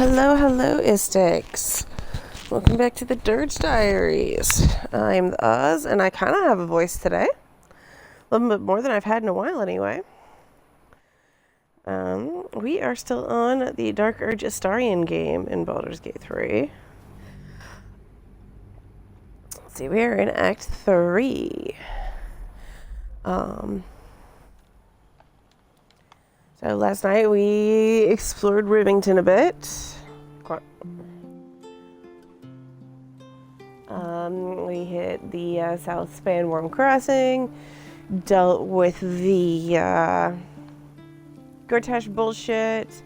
Hello, Istics. Welcome back to the Durge Diaries. I'm Oz, and I kind of have a voice today. A little bit more than I've had in a while, anyway. We are still on the Dark Urge Astarion game in Baldur's Gate 3. Let's see, we are in Act 3. So last night we explored Rivington a bit. We hit the South Span Worm Crossing, dealt with the Gortash bullshit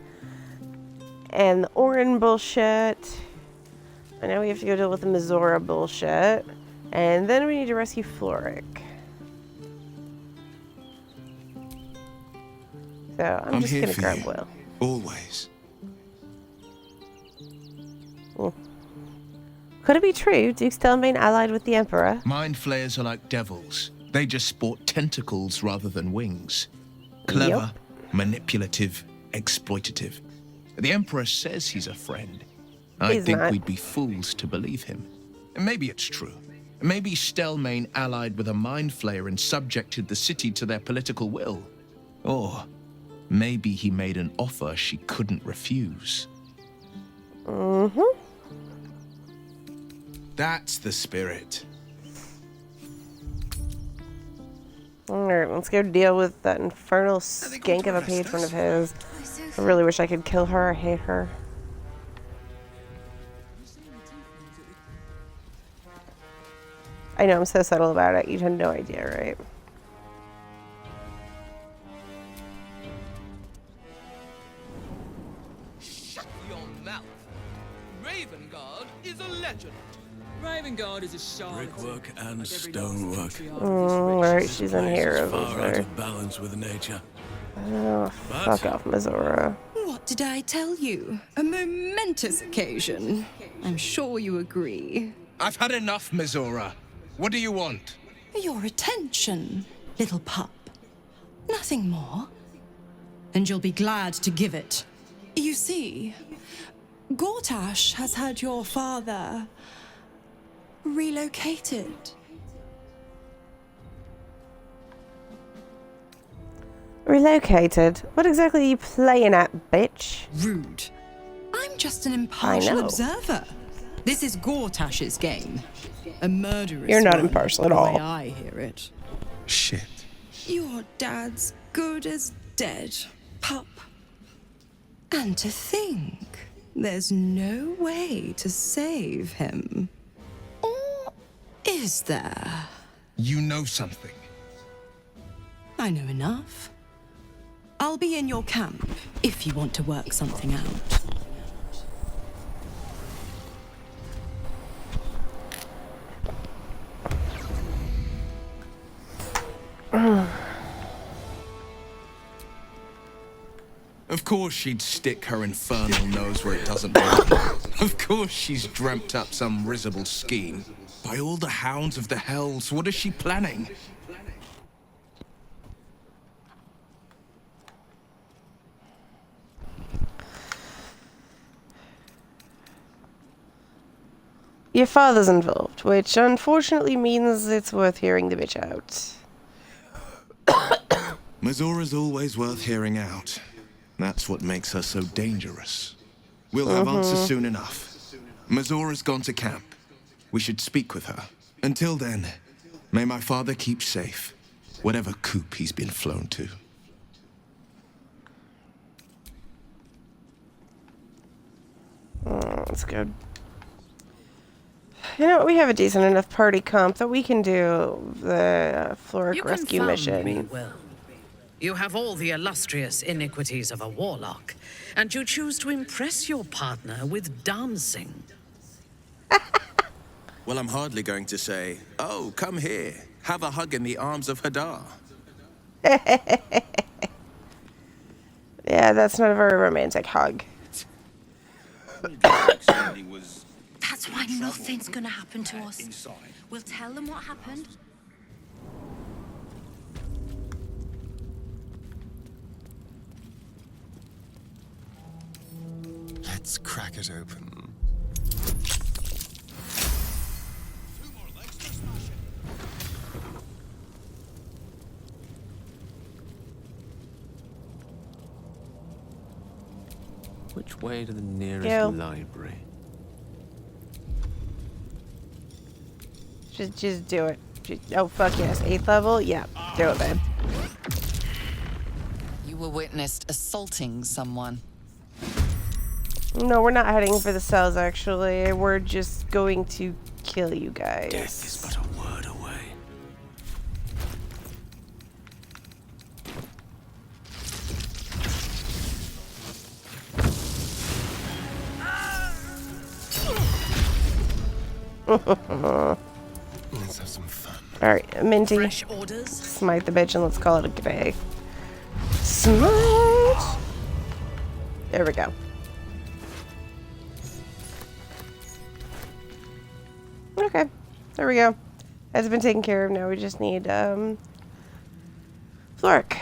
and the Orin bullshit. And now we have to go deal with the Mizora bullshit. And then we need to rescue Floric. So I'm just gonna grab Will. Always. Could it be true? Duke's Stelmane allied with the Emperor? Mind flayers are like devils. They just sport tentacles rather than wings. Clever, manipulative, exploitative. The Emperor says he's a friend. I think we'd be fools to believe him. And maybe it's true. Maybe Stelmane allied with a mind flayer and subjected the city to their political will. Or maybe he made an offer she couldn't refuse. That's the spirit. Alright, let's go deal with that infernal skank of a patron of his. I really wish I could kill her. I hate her. I know, I'm so subtle about it. You had no idea, right? Shut your mouth. Ravengard is a legend. Ravengard is a charlatan. Brickwork and stonework. Alright, she's in here. Far out of balance with nature. Oh, fuck off, Mizora. What did I tell you? A momentous occasion. I'm sure you agree. I've had enough, Mizora. What do you want? Your attention, little pup. Nothing more. And you'll be glad to give it. You see, Gortash has had your father relocated. Relocated? What exactly are you playing at, bitch? Rude. I'm just an impartial observer. This is Gortash's game. A murderous You're not one, impartial at the all. way I hear it. Shit. Your dad's good as dead, pup. And to think, there's no way to save him. Or is there? You know something. I know enough. I'll be in your camp if you want to work something out. Of course she'd stick her infernal nose where it doesn't belong. Of course she's dreamt up some risible scheme. By all the hounds of the hells, what is she planning? Your father's involved, which unfortunately means it's worth hearing the bitch out. Mizora's always worth hearing out. That's what makes her so dangerous. We'll have answers soon enough. Mizora's gone to camp. We should speak with her. Until then, may my father keep safe, whatever coop he's been flown to. Let's go. You know, we have a decent enough party comp that we can do the Floric rescue mission. Me well. You have all the illustrious iniquities of a warlock, and you choose to impress your partner with dancing. Well, I'm hardly going to say, oh, come here, have a hug in the arms of Hadar. Yeah, that's not a very romantic hug. That's why nothing's gonna happen to us. We'll tell them what happened. Let's crack it open. Which way to the nearest Go. library? Just do it. Oh, fuck yes. 8th level? Yeah. Do it, babe. You were witnessed assaulting someone. No, we're not heading for the cells, actually. We're just going to kill you guys. Death is but a word away. Let's have some fun. Alright, Minty. Fresh orders? Smite the bitch and let's call it a day. Smite! There we go. Okay, there we go. Has been taken care of. Now we just need, Flork.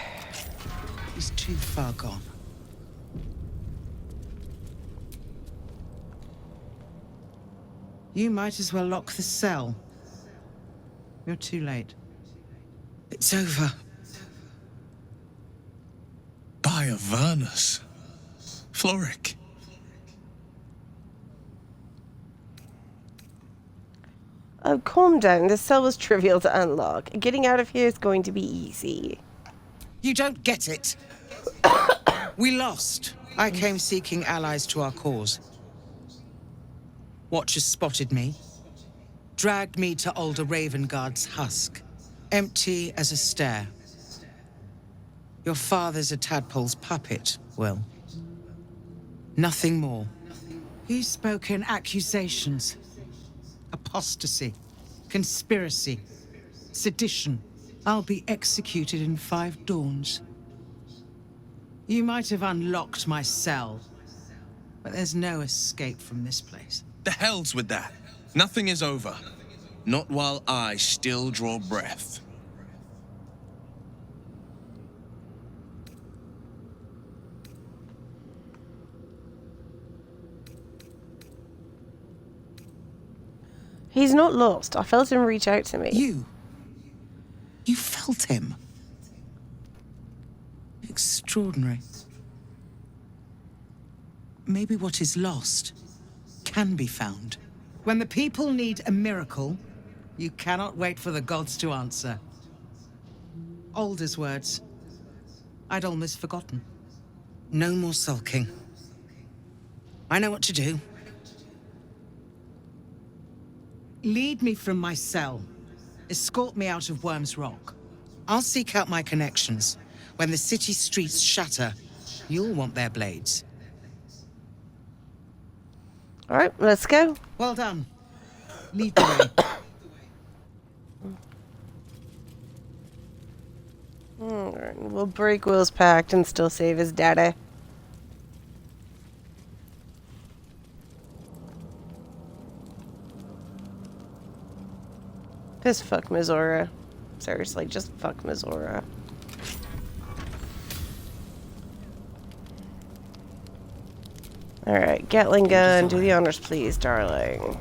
He's too far gone. You might as well lock the cell. You're too late. It's over. By Avernus. Floric. Oh, calm down. This cell was trivial to unlock. Getting out of here is going to be easy. You don't get it. We lost. I came seeking allies to our cause. Watchers spotted me, dragged me to Older Ravengard's husk, empty as a stare. Your father's a tadpole's puppet, Will. Nothing more. He's spoken accusations. Apostasy, conspiracy, sedition. I'll be executed in 5 dawns. You might have unlocked my cell, but there's no escape from this place. The hell's with that? Nothing is over. Not while I still draw breath. He's not lost. I felt him reach out to me. You felt him? Extraordinary. Maybe what is lost can be found. When the people need a miracle, you cannot wait for the gods to answer. Alder's words. I'd almost forgotten. No more sulking. I know what to do. Lead me from my cell. Escort me out of Worm's Rock. I'll seek out my connections. When the city streets shatter, you'll want their blades. All right, let's go. Well done. Lead the way. All right, we'll break Will's pact and still save his daddy. Just fuck Mizora. Seriously, just fuck Mizora. Alright, Gatling gun, do the honors please, darling.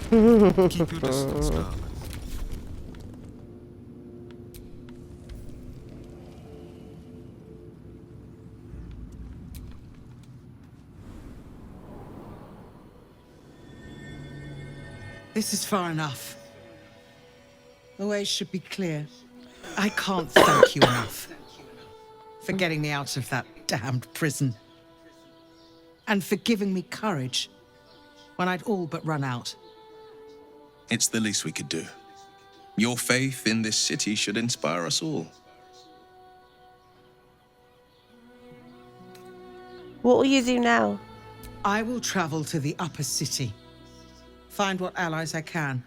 Keep your distance, darling. This is far enough. The way should be clear. I can't thank you enough for getting me out of that damned prison. And for giving me courage when I'd all but run out. It's the least we could do. Your faith in this city should inspire us all. What will you do now? I will travel to the upper city. Find what allies I can.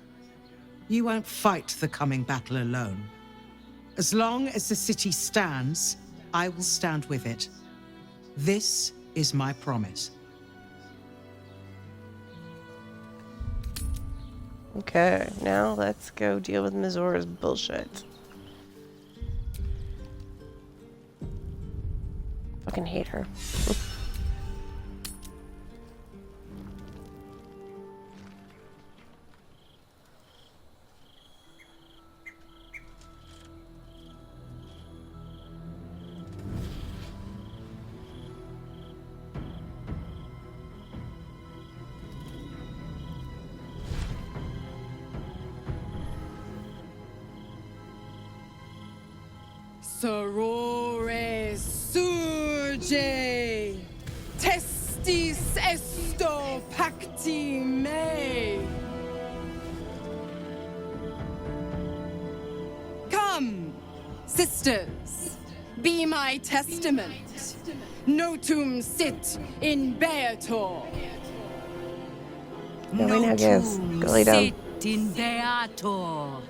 You won't fight the coming battle alone. As long as the city stands, I will stand with it. This is my promise. Okay, now let's go deal with Mizora's bullshit. Fucking hate her. Sorore surge, testis esto pacti me. Come, sisters, be my testament. Notum sit in beator. Go away now, guys. Go lay down. Sit in beator.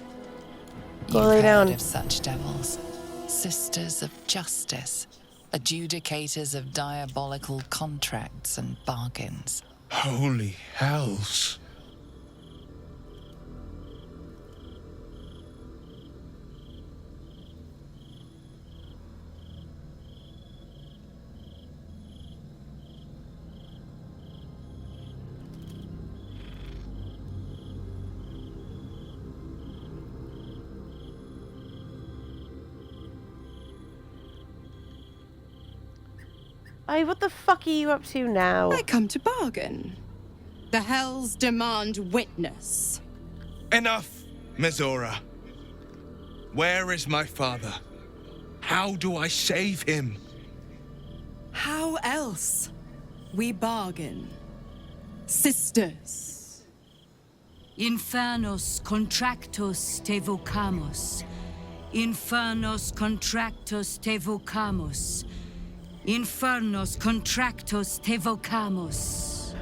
Go lay down. Of such devils, sisters of justice, adjudicators of diabolical contracts and bargains. Holy hells. Aye, what the fuck are you up to now? I come to bargain. The hells demand witness. Enough, Mizora. Where is my father? How do I save him? How else? We bargain. Sisters. Infernos contractos te vocamos. Infernos contractos te vocamos. Infernos contractos te vocamos.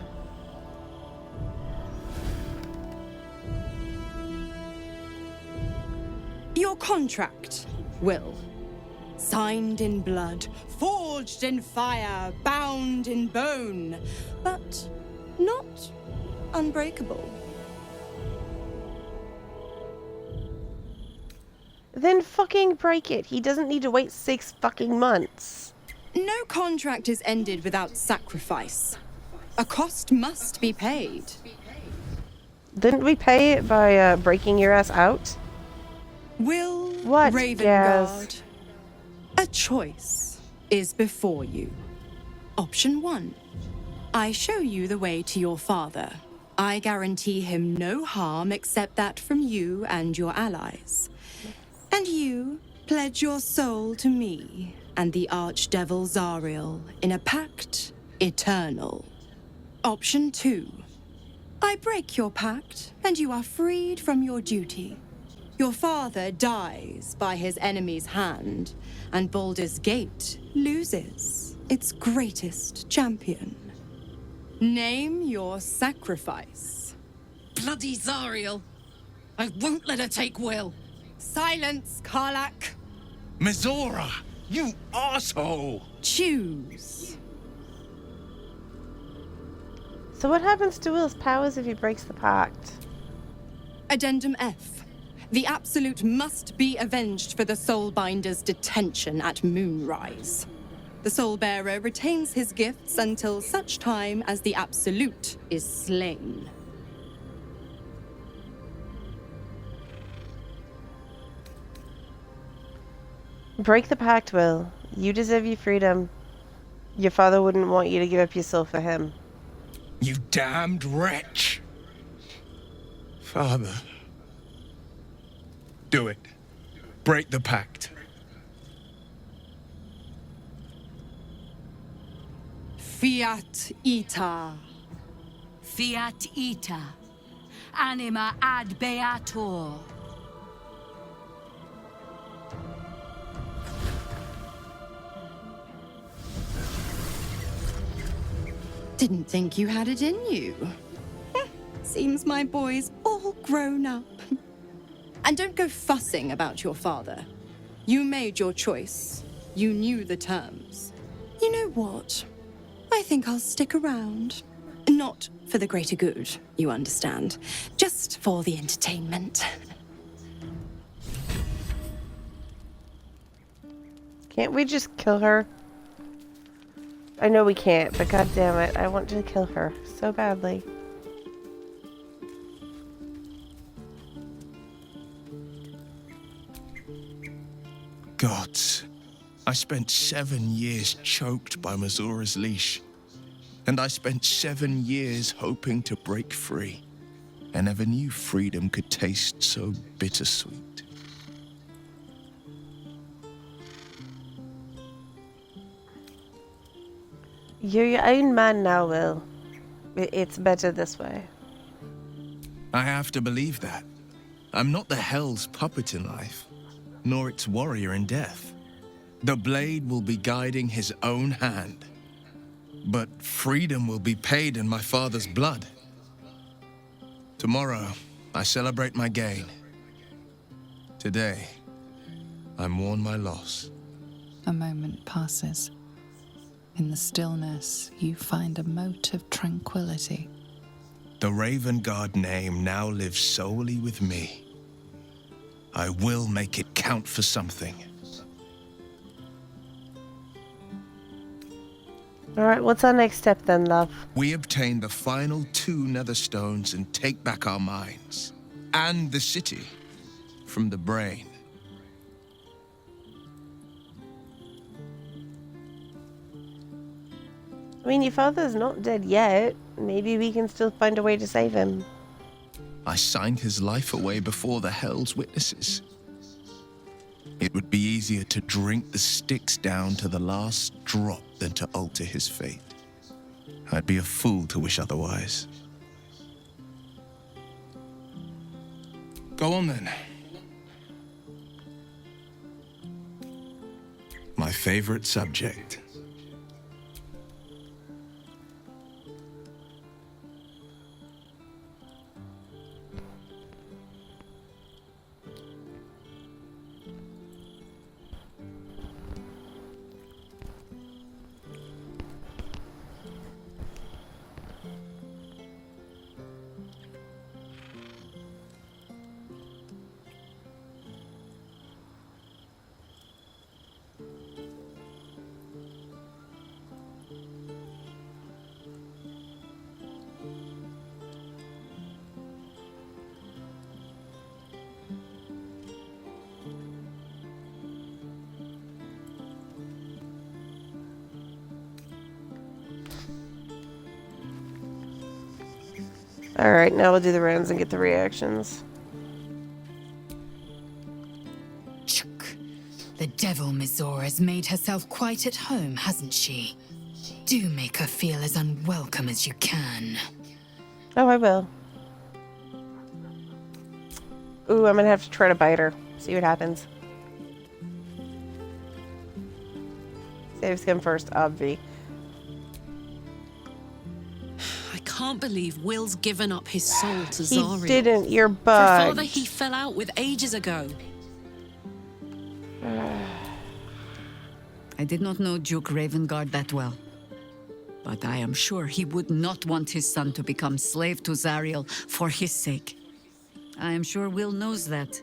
Your contract, Will. Signed in blood, forged in fire, bound in bone, but not unbreakable. Then fucking break it. He doesn't need to wait 6 fucking months. No contract is ended without sacrifice. A cost must be paid. Didn't we pay it by breaking your ass out? Will What? Ravengard, a choice is before you. Option 1. I show you the way to your father. I guarantee him no harm except that from you and your allies. And you pledge your soul to me and the archdevil Zariel in a pact eternal. Option 2. I break your pact, and you are freed from your duty. Your father dies by his enemy's hand, and Baldur's Gate loses its greatest champion. Name your sacrifice. Bloody Zariel! I won't let her take Will. Silence, Karlach. Mizora, you asshole! Choose. So what happens to Will's powers if he breaks the pact? Addendum F. The Absolute must be avenged for the Soulbinder's detention at Moonrise. The Soulbearer retains his gifts until such time as the Absolute is slain. Break the pact, Will. You deserve your freedom. Your father wouldn't want you to give up your soul for him. You damned wretch! Father. Do it. Break the pact. Fiat ita. Fiat ita. Anima ad beator. Didn't think you had it in you. Seems my boy's all grown up. And don't go fussing about your father. You made your choice. You knew the terms. You know what? I think I'll stick around. Not for the greater good, you understand. Just for the entertainment. Can't we just kill her? I know we can't, but god damn it, I want to kill her so badly. Gods, I spent 7 years choked by Mazora's leash. And I spent 7 years hoping to break free. I never knew freedom could taste so bittersweet. You're your own man now, Will. It's better this way. I have to believe that. I'm not the Hell's puppet in life, nor its warrior in death. The blade will be guiding his own hand. But freedom will be paid in my father's blood. Tomorrow, I celebrate my gain. Today, I mourn my loss. A moment passes. In the stillness, you find a mote of tranquility. The Raven Guard name now lives solely with me. I will make it count for something. Alright, what's our next step then, love? We obtain the final 2 nether stones and take back our minds. And the city from the brain. I mean, your father's not dead yet. Maybe we can still find a way to save him. I signed his life away before the Hell's witnesses. It would be easier to drink the sticks down to the last drop than to alter his fate. I'd be a fool to wish otherwise. Go on then. My favorite subject. Alright, now we'll do the rounds and get the reactions. The devil Mizora has made herself quite at home, hasn't she? Do make her feel as unwelcome as you can. Oh, I will. Ooh, I'm gonna have to try to bite her. See what happens. Save skin first, obvi. I can't believe Will's given up his soul to Zariel. He didn't, you're For a bugged. father he fell out with ages ago. I did not know Duke Ravengard that well, but I am sure he would not want his son to become slave to Zariel for his sake. I am sure Will knows that,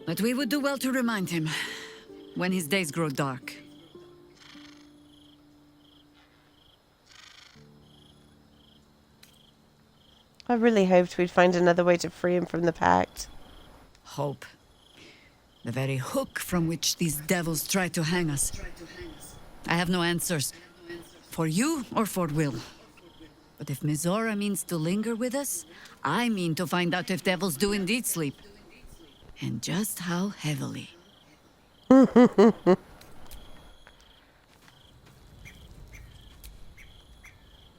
but we would do well to remind him when his days grow dark. I really hoped we'd find another way to free him from the pact. Hope. The very hook from which these devils try to hang us. I have no answers. For you or for Will. But if Mizora means to linger with us, I mean to find out if devils do indeed sleep. And just how heavily.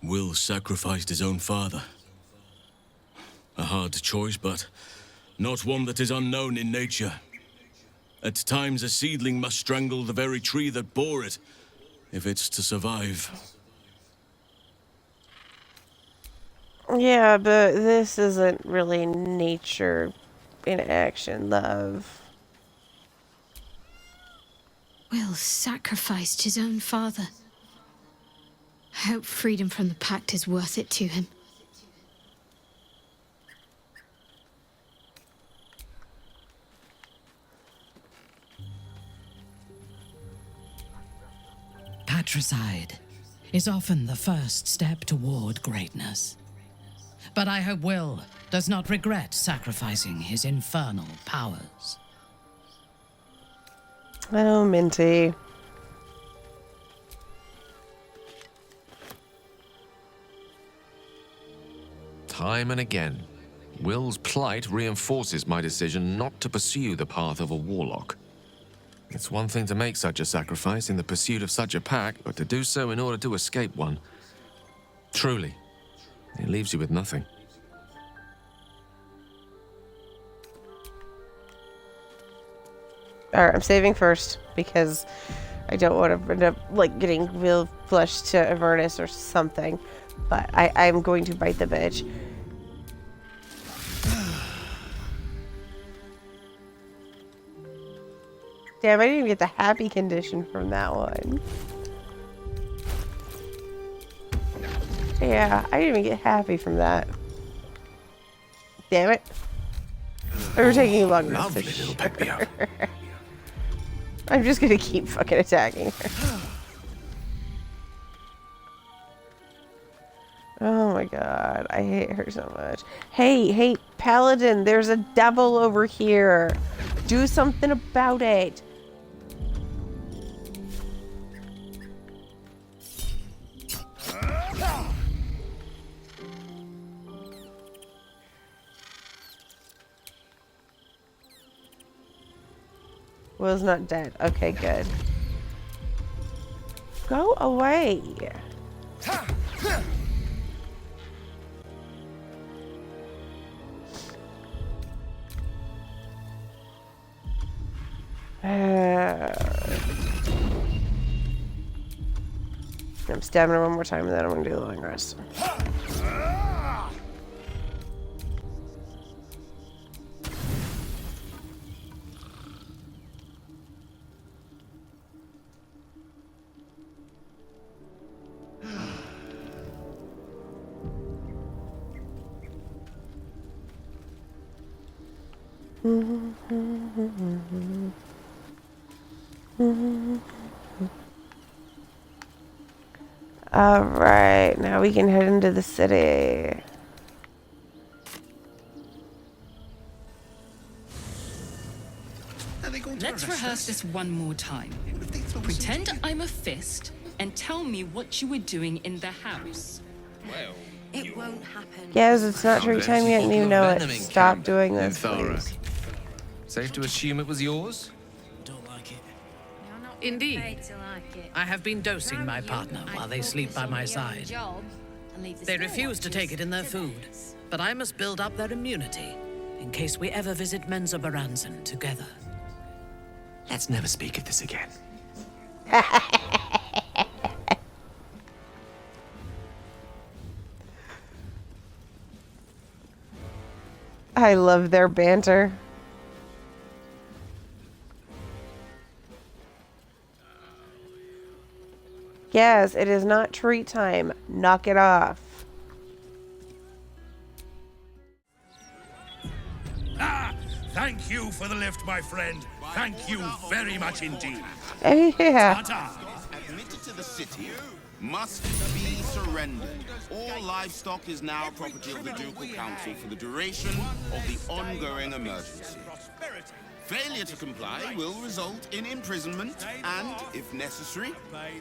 Will sacrificed his own father. A hard choice, but not one that is unknown in nature. At times, a seedling must strangle the very tree that bore it, if it's to survive. Yeah, but this isn't really nature in action, love. Will sacrificed his own father. I hope freedom from the pact is worth it to him. Patricide. is often the first step toward greatness. But I hope Will does not regret sacrificing his infernal powers. Oh, Minty. Time and again, Will's plight reinforces my decision not to pursue the path of a warlock. It's one thing to make such a sacrifice in the pursuit of such a pack, but to do so in order to escape one. Truly, it leaves you with nothing. Alright, I'm saving first because I don't want to end up like getting real flush to Avernus or something. But I'm going to bite the bitch. Damn, I didn't even get the happy condition from that one. Yeah, I didn't even get happy from that. Damn it. We're taking longer. Lovely little Pepio. I'm just gonna keep fucking attacking her. Oh my god, I hate her so much. Hey, Paladin, there's a devil over here. Do something about it. Will's not dead. Okay, good. Go away. I'm stabbing her one more time and then I'm gonna do the long rest. All right, now we can head into the city. Let's rehearse this one more time. Pretend I'm a fist and tell me what you were doing in the house. Well, it won't happen. Yes, it's not treat time yet and you know it. Stop doing this, please. Safe to assume it was yours? Indeed. I have been dosing my partner while they sleep by my side. They refuse to take it in their food, but I must build up their immunity in case we ever visit Menza Baranzan together. Let's never speak of this again. I love their banter. Yes, it is not treat time. Knock it off. Thank you for the lift, my friend. Thank you very much indeed. Yeah. Admitted to the city must be surrendered. All livestock is now property of the Ducal Council for the duration of the ongoing emergency. Failure to comply will result in imprisonment and, if necessary,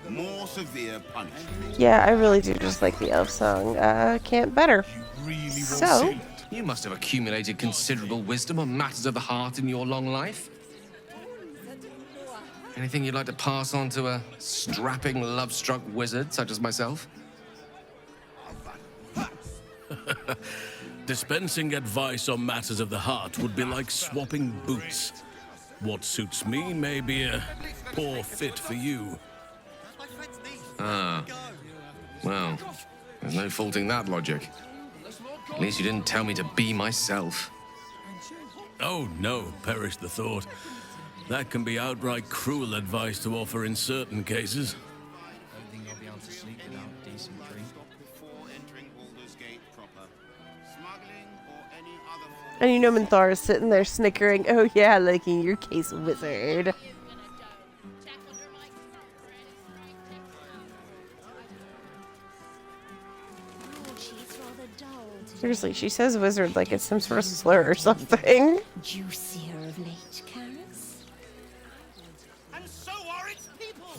more severe punishment. Yeah, I really do just like the elf song. Can't better. So, you must have accumulated considerable wisdom on matters of the heart in your long life. Anything you'd like to pass on to a strapping, love-struck wizard such as myself? Dispensing advice on matters of the heart would be like swapping boots. What suits me may be a poor fit for you. Ah. Well, there's no faulting that logic. At least you didn't tell me to be myself. Oh, no, perish the thought. That can be outright cruel advice to offer in certain cases. and you know Minthara is sitting there snickering. Oh yeah, like in your case, wizard. Seriously, she says wizard like it's some sort of slur or something. Juicier of late, Karis? And so are its people.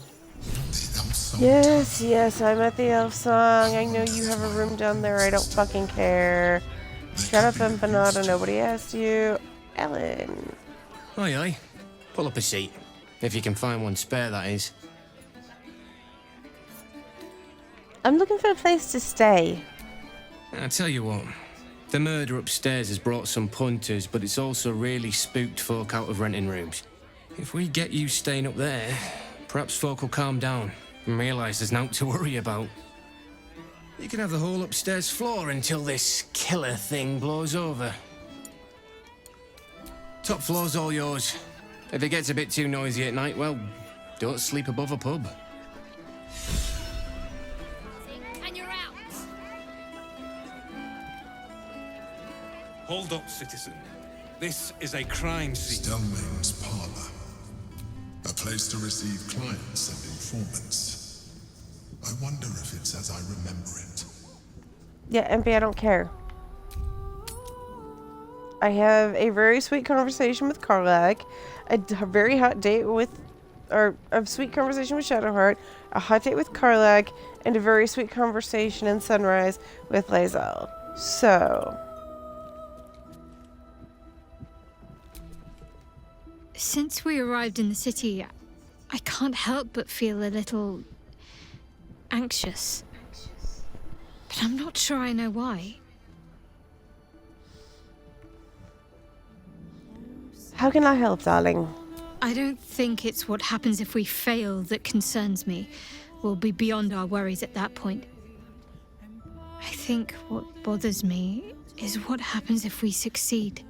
Yes, yes, I'm at the elf song. I know you have a room down there. I don't fucking care. Shut up, empanada. Nobody asked you. Ellen. Aye, aye. Pull up a seat. If you can find one spare, that is. I'm looking for a place to stay. I tell you what, the murder upstairs has brought some punters, but it's also really spooked folk out of renting rooms. If we get you staying up there, perhaps folk will calm down and realise there's naught to worry about. You can have the whole upstairs floor until this killer thing blows over. Top floor's all yours. If it gets a bit too noisy at night, well, don't sleep above a pub. Hold up, citizen. This is a crime scene. Stelmane's parlor. A place to receive clients and informants. I wonder if it's as I remember it. Yeah, MP, I don't care. I have a very sweet conversation with Karlach, a very hot date with, or a sweet conversation with Shadowheart, a hot date with Karlach, and a very sweet conversation in Sunrise with Lae'zel. So... Since we arrived in the city, I can't help but feel a little anxious. But I'm not sure I know why. How can I help, darling? I don't think it's what happens if we fail that concerns me. We'll be beyond our worries at that point. I think what bothers me is what happens if we succeed.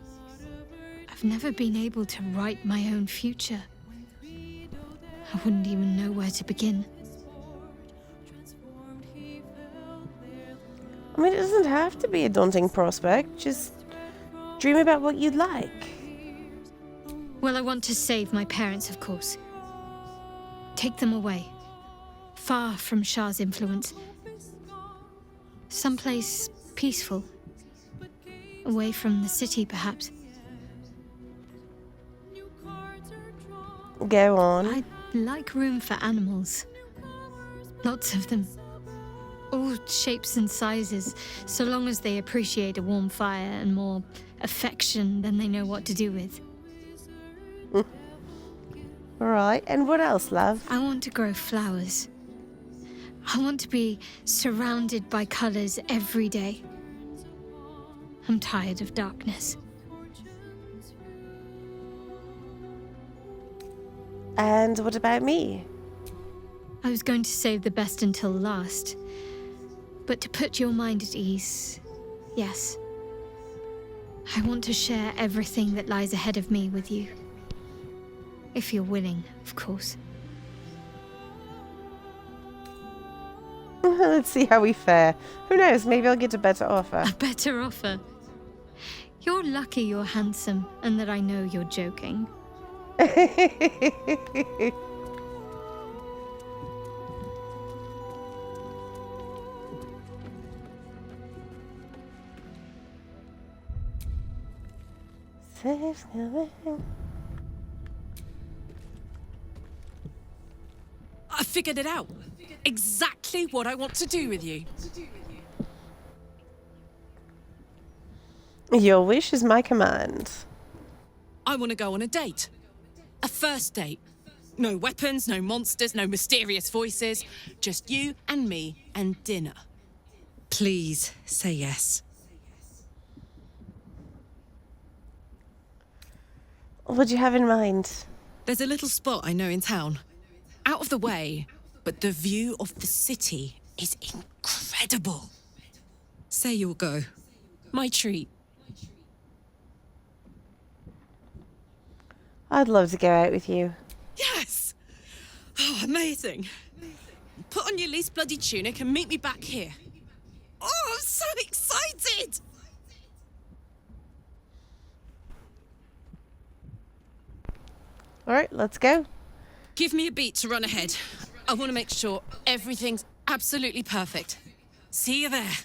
I've never been able to write my own future. I wouldn't even know where to begin. I mean, it doesn't have to be a daunting prospect. Just dream about what you'd like. Well, I want to save my parents, of course. Take them away. Far from Shah's influence. Someplace peaceful. Away from the city, perhaps. Go on. I'd like room for animals. Lots of them. All shapes and sizes, so long as they appreciate a warm fire and more affection than they know what to do with. Alright, and what else, love? I want to grow flowers. I want to be surrounded by colours every day. I'm tired of darkness. And what about me? I was going to save the best until last. But to put your mind at ease, yes. I want to share everything that lies ahead of me with you. If you're willing, of course. Let's see how we fare. Who knows, maybe I'll get a better offer. A better offer? You're lucky you're handsome and that I know you're joking. I figured it out. Exactly what I want to do with you. Your wish is my command. I want to go on a date. A first date. No weapons, no monsters, no mysterious voices. Just you and me and dinner. Please, say yes. What do you have in mind? There's a little spot I know in town. Out of the way, but the view of the city is incredible. Say you'll go. My treat. I'd love to go out with you. Yes! Oh, amazing. Put on your least bloody tunic and meet me back here. Oh, I'm so excited! All right, let's go. Give me a beat to run ahead. I want to make sure everything's absolutely perfect. See you there.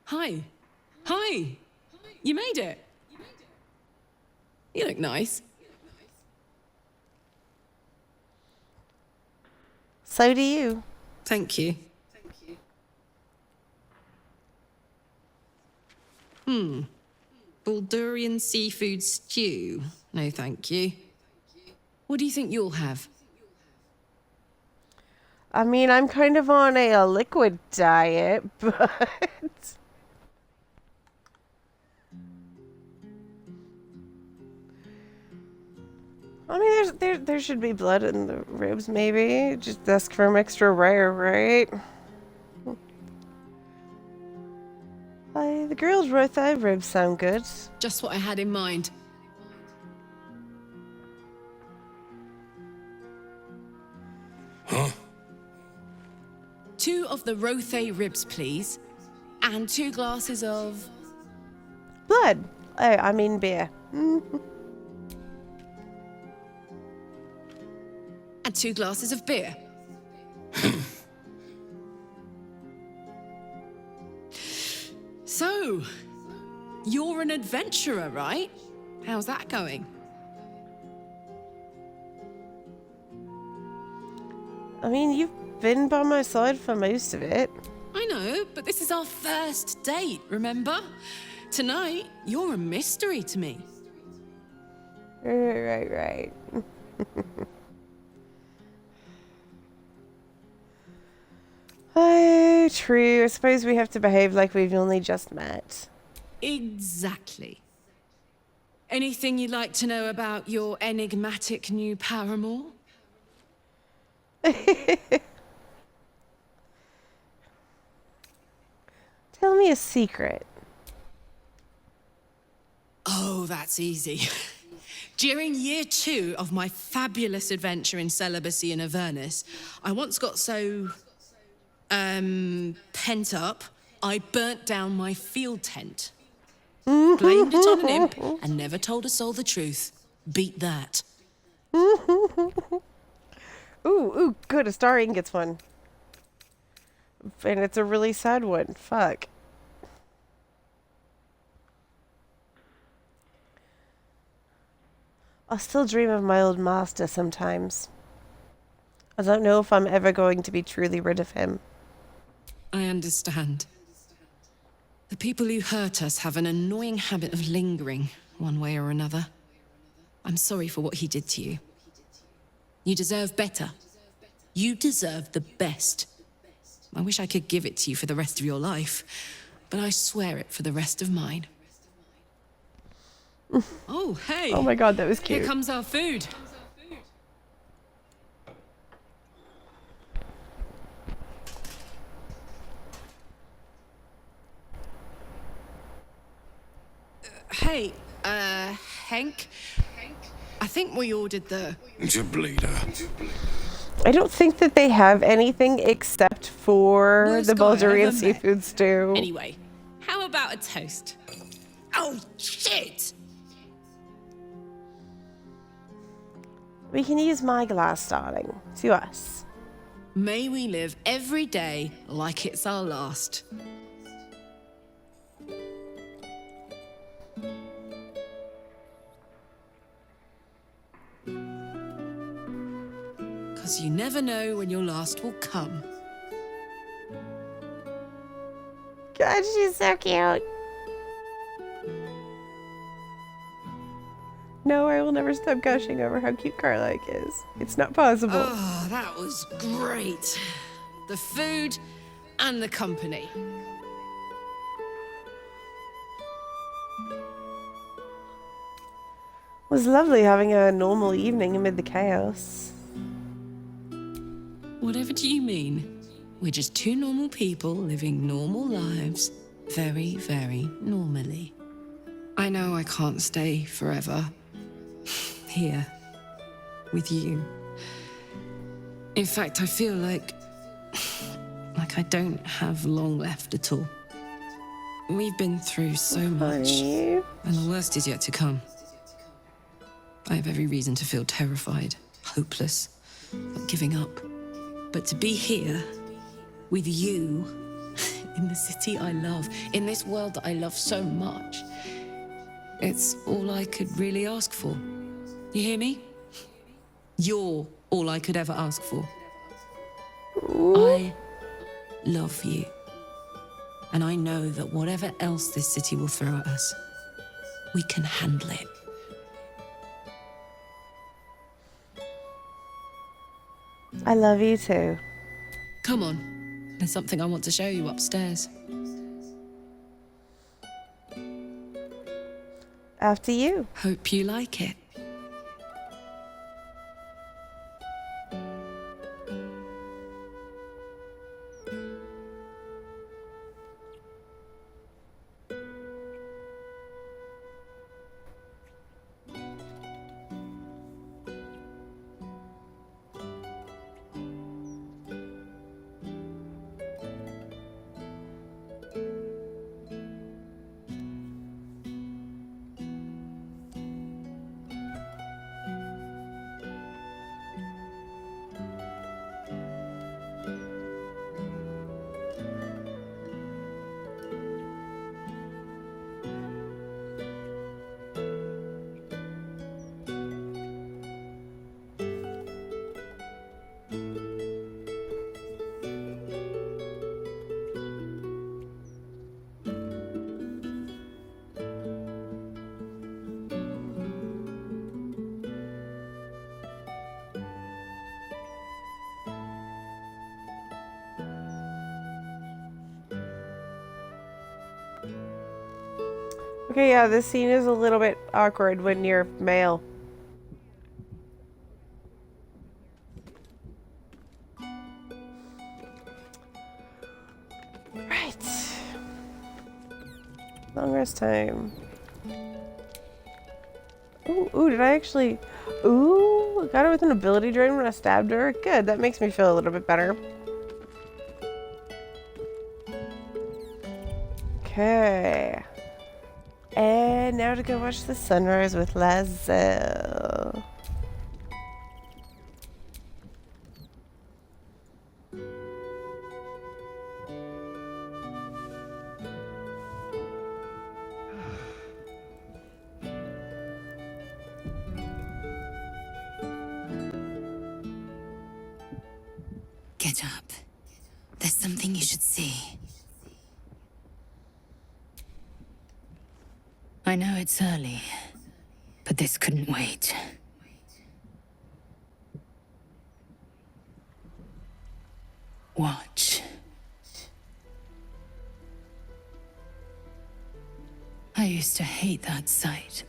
Hi. Hi. You made it. You look nice. So do you. Thank you. Baldurian seafood stew. No, thank you. What do you think you'll have? I mean, I'm kind of on a liquid diet, but... I mean, there should be blood in the ribs, maybe. Just ask for them extra rare, right? The grilled rotha ribs sound good. Just what I had in mind. Huh? 2 of the rothe ribs, please. And 2 glasses of... Blood. Oh, I mean beer. And 2 glasses of beer. So, you're an adventurer, right? How's that going? I mean, you've been by my side for most of it. I know, but this is our first date, remember? Tonight, you're a mystery to me. Right. Oh, true. I suppose we have to behave like we've only just met. Exactly. Anything you'd like to know about your enigmatic new paramour? Tell me a secret. Oh, that's easy. During year 2 of my fabulous adventure in celibacy in Avernus, I once got so... pent up, I burnt down my field tent. Blamed it on an imp and never told a soul the truth. Beat that. Ooh, good. Astarion gets one. And it's a really sad one. Fuck. I still dream of my old master sometimes. I don't know if I'm ever going to be truly rid of him. I understand. The people who hurt us have an annoying habit of lingering, one way or another. I'm sorry for what he did to you. You deserve better. You deserve the best. I wish I could give it to you for the rest of your life, but I swear it for the rest of mine. Oh, hey! Oh my god, that was cute. Here comes our food. Hey, Henk? I think we ordered the... I don't think that they have anything except for Worst the guy I Baldurian ever met. seafood stew. Anyway, how about a toast? Oh, shit! We can use my glass, darling. To us. May we live every day like it's our last. Because you never know when your last will come. God, she's so cute. No, I will never stop gushing over how cute Karlach is. It's not possible. Oh, that was great. The food and the company. It was lovely having a normal evening amid the chaos. Whatever do you mean? We're just 2 normal people living normal lives, very, very normally. I know I can't stay forever. Here. With you. In fact, I feel like I don't have long left at all. We've been through so much, and the worst is yet to come. I have every reason to feel terrified, hopeless, like giving up. But to be here, with you, in the city I love, in this world that I love so much. It's all I could really ask for. You hear me? You're all I could ever ask for. I love you. And I know that whatever else this city will throw at us, we can handle it. I love you too. Come on. There's something I want to show you upstairs. After you. Hope you like it. Okay, yeah, this scene is a little bit awkward when you're male. Right. Long rest time. Ooh, did I actually... Ooh, I got her with an ability drain when I stabbed her. Good, that makes me feel a little bit better. Okay. And now to go watch the sunrise with Lae'zel. Get up. There's something you should see. I know it's early, but this couldn't wait. Watch. I used to hate that sight.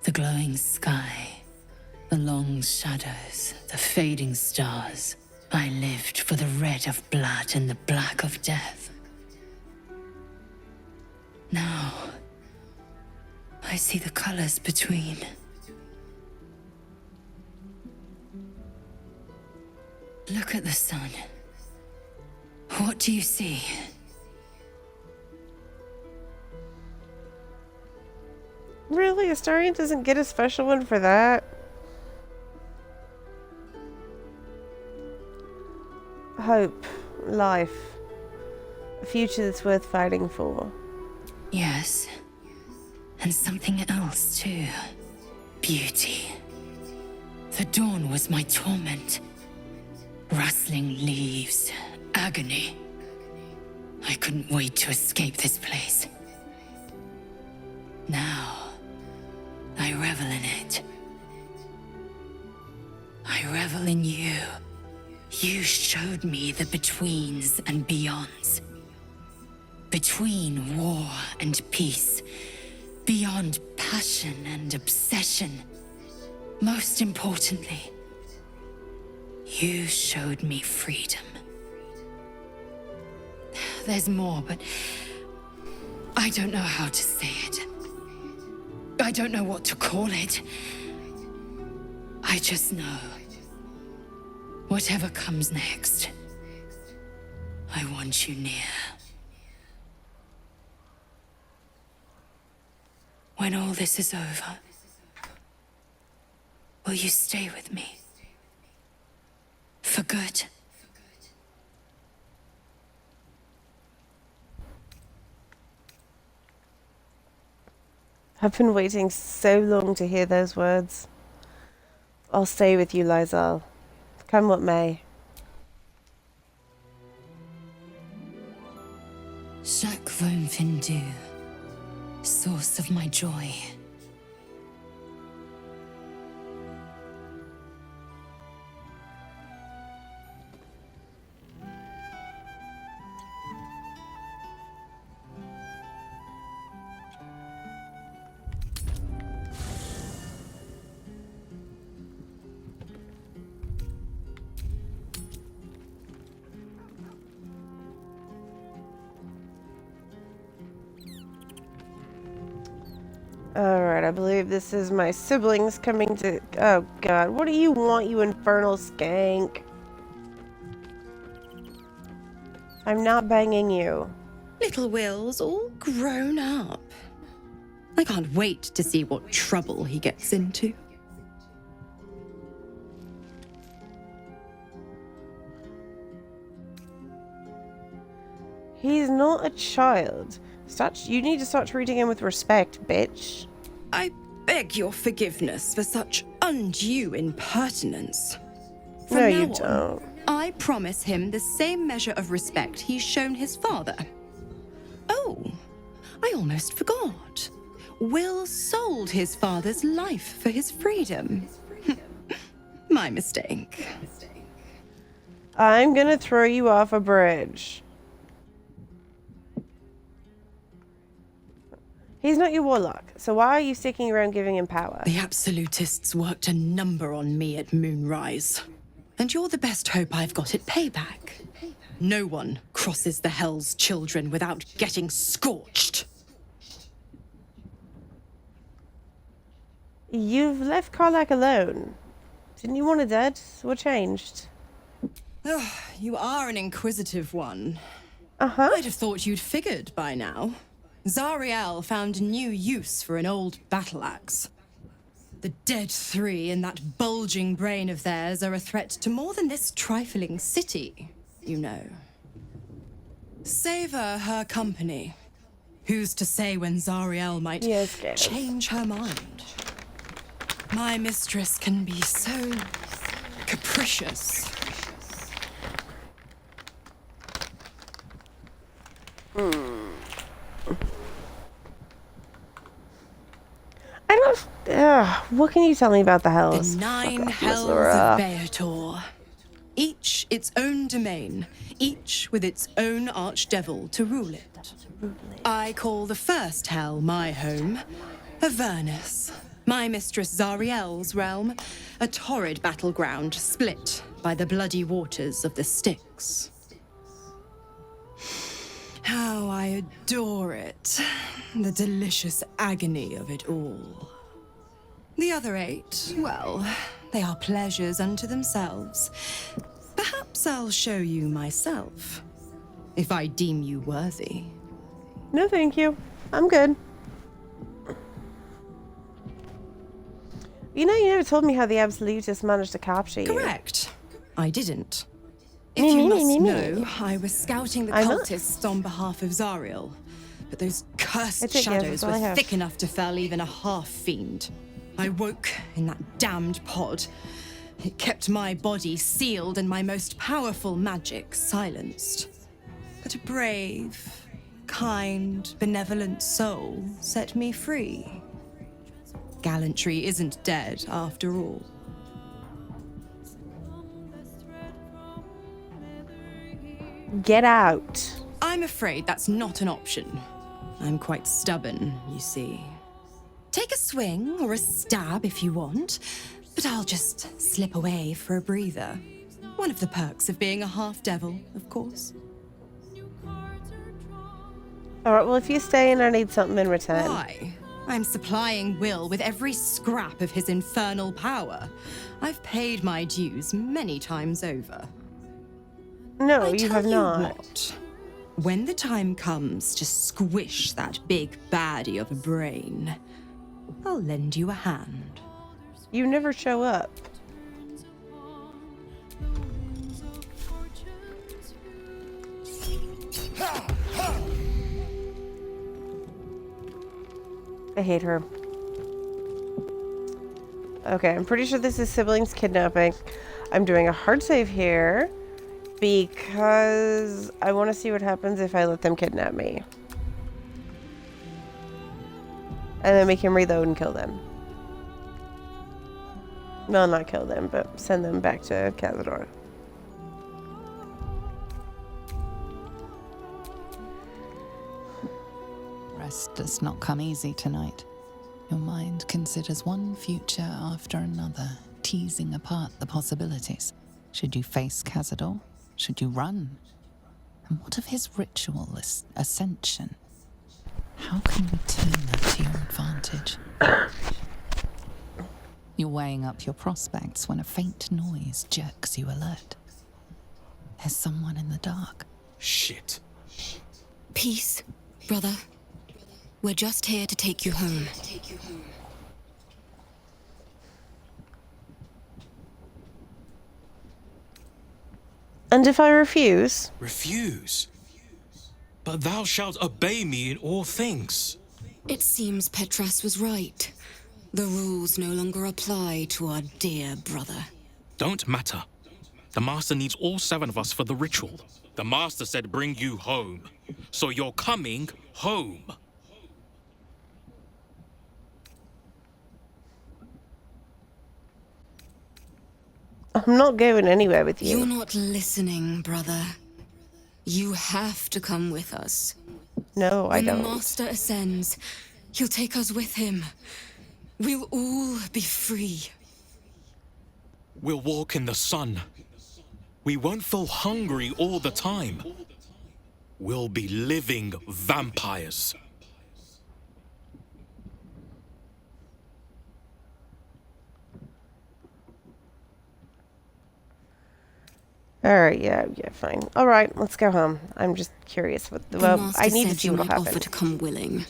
The glowing sky, the long shadows, the fading stars. I lived for the red of blood and the black of death. Now, I see the colors between. Look at the sun. What do you see? Really? Astarion doesn't get a special one for that? Hope. Life. A future that's worth fighting for. Yes. And something else, too. Beauty. The dawn was my torment. Rustling leaves. Agony. I couldn't wait to escape this place. Now, I revel in it. I revel in you. You showed me the betweens and beyonds. Between war and peace. Beyond passion and obsession. Most importantly, you showed me freedom. There's more, but I don't know how to say it. I don't know what to call it. I just know. Whatever comes next, I want you near. When all this is over, will you stay with me? For good? I've been waiting so long to hear those words. I'll stay with you, Lae'zel. Come what may. Chaque Rome Findu, source of my joy. Alright, I believe this is my siblings coming to... Oh, God. What do you want, you infernal skank? I'm not banging you. Little Will's all grown up. I can't wait to see what trouble he gets into. He's not a child. You need to start treating him with respect, bitch. I beg your forgiveness for such undue impertinence. No, you don't. I promise him the same measure of respect he's shown his father. Oh, I almost forgot. Will sold his father's life for his freedom. My mistake. I'm gonna throw you off a bridge. He's not your warlock, so why are you sticking around giving him power? The absolutists worked a number on me at Moonrise. And you're the best hope I've got at payback. No one crosses the Hell's Children without getting scorched. You've left Karlach alone. Didn't you want her dead? What changed? You are an inquisitive one. Uh-huh. I'd have thought you'd figured by now. Zariel found new use for an old battle axe. The dead three in that bulging brain of theirs are a threat to more than this trifling city, you know. Savor her company. Who's to say when Zariel might change her mind? My mistress can be so capricious. I don't... what can you tell me about the Hells? The 9 Hells of Beator. Each its own domain, each with its own archdevil to rule it. I call the first Hell my home, Avernus. My mistress Zariel's realm, a torrid battleground split by the bloody waters of the Styx. How I adore it. The delicious agony of it all. The other 8, well, they are pleasures unto themselves. Perhaps I'll show you myself, if I deem you worthy. No, thank you. I'm good. You know, you never told me how the Absolutists managed to capture you. Correct. I didn't. If you must know, I was scouting the cultists on behalf of Zariel. But those cursed shadows were thick enough to fell even a half-fiend. I woke in that damned pod. It kept my body sealed and my most powerful magic silenced. But a brave, kind, benevolent soul set me free. Gallantry isn't dead, after all. Get out. I'm afraid that's not an option. I'm quite stubborn, you see. Take a swing or a stab if you want, but I'll just slip away for a breather. One of the perks of being a half-devil, of course. Alright, well, if you stay in, I need something in return. Why? I'm supplying Will with every scrap of his infernal power. I've paid my dues many times over. No, you have not. What? When the time comes to squish that big baddie of a brain, I'll lend you a hand. You never show up. I hate her. Okay, I'm pretty sure this is siblings kidnapping. I'm doing a hard save here because I want to see what happens if I let them kidnap me. And then make him reload and kill them. Well, not kill them, but send them back to Cazador. Rest does not come easy tonight. Your mind considers one future after another, teasing apart the possibilities. Should you face Cazador? Should you run? And what of his ritual ascension? How can you turn that to your advantage? You're weighing up your prospects when a faint noise jerks you alert. There's someone in the dark. Shit. Peace, brother. We're just here to take you home. And if I refuse? Refuse? But thou shalt obey me in all things. It seems Petras was right. The rules no longer apply to our dear brother. Don't matter. The Master needs all 7 of us for the ritual. The Master said bring you home. So you're coming home. I'm not going anywhere with you. You're not listening, brother. You have to come with us. No, I don't. When the Master ascends, he'll take us with him. We'll all be free. We'll walk in the sun. We won't feel hungry all the time. We'll be living vampires. Alright, yeah, fine. Alright, let's go home. I'm just curious what well, I need to see what'll happen. Offer to come willing,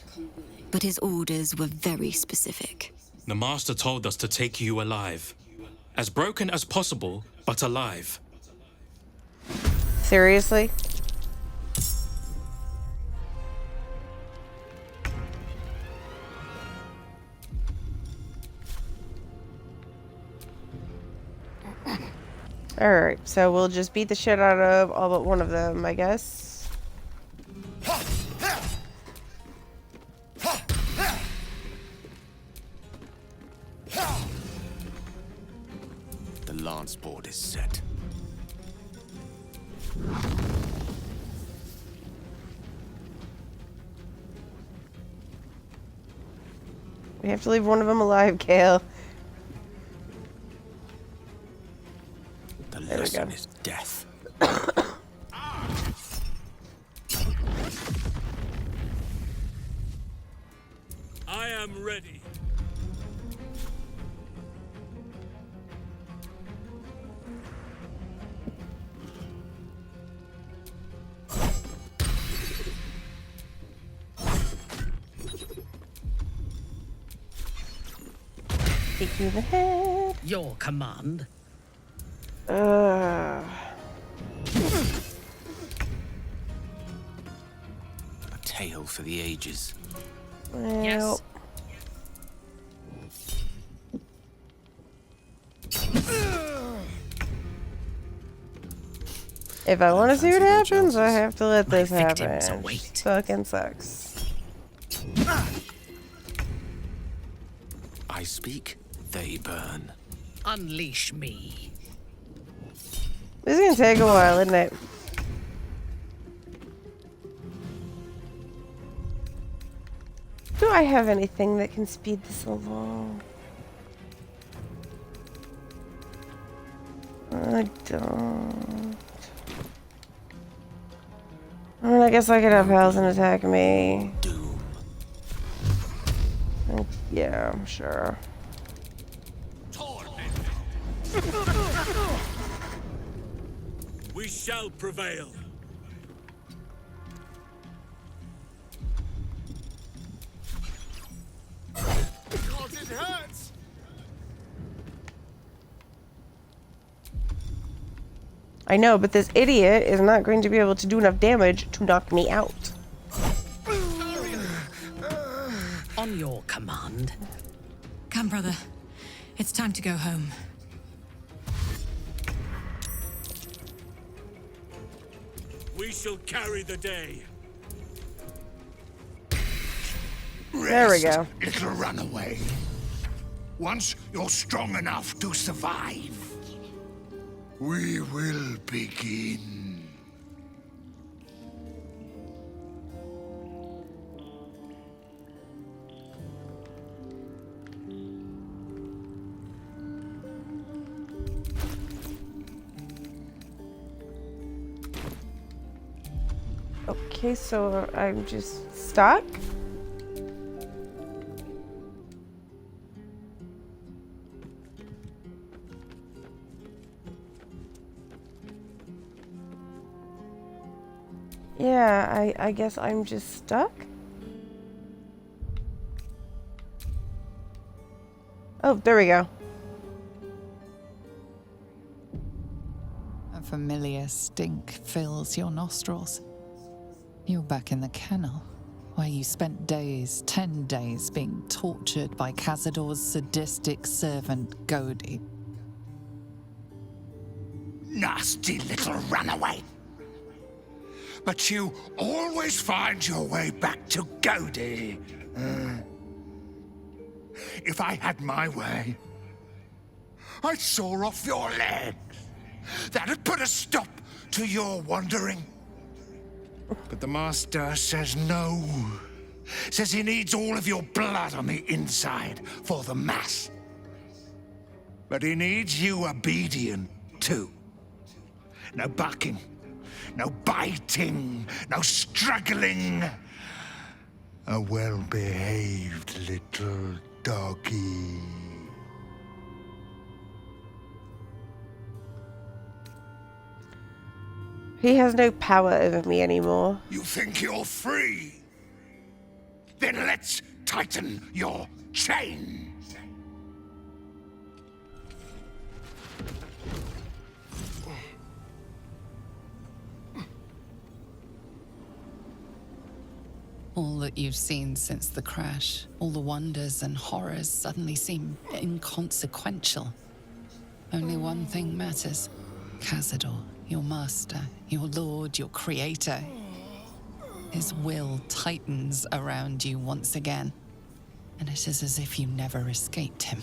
but his orders were very specific. The Master told us to take you alive. As broken as possible, but alive. Seriously? Alright, so we'll just beat the shit out of all but one of them, I guess. The lance board is set. We have to leave one of them alive, Kale. The lesson is death. I am ready. Take you in the head. Your command. A tale for the ages. Well, yes. If I want to see what happens, I have to let this victims happen. await. Fucking sucks. I speak, they burn. Unleash me. This is gonna take a while, isn't it? Do I have anything that can speed this along? I don't. Well, I guess I could have Halsin attack me. Yeah, sure. We shall prevail. God, it hurts! I know, but this idiot is not going to be able to do enough damage to knock me out. On your command. Come, brother. It's time to go home. We shall carry the day. There we go. Little runaway. Once you're strong enough to survive, we will begin. Okay, so I'm just stuck. Yeah, I guess I'm just stuck. Oh, there we go. A familiar stink fills your nostrils. You're back in the kennel, where you spent days, 10 days, being tortured by Cazador's sadistic servant, Godi. Nasty little runaway. But you always find your way back to Godi. If I had my way, I'd saw off your legs. That'd put a stop to your wandering. But the Master says no. Says he needs all of your blood on the inside for the Mass. But he needs you obedient, too. No bucking, no biting, no struggling. A well-behaved little doggy. He has no power over me anymore. You think you're free? Then let's tighten your chains. All that you've seen since the crash, all the wonders and horrors suddenly seem inconsequential. Only one thing matters. Cazador, your master, your lord, your creator. His will tightens around you once again, and it is as if you never escaped him.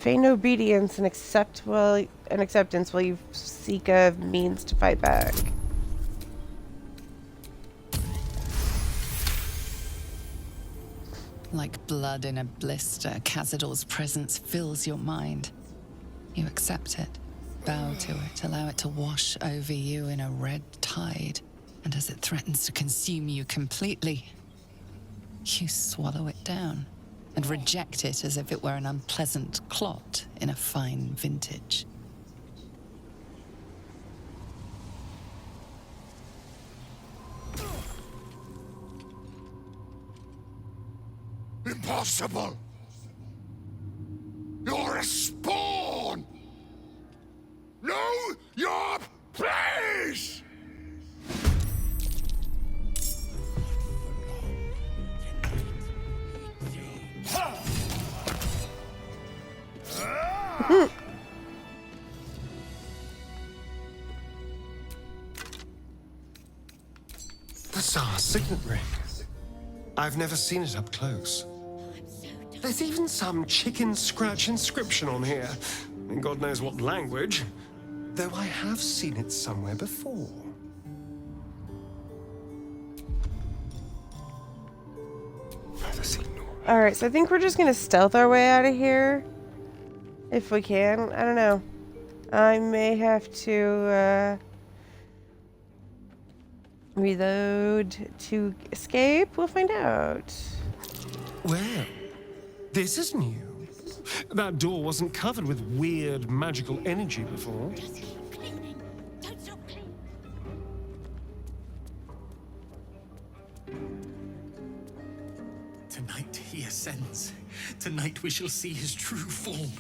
Feign obedience and acceptance while you seek a means to fight back. Like blood in a blister, Cazador's presence fills your mind. You accept it, bow to it, allow it to wash over you in a red tide, and as it threatens to consume you completely, you swallow it down and reject it as if it were an unpleasant clot in a fine vintage. Impossible! You're a spawn! Know your place! The Tsar's signet ring. I've never seen it up close. There's even some chicken scratch inscription on here, in God knows what language, though I have seen it somewhere before. Alright, so I think we're just gonna stealth our way out of here. If we can. I don't know. I may have to reload to escape. We'll find out. Well, this is new. That door wasn't covered with weird magical energy before. Tonight he ascends. Tonight we shall see his true form.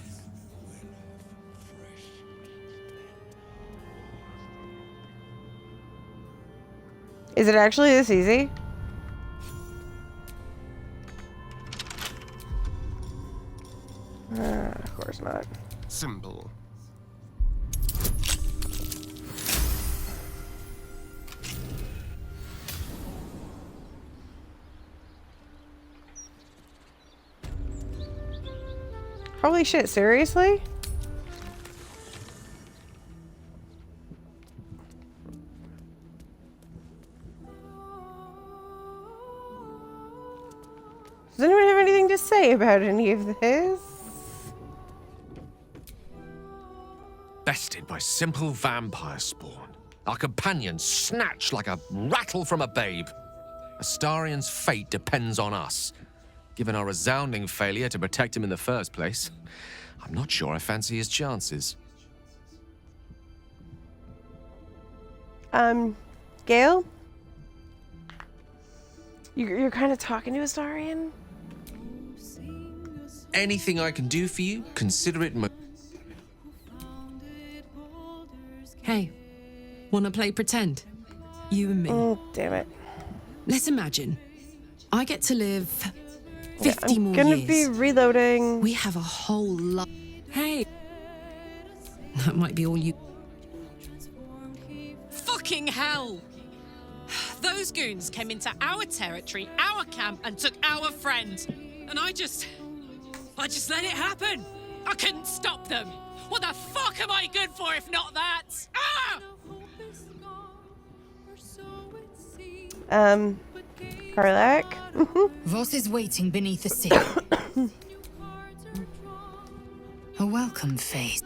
Is it actually this easy? Of course not. Simple. Holy shit, seriously? Does anyone have anything to say about any of this? Bested by simple vampire spawn. Our companions snatched like a rattle from a babe. Astarion's fate depends on us. Given our resounding failure to protect him in the first place, I'm not sure I fancy his chances. Gale? You're kind of talking to Astarion? Anything I can do for you, consider it my... Hey, wanna play pretend? You and me. Oh, damn it. Let's imagine I get to live 50 more I'm gonna years. be reloading. We have a whole lot. Hey, that might be all you. Fucking hell! Those goons came into our territory, our camp, and took our friend. And I just let it happen. I couldn't stop them. What the fuck am I good for if not that? Ah! Karlach? Voss is waiting beneath the sea. A welcome face.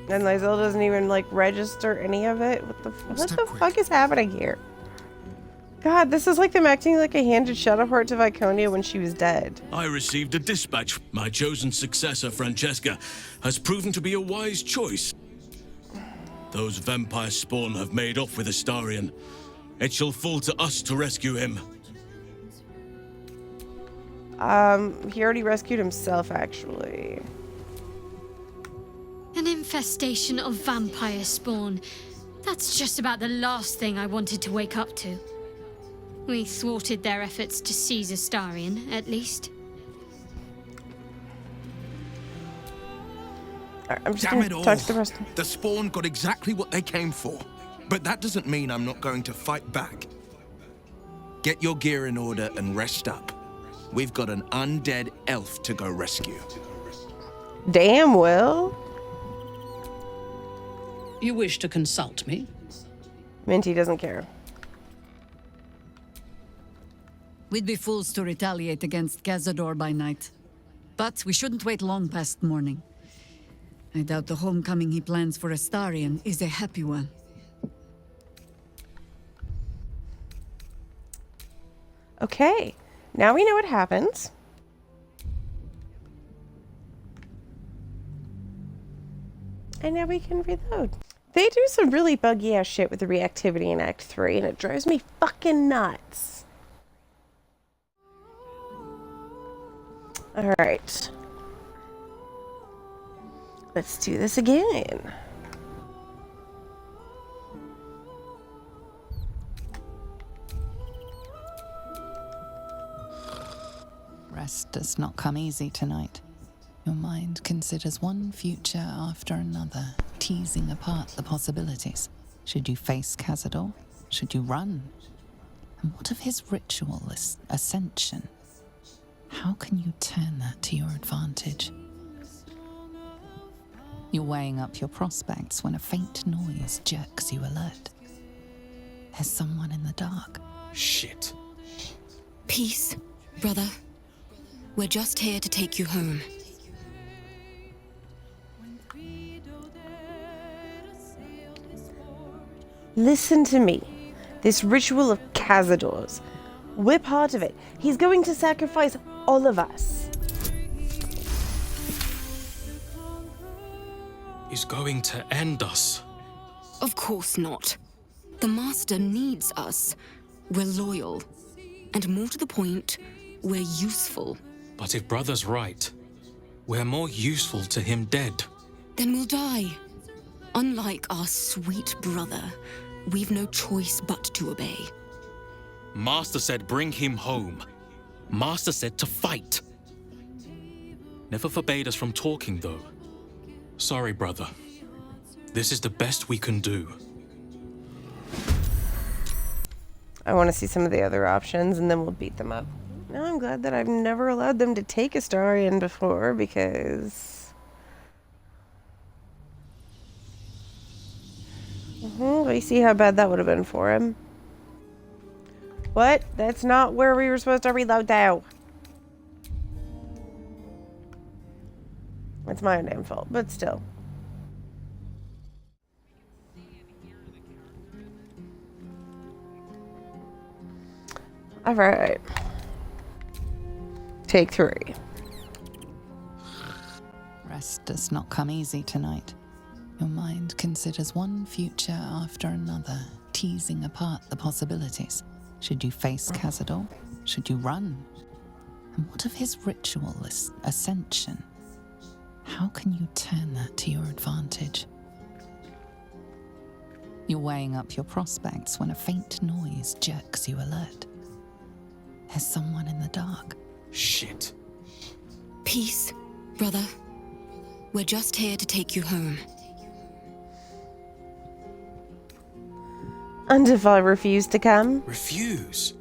And Lae'zel doesn't even, like, register any of it? What the fuck is happening here? God, this is like them acting like I handed Shadowheart to Viconia when she was dead. I received a dispatch. My chosen successor, Francesca, has proven to be a wise choice. Those vampire spawn have made off with Astarion. It shall fall to us to rescue him. He already rescued himself, actually. An infestation of vampire spawn. That's just about the last thing I wanted to wake up to. We thwarted their efforts to seize Astarion, at least. I'm just Damn it gonna all. touch the rest. The spawn got exactly what they came for. But that doesn't mean I'm not going to fight back. Get your gear in order and rest up. We've got an undead elf to go rescue. Damn, Will. You wish to consult me? Minty doesn't care. We'd be fools to retaliate against Cazador by night. But we shouldn't wait long past morning. I doubt the homecoming he plans for Astarion is a happy one. Okay, now we know what happens. And now we can reload. They do some really buggy ass shit with the reactivity in Act 3, and it drives me fucking nuts. Alright. Let's do this again. Rest does not come easy tonight. Your mind considers one future after another, teasing apart the possibilities. Should you face Cazador? Should you run? And what of his ritual ascension? How can you turn that to your advantage? You're weighing up your prospects when a faint noise jerks you alert. There's someone in the dark. Shit. Peace, brother. We're just here to take you home. Listen to me. This ritual of Cazador's. We're part of it. He's going to sacrifice all of us. He's going to end us. Of course not. The Master needs us. We're loyal. And more to the point, we're useful. But if Brother's right, we're more useful to him dead. Then we'll die. Unlike our sweet brother, we've no choice but to obey. Master said bring him home. Master said to fight. Never forbade us from talking, though. Sorry, brother. This is the best we can do. I want to see some of the other options, and then we'll beat them up. Now I'm glad that I've never allowed them to take Astarion before, because... we see how bad that would have been for him. What? That's not where we were supposed to reload, though. It's my damn fault, but still. Alright. Take 3. Rest does not come easy tonight. Your mind considers one future after another, teasing apart the possibilities. Should you face Cazador? Should you run? And what of his ritual ascension? How can you turn that to your advantage? You're weighing up your prospects when a faint noise jerks you alert. There's someone in the dark. Shit. Peace, brother. We're just here to take you home. And if I refuse to come? Refuse?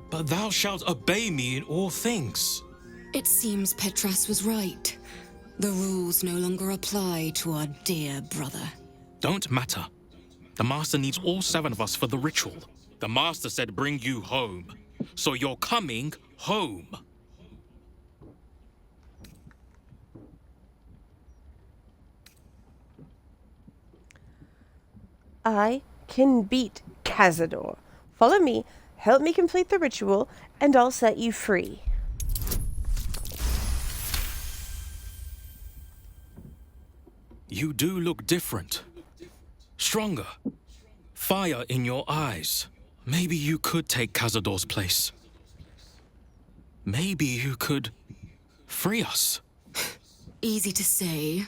But thou shalt obey me in all things. It seems Petras was right. The rules no longer apply to our dear brother. Don't matter. The Master needs all 7 of us for the ritual. The Master said bring you home. So you're coming home. I can beat Cazador. Follow me, help me complete the ritual, and I'll set you free. You do look different. Stronger. Fire in your eyes. Maybe you could take Cazador's place. Maybe you could free us. Easy to say,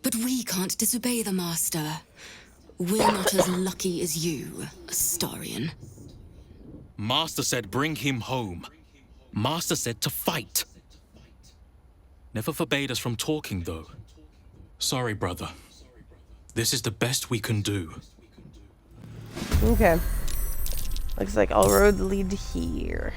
but we can't disobey the Master. We're not as lucky as you, Astarion. Master said bring him home. Master said to fight. Never forbade us from talking, though. Sorry, brother. This is the best we can do. Okay. Looks like all roads lead here.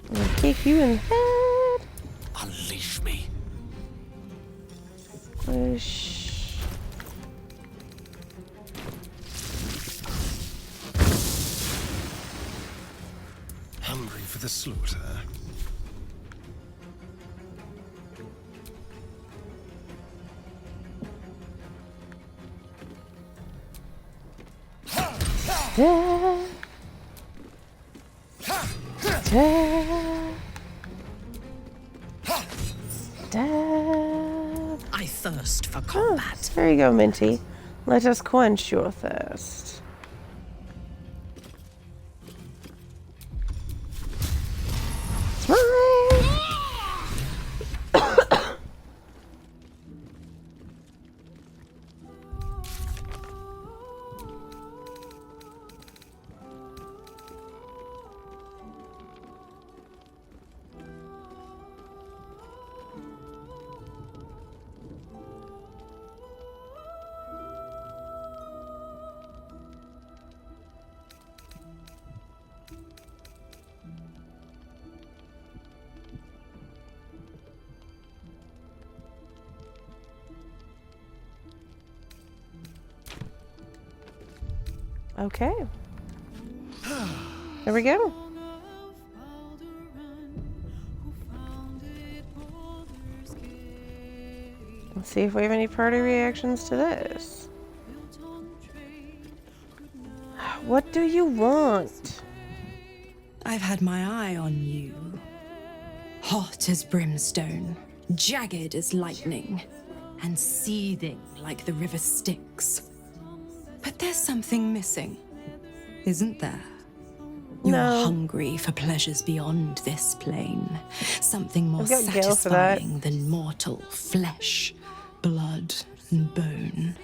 I'm gonna kick you in the head. Unleash me. Push. Hungry for the slaughter. I thirst for combat. There you go, Minty. Let us quench your thirst. Okay. There we go. Let's see if we have any party reactions to this. What do you want? I've had my eye on you. Hot as brimstone, jagged as lightning. and seething like the river Styx. But there's something missing, isn't there? You're hungry for pleasures beyond this plane. Something more satisfying than mortal flesh, blood, and bone.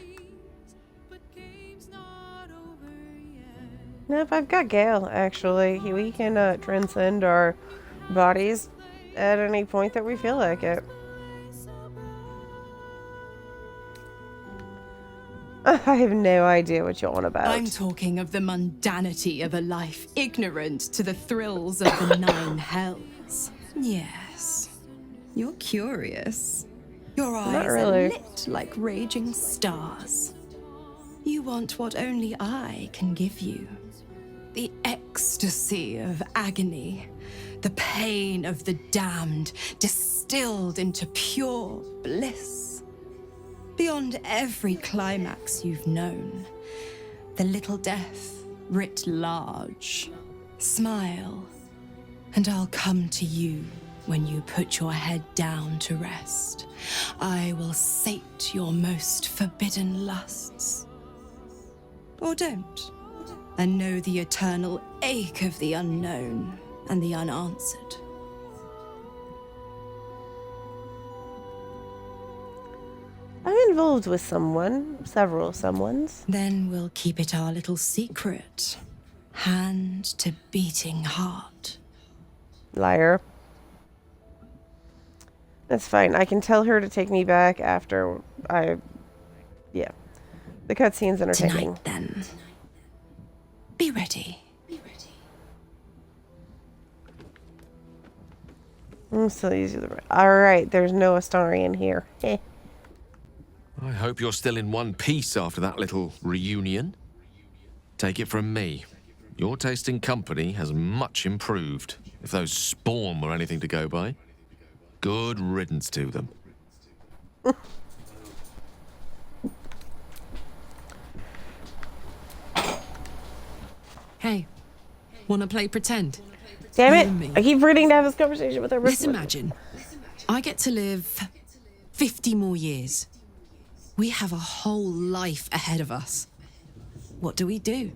Nope, I've got Gale, actually. We can transcend our bodies at any point that we feel like it. I have no idea what you're on about. I'm talking of the mundanity of a life ignorant to the thrills of the nine hells. Yes, you're curious. Your eyes are lit like raging stars. You want what only I can give you. The ecstasy of agony, the pain of the damned, distilled into pure bliss. Beyond every climax you've known, the little death writ large. Smile, and I'll come to you when you put your head down to rest. I will sate your most forbidden lusts. Or don't, and know the eternal ache of the unknown and the unanswered. I'm involved with someone, several someones. Then we'll keep it our little secret. Hand to beating heart. Liar. That's fine. I can tell her to take me back after yeah. The cutscene's entertaining. Tonight, then. Be ready. I'm still using the... Alright, there's no Astarion here. I hope you're still in one piece after that little reunion. Take it from me. Your taste in company has much improved, if those spawn were anything to go by. Good riddance to them. Hey, wanna play pretend? Damn it! I keep reading to have this conversation with her. Let's imagine I get to live 50 more years. We have a whole life ahead of us. What do we do?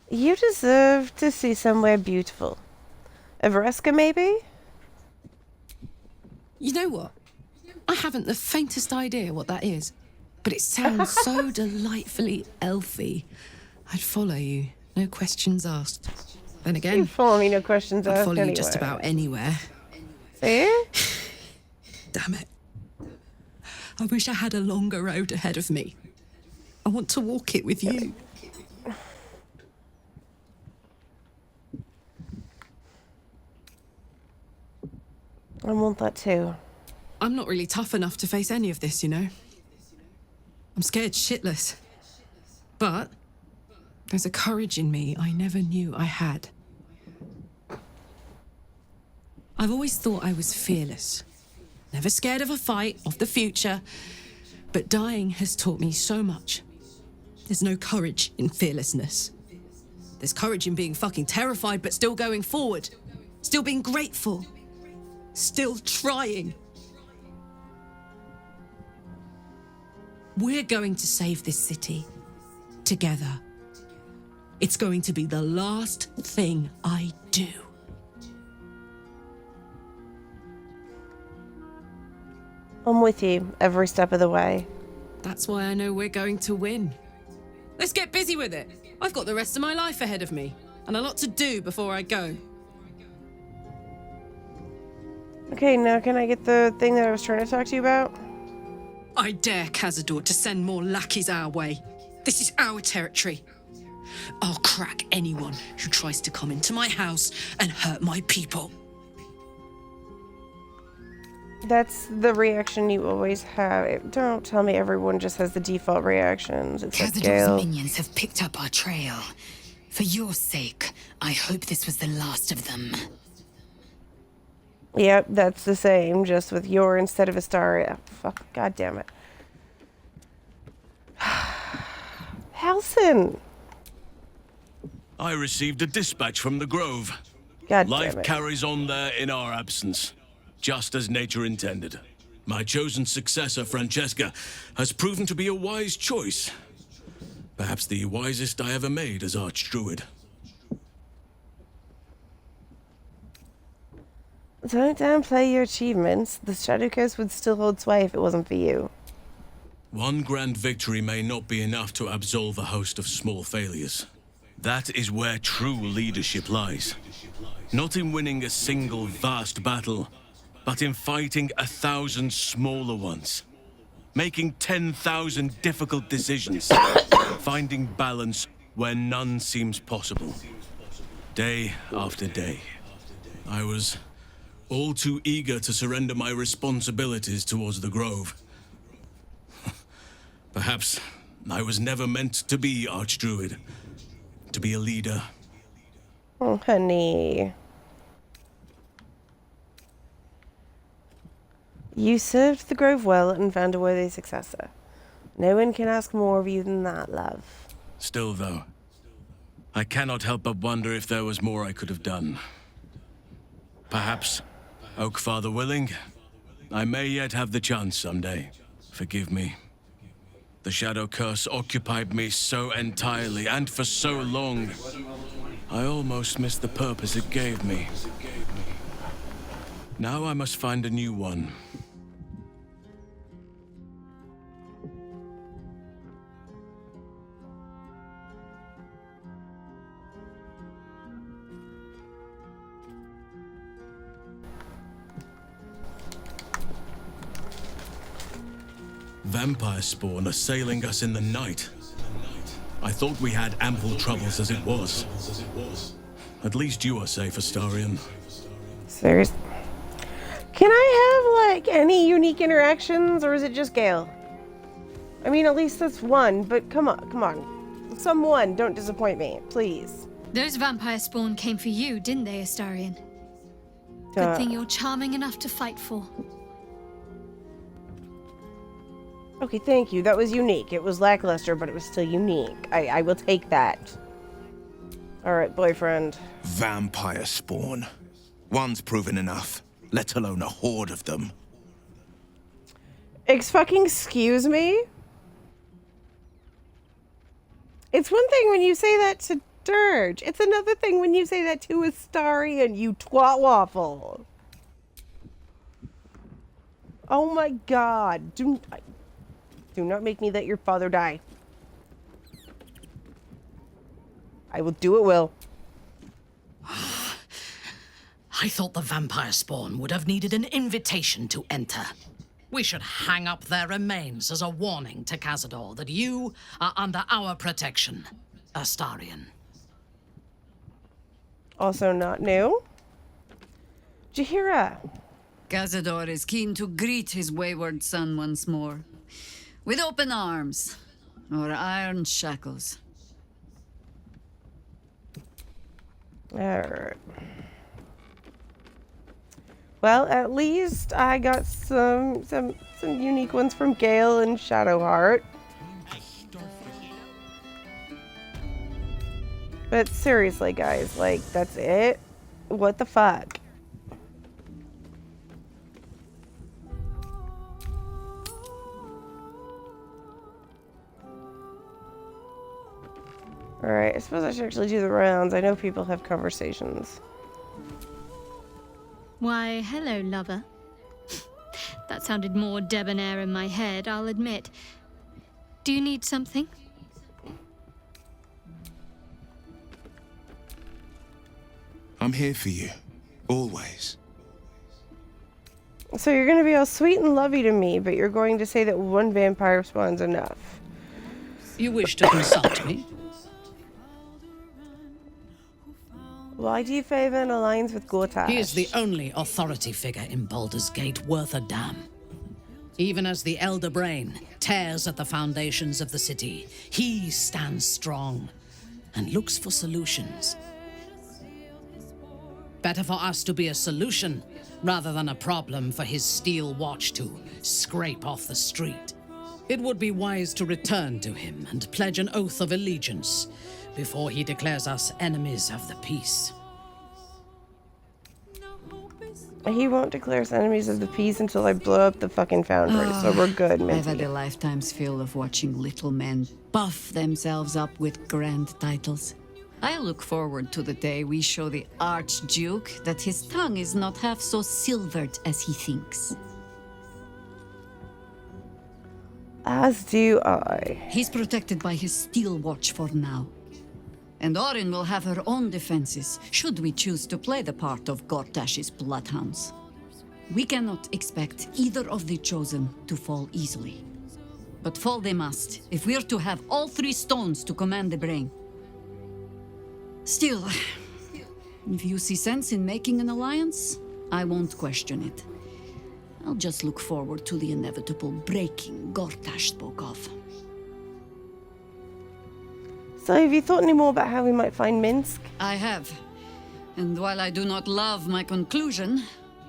You deserve to see somewhere beautiful. Everesca, maybe? You know what? I haven't the faintest idea what that is, but it sounds so delightfully elfy. I'd follow you, no questions asked. Then again, You follow me, no questions I'd asked follow you anyway. just about anywhere. See? Damn it. I wish I had a longer road ahead of me. I want to walk it with you. I want that too. I'm not really tough enough to face any of this, you know. I'm scared shitless. But there's a courage in me I never knew I had. I've always thought I was fearless. Never scared of a fight, of the future. But dying has taught me so much. There's no courage in fearlessness. There's courage in being fucking terrified, but still going forward. Still being grateful. Still trying. We're going to save this city. Together. It's going to be the last thing I do. I'm with you every step of the way. That's why I know we're going to win. Let's get busy with it. I've got the rest of my life ahead of me, and a lot to do before I go. Okay, now can I get the thing that I was trying to talk to you about? I dare Cazador to send more lackeys our way. This is our territory. I'll crack anyone who tries to come into my house and hurt my people. That's the reaction you always have. Don't tell me everyone just has the default reactions. It's like Gale. Cazador's minions have picked up our trail. For your sake, I hope this was the last of them. Yep, that's the same, just with your instead of Astarion. Fuck, god damn it. Halsin! I received a dispatch from the Grove. God Life damn it. carries on there in our absence, just as nature intended. My chosen successor, Francesca, has proven to be a wise choice. Perhaps the wisest I ever made as Archdruid. Don't downplay your achievements. The Shadow Coast would still hold sway if it wasn't for you. One grand victory may not be enough to absolve a host of small failures. That is where true leadership lies. Not in winning a single vast battle, but in fighting 1,000 smaller ones. Making 10,000 difficult decisions. Finding balance where none seems possible. Day after day. I was all too eager to surrender my responsibilities towards the Grove. Perhaps I was never meant to be Archdruid. To be a leader. Oh, honey. You served the Grove well and found a worthy successor. No one can ask more of you than that, love. Still, though, I cannot help but wonder if there was more I could have done. Perhaps, Oakfather willing, I may yet have the chance someday. Forgive me. The Shadow Curse occupied me so entirely and for so long, I almost missed the purpose it gave me. Now I must find a new one. Vampire spawn assailing us in the night. I thought we had ample troubles as it was. At least you are safe, Astarion. Seriously? Can I have, like, any unique interactions, or is it just Gale? I mean, at least that's one, but come on. Someone, don't disappoint me, please. Those vampire spawn came for you, didn't they, Astarion? Good thing you're charming enough to fight for. Okay, thank you. That was unique. It was lackluster, but it was still unique. I will take that. Alright, boyfriend. Vampire spawn. One's proven enough, let alone a horde of them. Excuse me? It's one thing when you say that to Durge. It's another thing when you say that to Astarion, you twat waffle. Oh my god. Do not make me let your father die. I will do it, Will. I thought the vampire spawn would have needed an invitation to enter. We should hang up their remains as a warning to Cazador that you are under our protection, Astarion. Also not new. Jaheira. Cazador is keen to greet his wayward son once more. With open arms, or iron shackles. Alright. Well, at least I got some unique ones from Gale and Shadowheart. But seriously, guys, like, that's it? What the fuck? Alright, I suppose I should actually do the rounds. I know people have conversations. Why, hello, lover. That sounded more debonair in my head, I'll admit. Do you need something? I'm here for you, always. So you're gonna be all sweet and lovey to me, but you're going to say that one vampire spawn's enough. You wish to consult me? Why do you favor an alliance with Gortash? He is the only authority figure in Baldur's Gate worth a damn. Even as the Elder Brain tears at the foundations of the city, he stands strong and looks for solutions. Better for us to be a solution rather than a problem for his steel watch to scrape off the street. It would be wise to return to him and pledge an oath of allegiance before he declares us enemies of the peace. He won't declare us enemies of the peace until I blow up the fucking foundry, so we're good, I've had Minty. a lifetime's fill of watching little men buff themselves up with grand titles. I look forward to the day we show the Archduke that his tongue is not half so silvered as he thinks. As do I. He's protected by his steel watch for now. And Orin will have her own defenses, should we choose to play the part of Gortash's bloodhounds. We cannot expect either of the Chosen to fall easily. But fall they must, if we're to have all 3 stones to command the brain. Still, if you see sense in making an alliance, I won't question it. I'll just look forward to the inevitable breaking Gortash spoke of. So have you thought any more about how we might find Minsc? I have. And while I do not love my conclusion,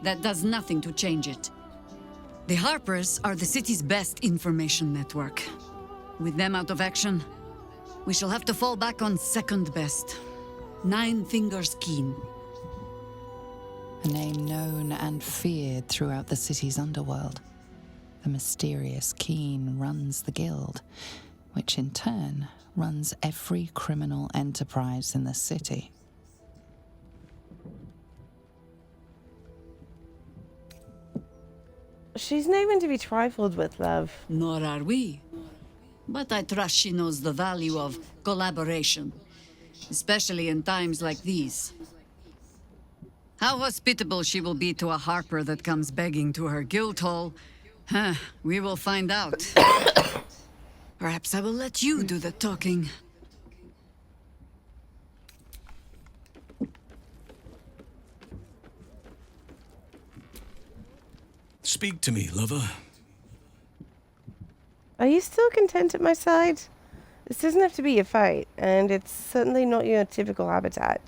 that does nothing to change it. The Harpers are the city's best information network. With them out of action, we shall have to fall back on second best. 9 Fingers Keen. A name known and feared throughout the city's underworld. The mysterious Keen runs the guild, which in turn runs every criminal enterprise in the city. She's not even to be trifled with, love. Nor are we. But I trust she knows the value of collaboration, especially in times like these. How hospitable she will be to a Harper that comes begging to her guild hall, we will find out. Perhaps I will let you do the talking. Speak to me, lover. Are you still content at my side? This doesn't have to be a fight, and it's certainly not your typical habitat.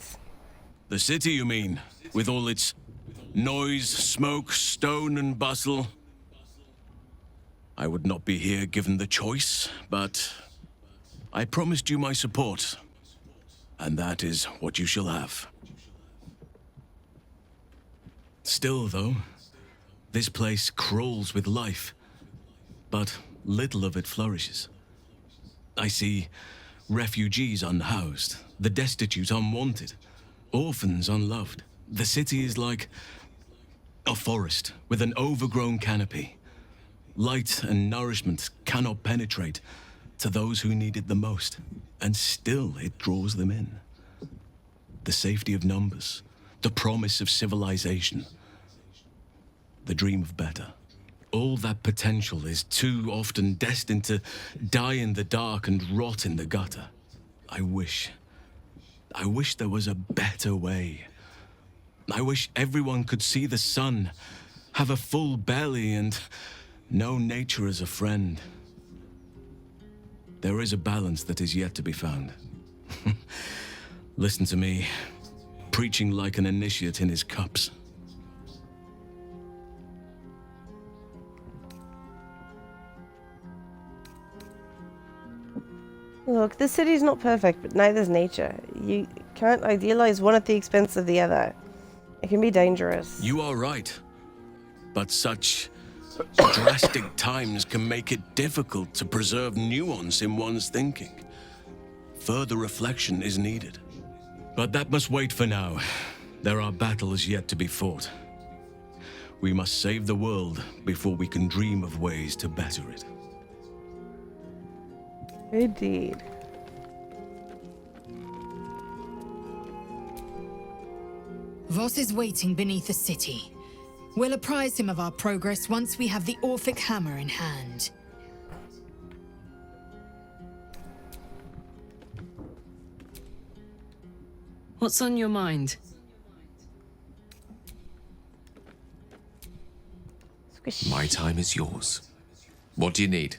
The city, you mean? With all its noise, smoke, stone, and bustle? I would not be here given the choice, but I promised you my support, and that is what you shall have. Still, though, this place crawls with life, but little of it flourishes. I see refugees unhoused, the destitute unwanted, orphans unloved. The city is like a forest with an overgrown canopy. Light and nourishment cannot penetrate to those who need it the most, and still it draws them in. The safety of numbers, the promise of civilization, the dream of better. All that potential is too often destined to die in the dark and rot in the gutter. I wish there was a better way. I wish everyone could see the sun, have a full belly, and know nature as a friend. There is a balance that is yet to be found. Listen to me, preaching like an initiate in his cups. Look, the city's not perfect, but neither's nature. You can't idealize one at the expense of the other. It can be dangerous. You are right. But such drastic times can make it difficult to preserve nuance in one's thinking. Further reflection is needed. But that must wait for now. There are battles yet to be fought. We must save the world before we can dream of ways to better it. Indeed. Voss is waiting beneath the city. We'll apprise him of our progress once we have the Orphic hammer in hand. What's on your mind? My time is yours. What do you need?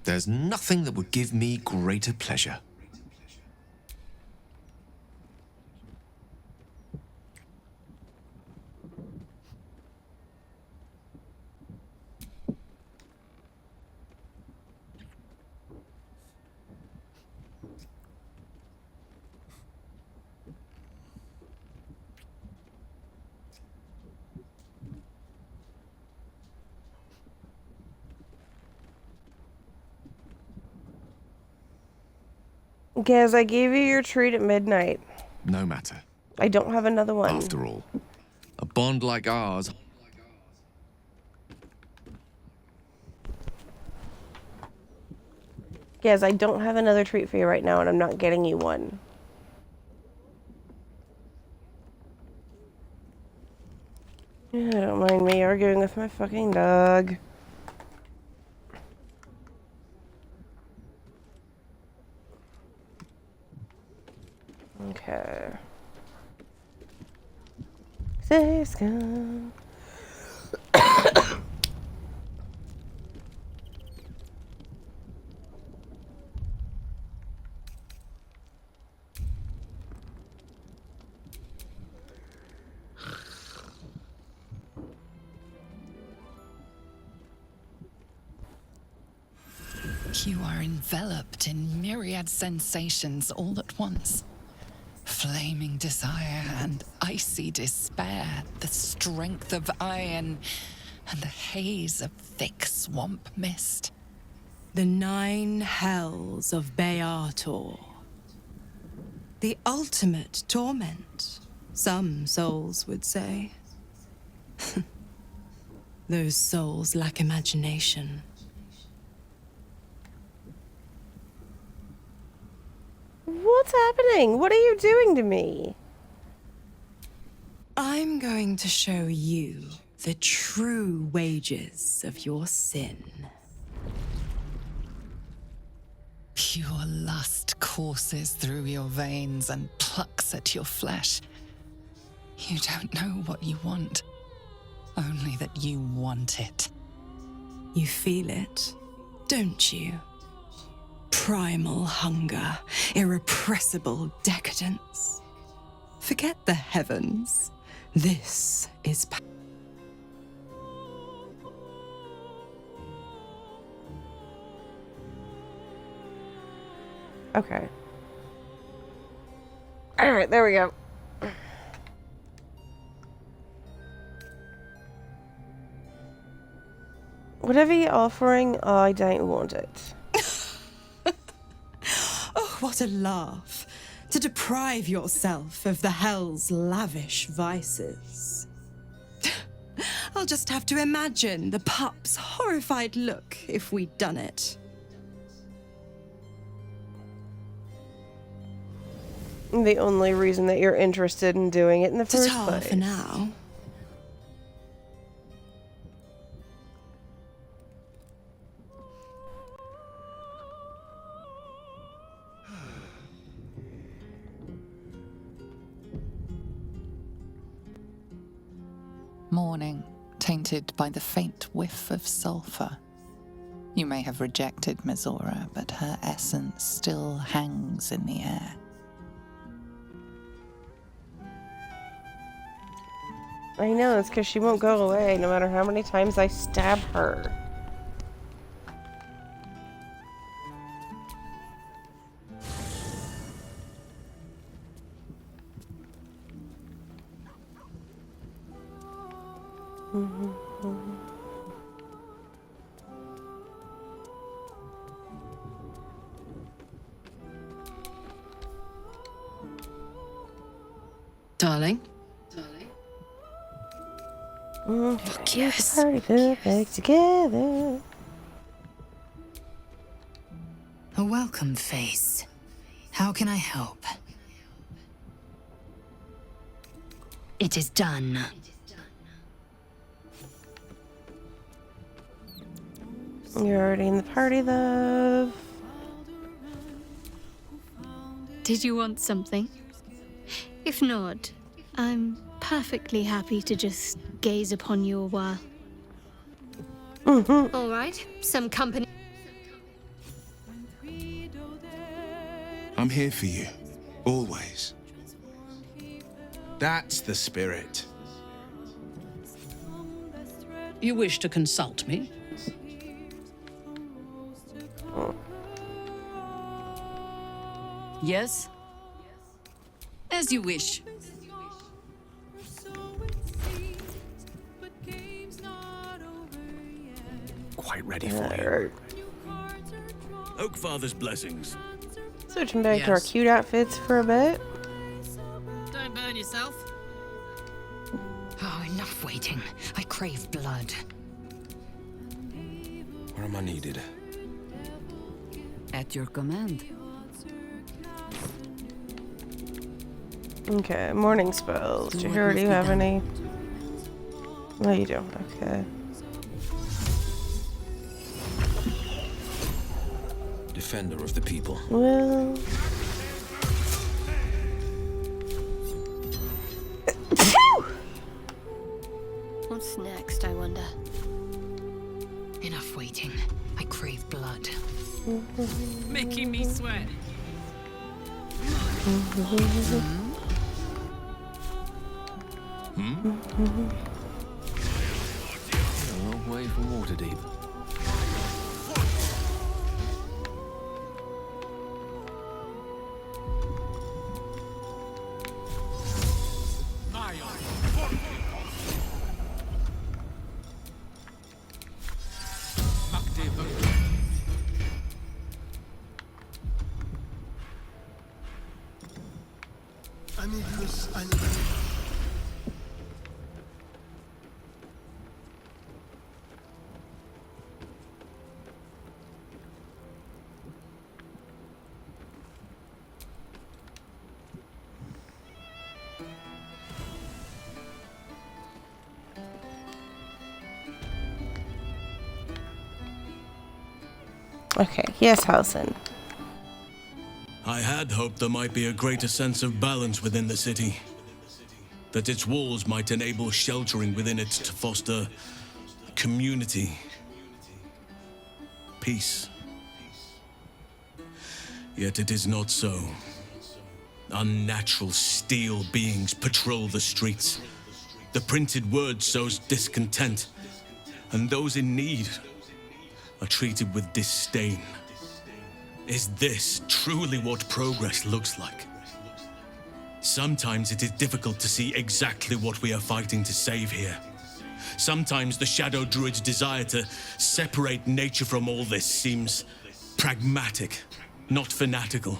There's nothing that would give me greater pleasure. Gaz, I gave you your treat at midnight. No matter. I don't have another one. After all, a bond like ours... Gaz, I don't have another treat for you right now, and I'm not getting you one. Yeah, don't mind me arguing with my fucking dog. Okay. Save scum. You are enveloped in myriad sensations all at once. Flaming desire and icy despair, the strength of iron and the haze of thick swamp mist. The 9 hells of Beator. The ultimate torment, some souls would say. Those souls lack imagination. What's happening? What are you doing to me? I'm going to show you the true wages of your sin. Pure lust courses through your veins and plucks at your flesh. You don't know what you want, only that you want it. You feel it, don't you? Primal hunger, irrepressible decadence. Forget the heavens. This is Okay. Alright, there we go. Whatever you're offering, I don't want it. Oh, what a laugh. To deprive yourself of the hell's lavish vices. I'll just have to imagine the pup's horrified look if we'd done it. The only reason that you're interested in doing it in the first Ta-ta place. for now. Morning, tainted by the faint whiff of sulfur. You may have rejected Mizora, but her essence still hangs in the air. I know, it's because she won't go away no matter how many times I stab her. Darling? Fuck yes. Party perfect together. A welcome face. How can I help? It is done. You're already in the party, love. Did you want something? If not, I'm perfectly happy to just gaze upon you a while. All right, some company. I'm here for you, always. That's the spirit. You wish to consult me? Yes? As you wish. Quite ready for you. Oakfather's blessings. Switching back to our cute outfits for a bit. Don't burn yourself. Oh, enough waiting. I crave blood. Where am I needed? At your command. Okay, morning spells. Do you already have any? No, you don't. Okay. Defender of the people. Well. What's next, I wonder? Enough waiting. I crave blood. Making me sweat. A long way from Waterdeep. Okay, yes, Halson. I had hoped there might be a greater sense of balance within the city. That its walls might enable sheltering within it to foster community, peace. Yet it is not so. Unnatural steel beings patrol the streets. The printed word sows discontent, and those in need are treated with disdain. Is this truly what progress looks like? Sometimes it is difficult to see exactly what we are fighting to save here. Sometimes the Shadow Druid's desire to separate nature from all this seems pragmatic, not fanatical.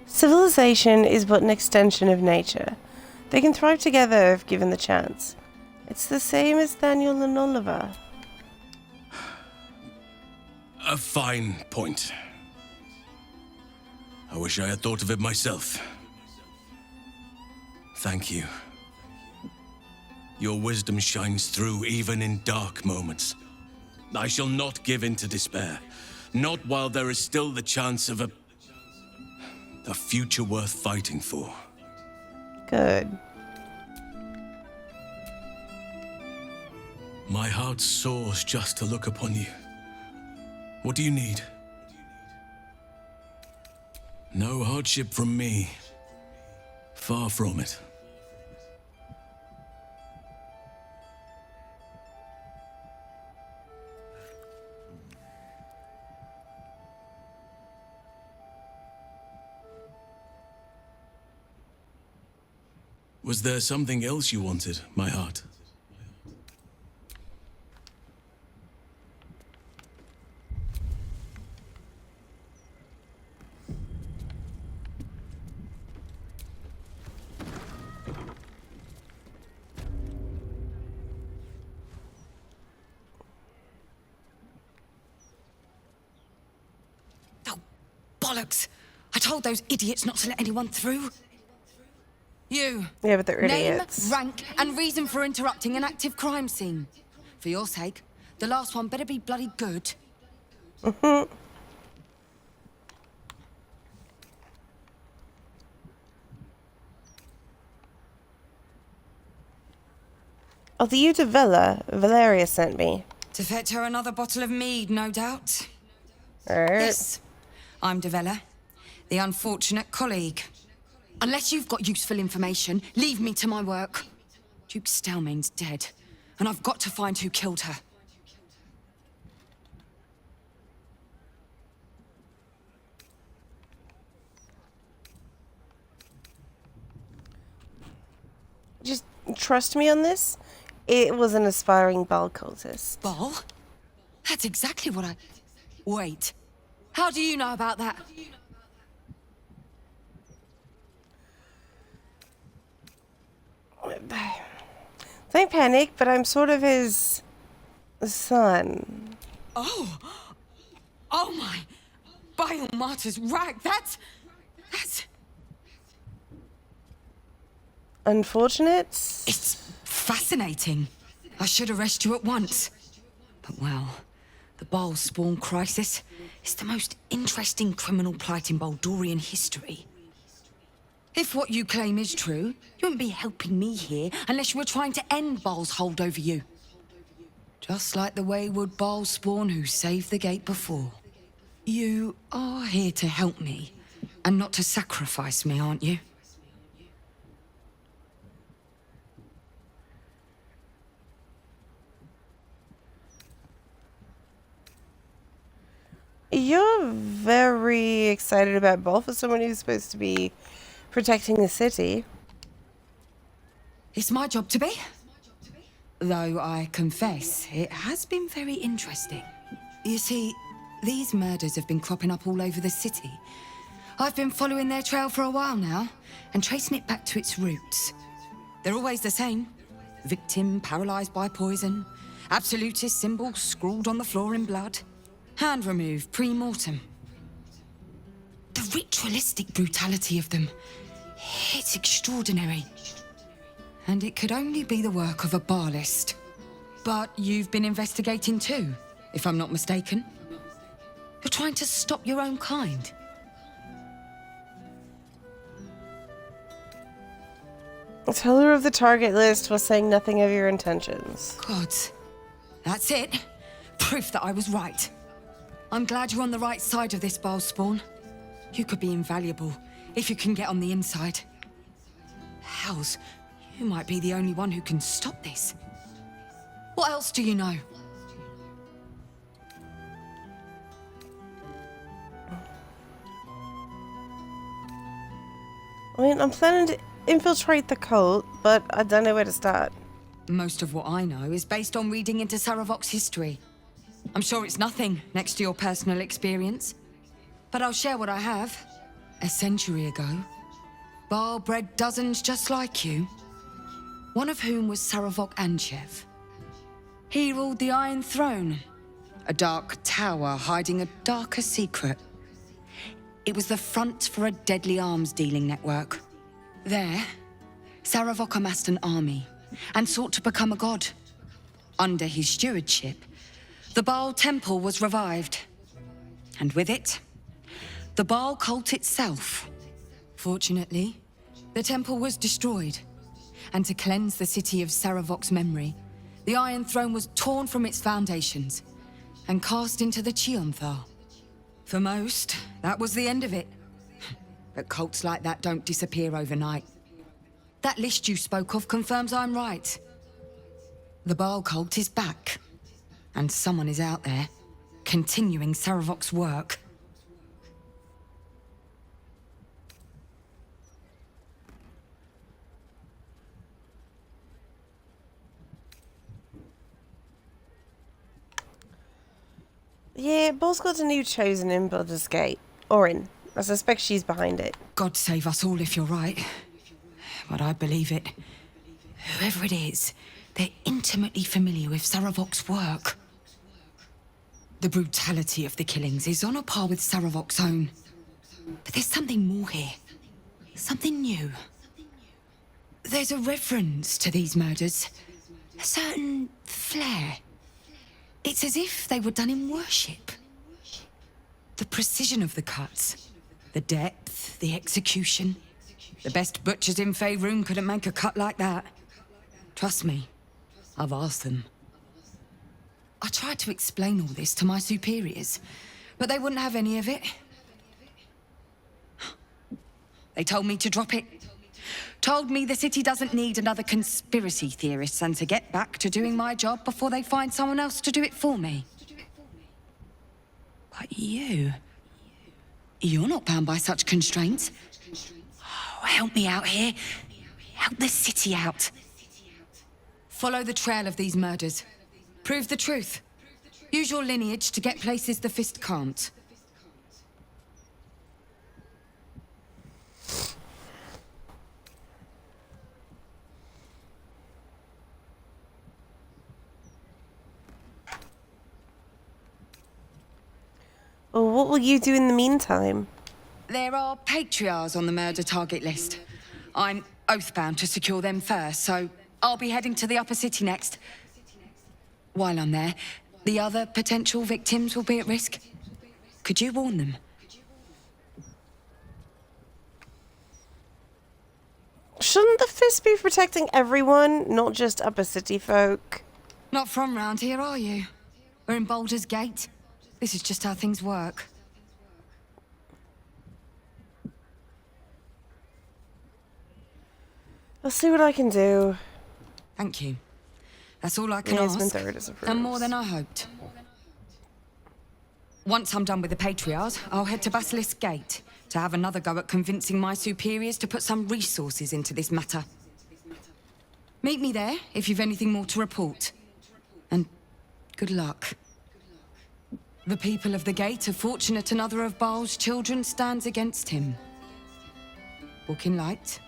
Civilization is but an extension of nature. They can thrive together if given the chance. It's the same as Daniel and Oliver. A fine point. I wish I had thought of it myself. Thank you. Your wisdom shines through even in dark moments. I shall not give in to despair. Not while there is still the chance of a future worth fighting for. Good. My heart soars just to look upon you. What do you need? No hardship from me. Far from it. Was there something else you wanted, my heart? Bollocks! I told those idiots not to let anyone through. You. Yeah, but they're Name, idiots. rank, and reason for interrupting an active crime scene. For your sake, the last one better be bloody good. Oh, the you to Villa. Valeria sent me. To fetch her another bottle of mead, no doubt. Alright. Yes, I'm Devella, the unfortunate colleague. Unless you've got useful information, leave me to my work. Duke Stelmane's dead, and I've got to find who killed her. trust me on this. It was an aspiring Baal cultist. Baal? That's exactly what I... Wait. How do you know about that? Don't panic, but I'm sort of his son. Oh! Oh my! Baal Martyr's rag, that's... Unfortunate? It's fascinating. I should arrest you at once. But well, the Baal spawn crisis is the most interesting criminal plight in Baldurian history. If what you claim is true, you wouldn't be helping me here unless you were trying to end Baal's hold over you. Just like the wayward Baal spawn who saved the gate before. You are here to help me, and not to sacrifice me, aren't you? You're very excited about Baal for someone who's supposed to be protecting the city. It's my job to be. Though I confess, it has been very interesting. You see, these murders have been cropping up all over the city. I've been following their trail for a while now, and tracing it back to its roots. They're always the same. Victim paralyzed by poison, absolutist symbols scrawled on the floor in blood, hand removed pre-mortem. The ritualistic brutality of them, it's extraordinary. And it could only be the work of a Baalist. But you've been investigating too, if I'm not mistaken. You're trying to stop your own kind. Tell her of the target list while saying nothing of your intentions. Gods. That's it. Proof that I was right. I'm glad you're on the right side of this, Baal spawn. You could be invaluable if you can get on the inside. Hells, you might be the only one who can stop this. What else do you know? I mean, I'm planning to infiltrate the cult, but I don't know where to start. Most of what I know is based on reading into Saravok's history. I'm sure it's nothing next to your personal experience. But I'll share what I have. A century ago, Baal bred dozens just like you. One of whom was Saravok Anshev. He ruled the Iron Throne, a dark tower hiding a darker secret. It was the front for a deadly arms dealing network. There, Saravok amassed an army and sought to become a god. Under his stewardship, the Baal Temple was revived. And with it, the Baal cult itself. Fortunately, the temple was destroyed. And to cleanse the city of Saravok's memory, the Iron Throne was torn from its foundations and cast into the Chionthar. For most, that was the end of it. But cults like that don't disappear overnight. That list you spoke of confirms I'm right. The Baal cult is back. And someone is out there, continuing Saravok's work. Yeah, Baal's got a new chosen in Baldur's Gate. Orin. I suspect she's behind it. God save us all if you're right. But I believe it. Whoever it is, they're intimately familiar with Saravok's work. The brutality of the killings is on a par with Saravok's own. But there's something more here. Something new. There's a reverence to these murders. A certain flair. It's as if they were done in worship. The precision of the cuts. The depth, the execution. The best butchers in Faerun couldn't make a cut like that. Trust me, I've asked them. I tried to explain all this to my superiors, but they wouldn't have any of it. They told me to drop it. Told me the city doesn't need another conspiracy theorist and to get back to doing my job before they find someone else to do it for me. But you're not bound by such constraints. Oh, help me out here. Help the city out. Follow the trail of these murders. Prove the truth. Use your lineage to get places the Fist can't. Well, what will you do in the meantime? There are patriarchs on the murder target list. I'm oathbound to secure them first, so I'll be heading to the upper city next. While I'm there, the other potential victims will be at risk. Could you warn them? Shouldn't the Fist be protecting everyone, not just upper city folk? Not from round here, are you? We're in Baldur's Gate. This is just how things work. I'll see what I can do. Thank you. That's all I can ask, and more than I hoped. Once I'm done with the Patriarchs, I'll head to Basilisk Gate to have another go at convincing my superiors to put some resources into this matter. Meet me there if you've anything more to report. And good luck. The people of the Gate are fortunate another of Baal's children stands against him. Walk in light.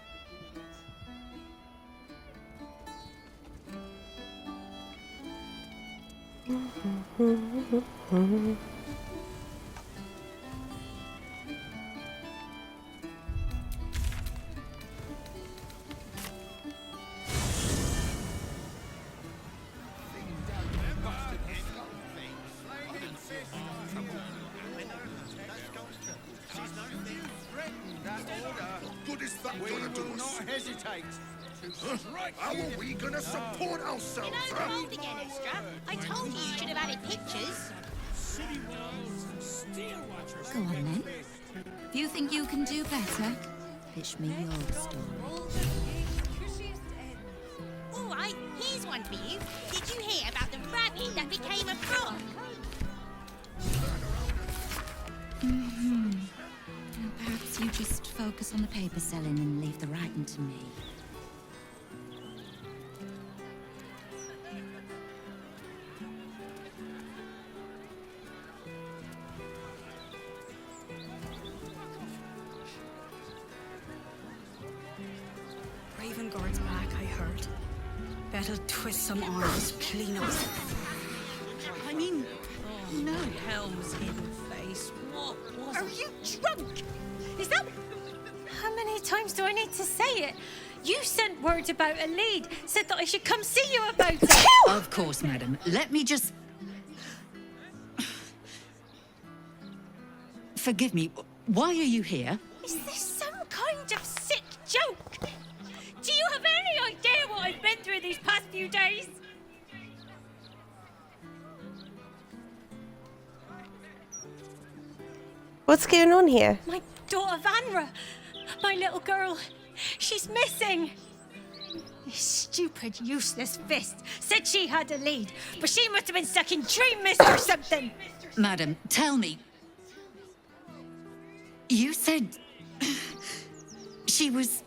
What is that gonna do us? Not hesitate. Huh? How are we gonna support ourselves, huh? Hold again, Extra. I told you you should have added pictures. Go on then. If you think you can do better, pitch me your story. All right, here's one for you. Did you hear about the rabbit that became a frog? Perhaps you just focus on the paper selling and leave the writing to me. Ravenguard's back, I heard. Better twist some arms, clean up. I mean, no. Helm's hidden face. What was Are you drunk? Is that... How many times do I need to say it? You sent word about a lead, said that I should come see you about it. Of course, madam. Let me just... Forgive me. Why are you here? Is this some kind of sick joke? Do you have any idea what I've been through these past few days? What's going on here? My daughter Vanra, my little girl, she's missing. This stupid, useless Fist said she had a lead, but she must have been stuck in Dream Mist or something. Madam, tell me. You said... she was...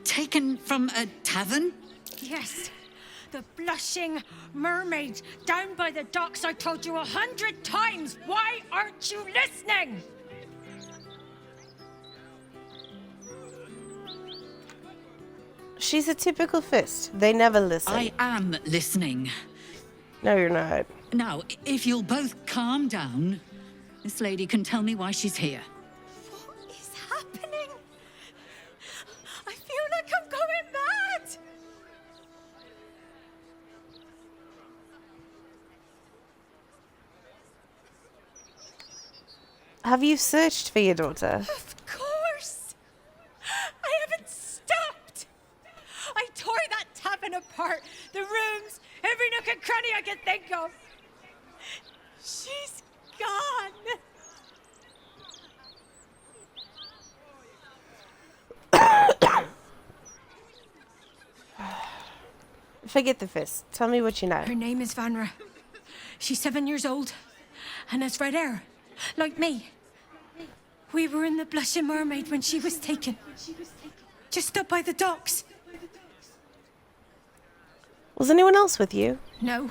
taken from a tavern? Yes. The blushing mermaid down by the docks I told you 100 times. Why aren't you listening? She's a typical Fist. They never listen. I am listening. No, you're not. Now, if you'll both calm down, this lady can tell me why she's here. What is happening? I feel like I'm going mad. Have you searched for your daughter? Of course. I haven't stopped. I tore that tavern apart. The rooms, every nook and cranny I could think of. She's gone. Forget the Fist. Tell me what you know. Her name is Vanra. She's 7 years old and has red hair, like me. We were in the Blushing Mermaid when she was taken. Just stop by the docks. Was anyone else with you? No.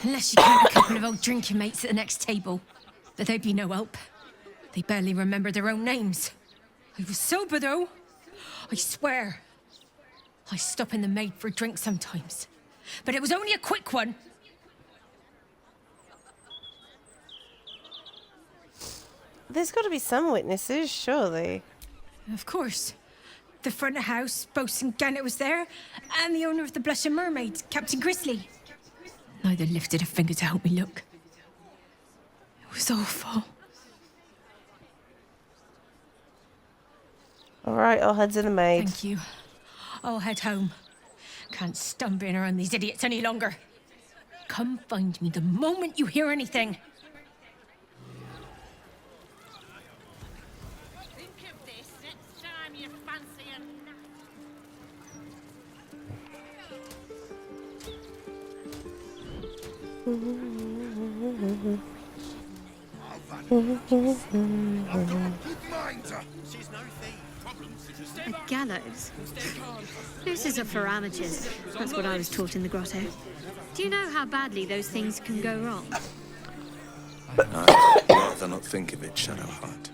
Unless you count a couple of old drinking mates at the next table. But they'd be no help. They barely remember their own names. I was sober, though. I swear. I stop in the maid for a drink sometimes. But it was only a quick one. There's got to be some witnesses, surely. Of course. The front of house, Bosun Gannet was there, and the owner of the Blushing Mermaid, Captain Grizzly. Neither lifted a finger to help me look. It was awful. All right, I'll head to the maid. Thank you. I'll head home. Can't stand being around these idiots any longer. Come find me the moment you hear anything. A gallows? This is for amateurs. That's what I was taught in the grotto. Do you know how badly those things can go wrong? I'd rather not think of it, Shadowheart.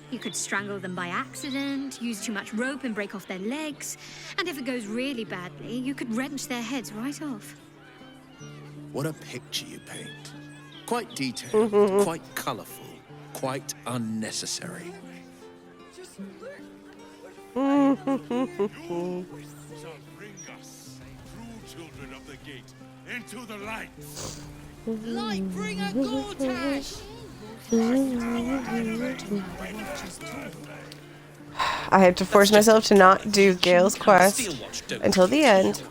You could strangle them by accident, use too much rope and break off their legs. And if it goes really badly, you could wrench their heads right off. What a picture you paint. Quite detailed, quite colourful, quite unnecessary. So bring us, true children of the gate, into the light. Lightbringer Gortash! I had to force myself to not do Gale's quest until the end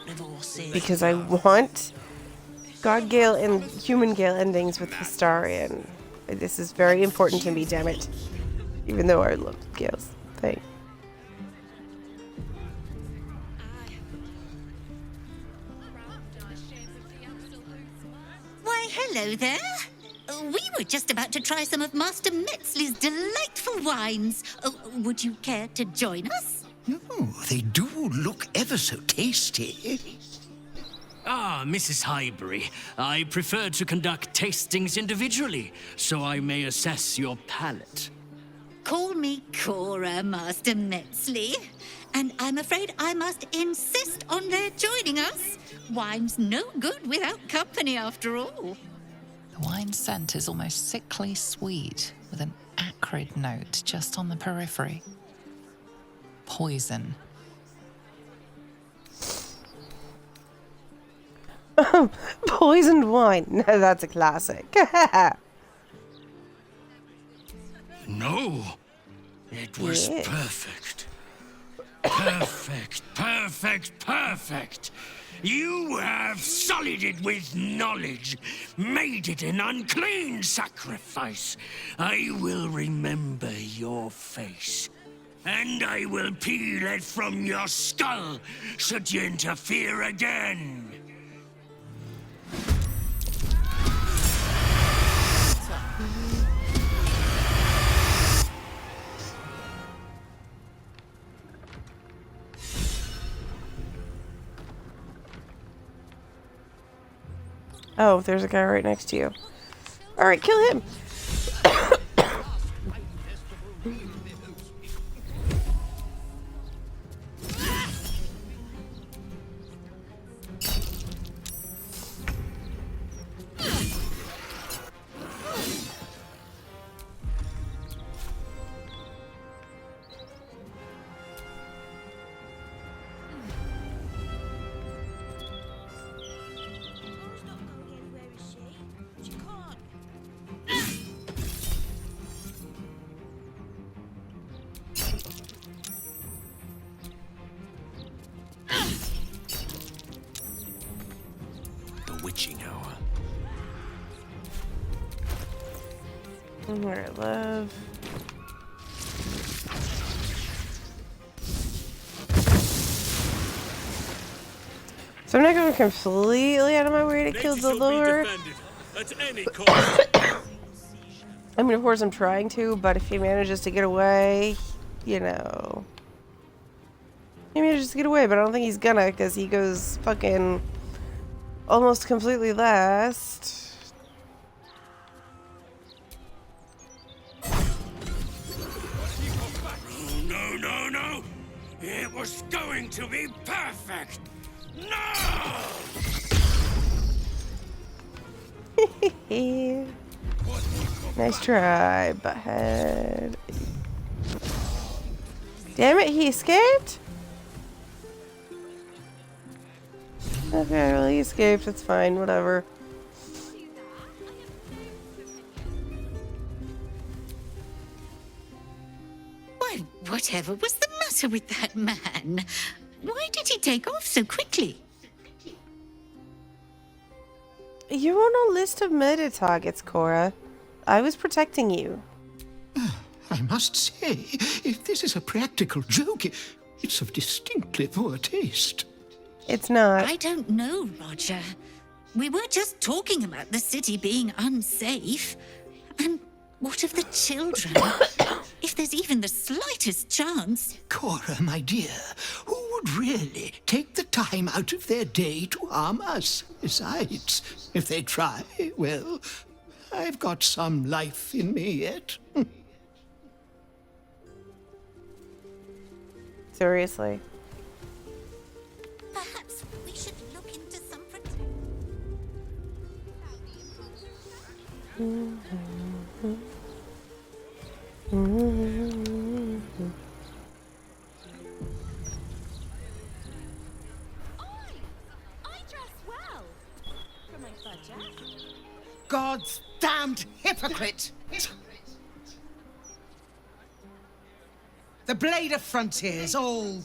because I want God Gale and Human Gale endings with Astarion. This is very important to me, damn it. Even though I love Gale's thing. Why, hello there. We were just about to try some of Master Metzley's delightful wines. Would you care to join us? Oh, they do look ever so tasty. Ah, Mrs. Highbury, I prefer to conduct tastings individually, so I may assess your palate. Call me Cora, Master Metzley. And I'm afraid I must insist on their joining us. Wine's no good without company, after all. The wine scent is almost sickly sweet, with an acrid note just on the periphery. Poison. Poisoned wine. No, that's a classic. No, it was perfect. Perfect, perfect, perfect. You have sullied it with knowledge, made it an unclean sacrifice. I will remember your face, and I will peel it from your skull should you interfere again. Oh, there's a guy right next to you. Alright, kill him. Witching hour. Where I love. So I'm not going completely out of my way to kill the lord. I mean, of course I'm trying to, but if he manages to get away, you know. Maybe he'll just get away, but I don't think he's gonna, because he goes fucking almost completely last. No, no, no! It was going to be perfect! No! Nice try, butthead. Damn it, he escaped? Okay, well, he escaped. It's fine, whatever. Why, whatever was the matter with that man? Why did he take off so quickly? You're on a list of murder targets, Cora. I was protecting you. I must say, if this is a practical joke, it's of distinctly poor taste. It's not. I don't know, Roger. We were just talking about the city being unsafe. And what of the children? If there's even the slightest chance... Cora, my dear, who would really take the time out of their day to harm us? Besides, if they try, well, I've got some life in me yet. Seriously. Perhaps we should look into some God's damned hypocrite! The blade of frontiers, all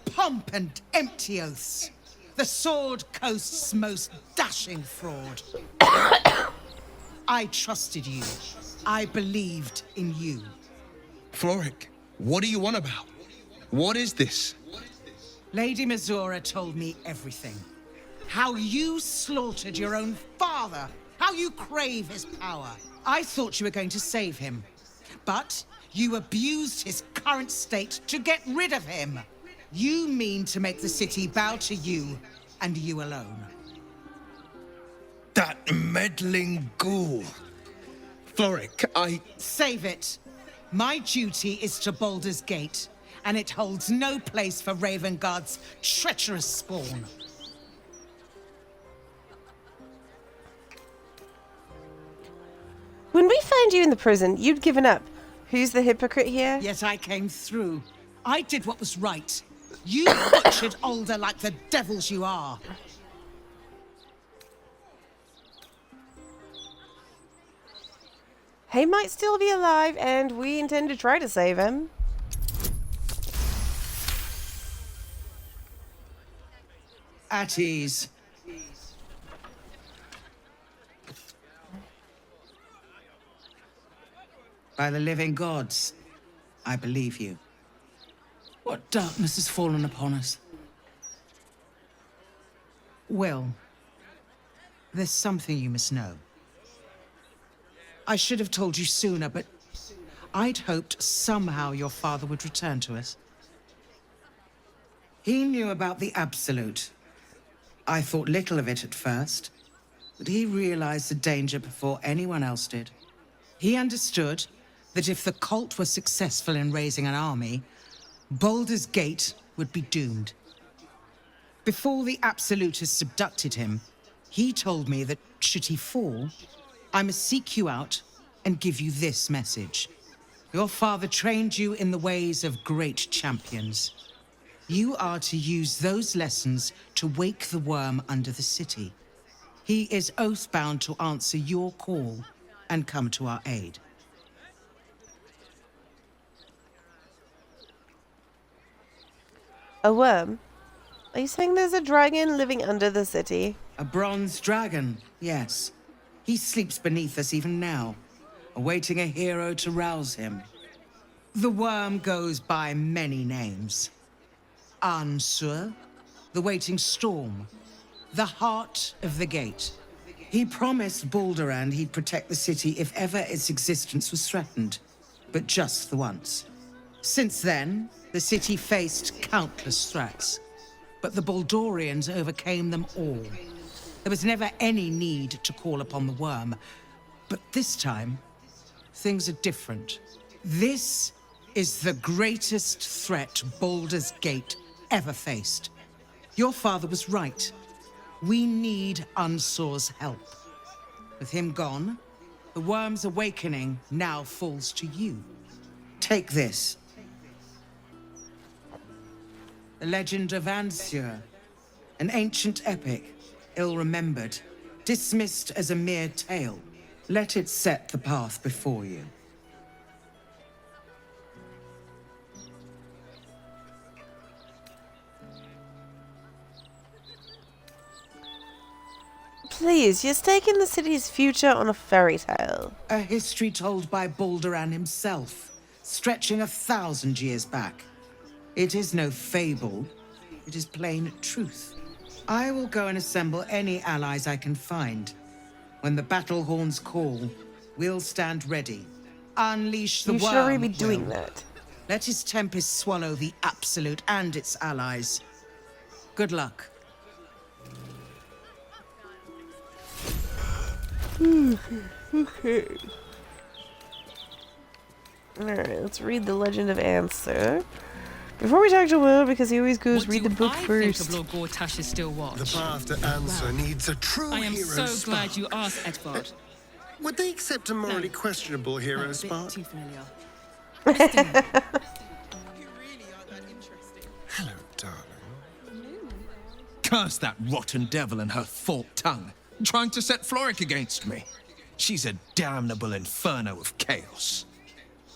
pomp and empty oaths. The sword coast's most dashing fraud. I trusted you. I believed in you. Floric, what are you on about? What is this? Lady Mizora told me everything. How you slaughtered your own father. How you crave his power. I thought you were going to save him. But you abused his current state to get rid of him. You mean to make the city bow to you, and you alone. That meddling ghoul. Floric, Save it. My duty is to Baldur's Gate, and it holds no place for Ravenguard's treacherous spawn. When we found you in the prison, you'd given up. Who's the hypocrite here? Yet I came through. I did what was right. You butchered Alder like the devils you are. He might still be alive, and we intend to try to save him. At ease. By the living gods, I believe you. What darkness has fallen upon us? Will, there's something you must know. I should have told you sooner, but I'd hoped somehow your father would return to us. He knew about the Absolute. I thought little of it at first, but he realized the danger before anyone else did. He understood that if the cult were successful in raising an army, Baldur's Gate would be doomed. Before the Absolutists abducted him, he told me that should he fall, I must seek you out and give you this message. Your father trained you in the ways of great champions. You are to use those lessons to wake the worm under the city. He is oath-bound to answer your call and come to our aid. A worm? Are you saying there's a dragon living under the city? A bronze dragon, yes. He sleeps beneath us even now, awaiting a hero to rouse him. The worm goes by many names. Ansur, the waiting storm, the heart of the gate. He promised Balderand he'd protect the city if ever its existence was threatened, but just the once. Since then, the city faced countless threats, but the Baldorians overcame them all. There was never any need to call upon the worm, but this time, things are different. This is the greatest threat Baldur's Gate ever faced. Your father was right. We need Unsor's help. With him gone, the worm's awakening now falls to you. Take this. The legend of Ansur, an ancient epic, ill-remembered, dismissed as a mere tale. Let it set the path before you. Please, you're staking the city's future on a fairy tale. A history told by Balduran himself, stretching 1,000 years back. It is no fable, it is plain truth. I will go and assemble any allies I can find. When the battle horns call, we'll stand ready. Unleash the worm. You should already be doing that. Let his tempest swallow the Absolute and its allies. Good luck. Okay. Alright, let's read the Legend of Ansur. Before we talk to Will, because he always goes read the book first. Think of Lord Gortash's still watch? The path to Ansur needs a true I am hero so glad you asked, Edvard. Would they accept a morally questionable hero spark? Too familiar. Hello, darling. Curse that rotten devil and her forked tongue, trying to set Floric against me. She's a damnable inferno of chaos.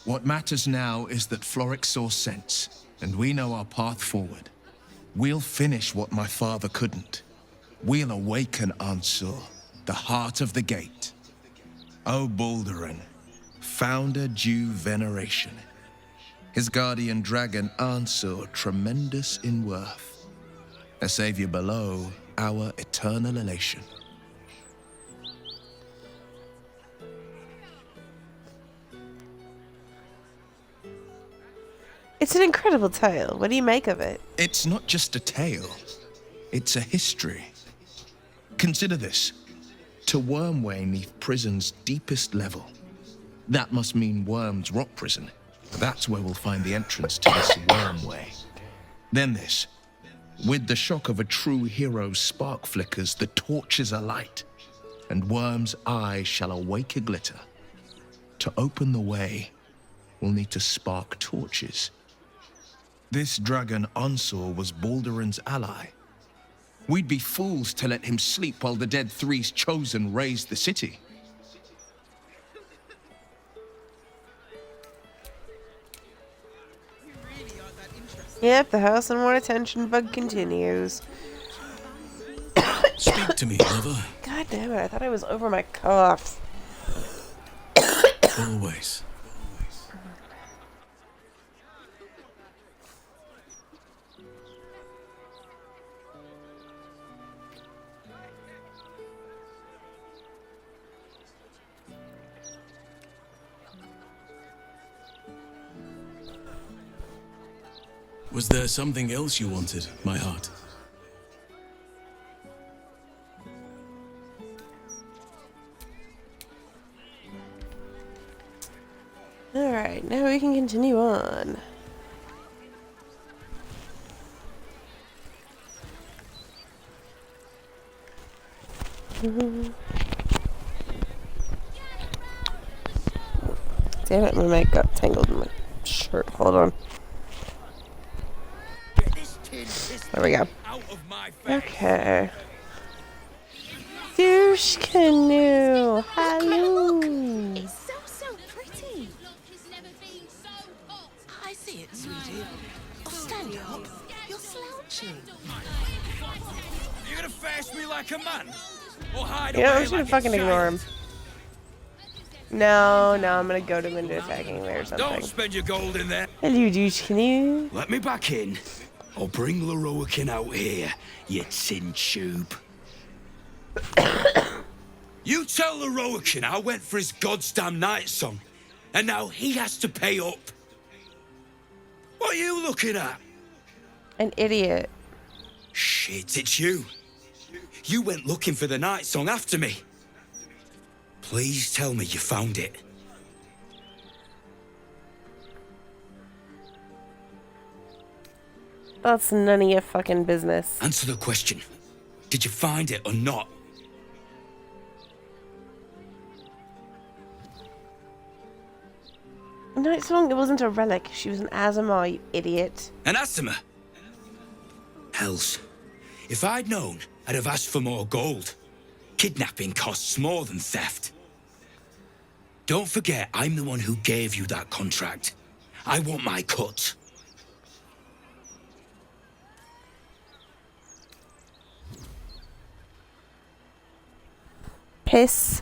What matters now is that Floric saw sense, and we know our path forward. We'll finish what my father couldn't. We'll awaken Ansur, the heart of the gate. O Balduran, founder due veneration. His guardian dragon Ansur, tremendous in worth. A savior below, our eternal elation. It's an incredible tale. What do you make of it? It's not just a tale. It's a history. Consider this. To Wormway 'neath prison's deepest level. That must mean Worm's rock prison. That's where we'll find the entrance to this Wormway. Then this. With the shock of a true hero's spark flickers, the torches alight, and Worm's eye shall awake a glitter. To open the way, we'll need to spark torches. This dragon Ansur was Balduran's ally. We'd be fools to let him sleep while the Dead Three's chosen raised the city. Yep, the house and more attention bug continues. Speak to me, lover. God damn it, I thought I was over my cough. Always. Was there something else you wanted, my heart? Alright, now we can continue on. Damn it, my mic got tangled in my shirt. Hold on. There we go. Okay. Douche canoe. Hello. It's so pretty. I see it, sweetie. Oh, stand up. You're slouching. You're gonna face me like a man? Or hide Yeah, away I'm just gonna like fucking a ignore him. No, I'm gonna go to him into attacking me or something. Don't spend your gold in there. Hello, douche canoe. Let me back in. I'll bring Leroican out here, you tin tube. You tell Leroican I went for his goddamn night song, and now he has to pay up. What are you looking at? An idiot. Shit, it's you. You went looking for the night song after me. Please tell me you found it. That's none of your fucking business. Answer the question. Did you find it or not? Night Song, it wasn't a relic. She was an Azamar, you idiot. An Asima? Hells. If I'd known, I'd have asked for more gold. Kidnapping costs more than theft. Don't forget, I'm the one who gave you that contract. I want my cut. Piss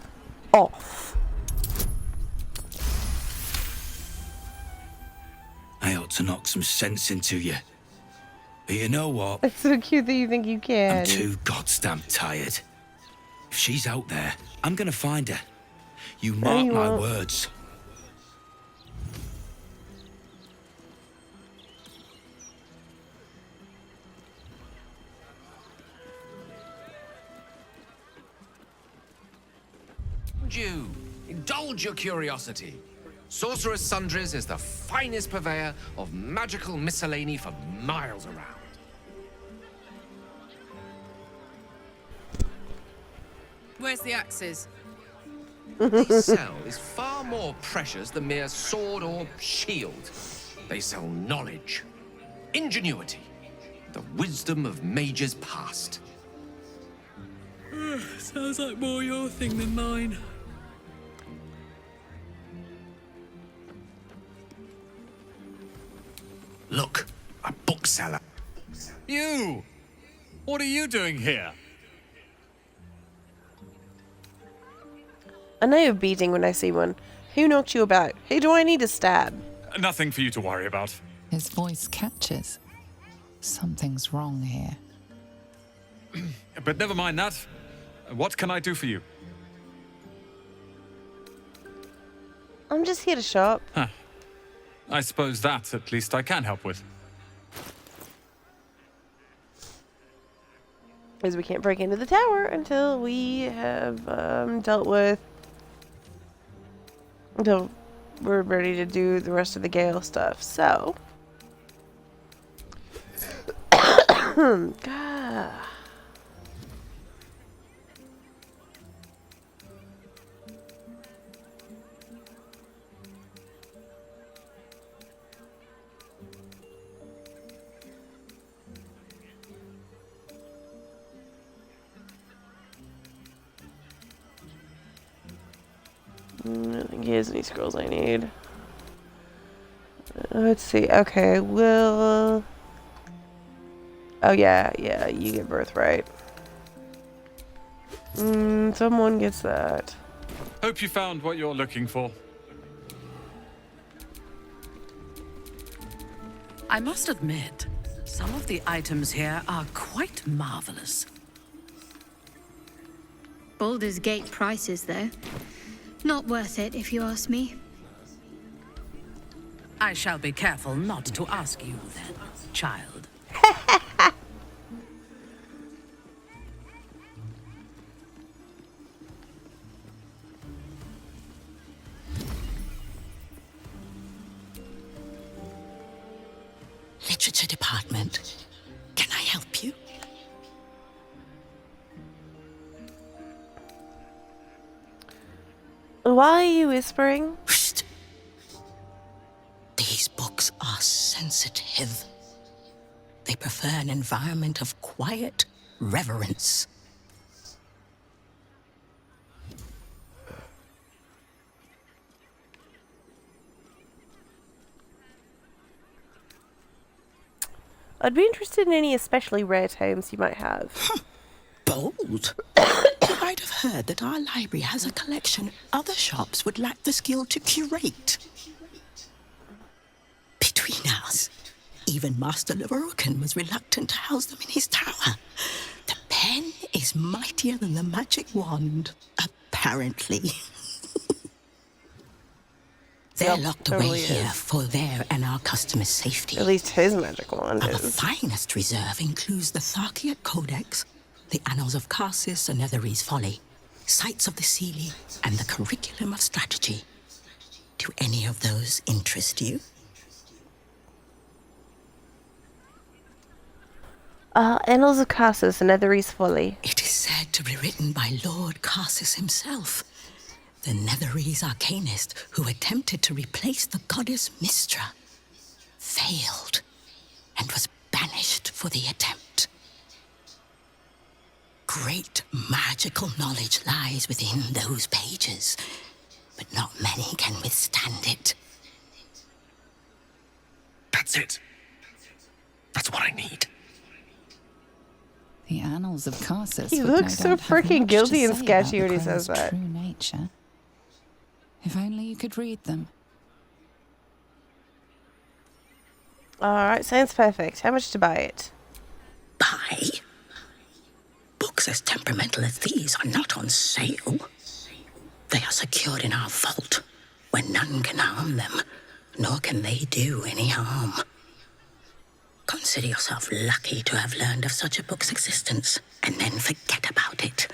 off. I ought to knock some sense into you. But you know what? It's so cute that you think you can. I'm too goddamn tired. If she's out there, I'm gonna find her. You mark you my won't. words. You, indulge your curiosity. Sorcerer's Sundries is the finest purveyor of magical miscellany for miles around. Where's the axes? They sell is far more precious than mere sword or shield. They sell knowledge, ingenuity, the wisdom of mages past. Sounds like more your thing than mine. Look, a bookseller. You! What are you doing here? I know a beating when I see one. Who knocked you about? Who do I need to stab? Nothing for you to worry about. His voice catches. Something's wrong here. But never mind that. What can I do for you? I'm just here to shop. Huh. I suppose that, at least, I can help with. Because we can't break into the tower until we have dealt with... Until we're ready to do the rest of the Gale stuff. So... God. I think he has any scrolls I need. Let's see. Okay, we'll... Oh, yeah, you get birthright. Someone gets that. Hope you found what you're looking for. I must admit, some of the items here are quite marvelous. Baldur's Gate prices, though. Not worth it, if you ask me. I shall be careful not to ask you, then, child. Literature department. Can I help you? Why are you whispering? Psst. These books are sensitive. They prefer an environment of quiet reverence. I'd be interested in any especially rare tomes you might have. Bold. You might have heard that our library has a collection other shops would lack the skill to curate. Between us, even Master Leverokin was reluctant to house them in his tower. The pen is mightier than the magic wand, apparently. They're Yep, locked totally away here is. for their and our customers' safety. At least his magic wand Our is. finest reserve includes the Tharkiot Codex, the Annals of Karsus and Netherese Folly, Sights of the Seelie, and the Curriculum of Strategy. Do any of those interest you? Annals of Karsus and Netherese Folly. It is said to be written by Lord Karsus himself, the Netherese arcanist who attempted to replace the goddess Mystra, failed, and was banished for the attempt. Great magical knowledge lies within those pages, but not many can withstand it. That's it. That's what I need. The annals of Karsus. He would no looks so doubt have freaking much to guilty and say sketchy about when he the says crow's that. True nature. If only you could read them. Alright, sounds perfect. How much to buy it? Buy? Books as temperamental as these are not on sale. They are secured in our vault, where none can harm them, nor can they do any harm. Consider yourself lucky to have learned of such a book's existence, and then forget about it.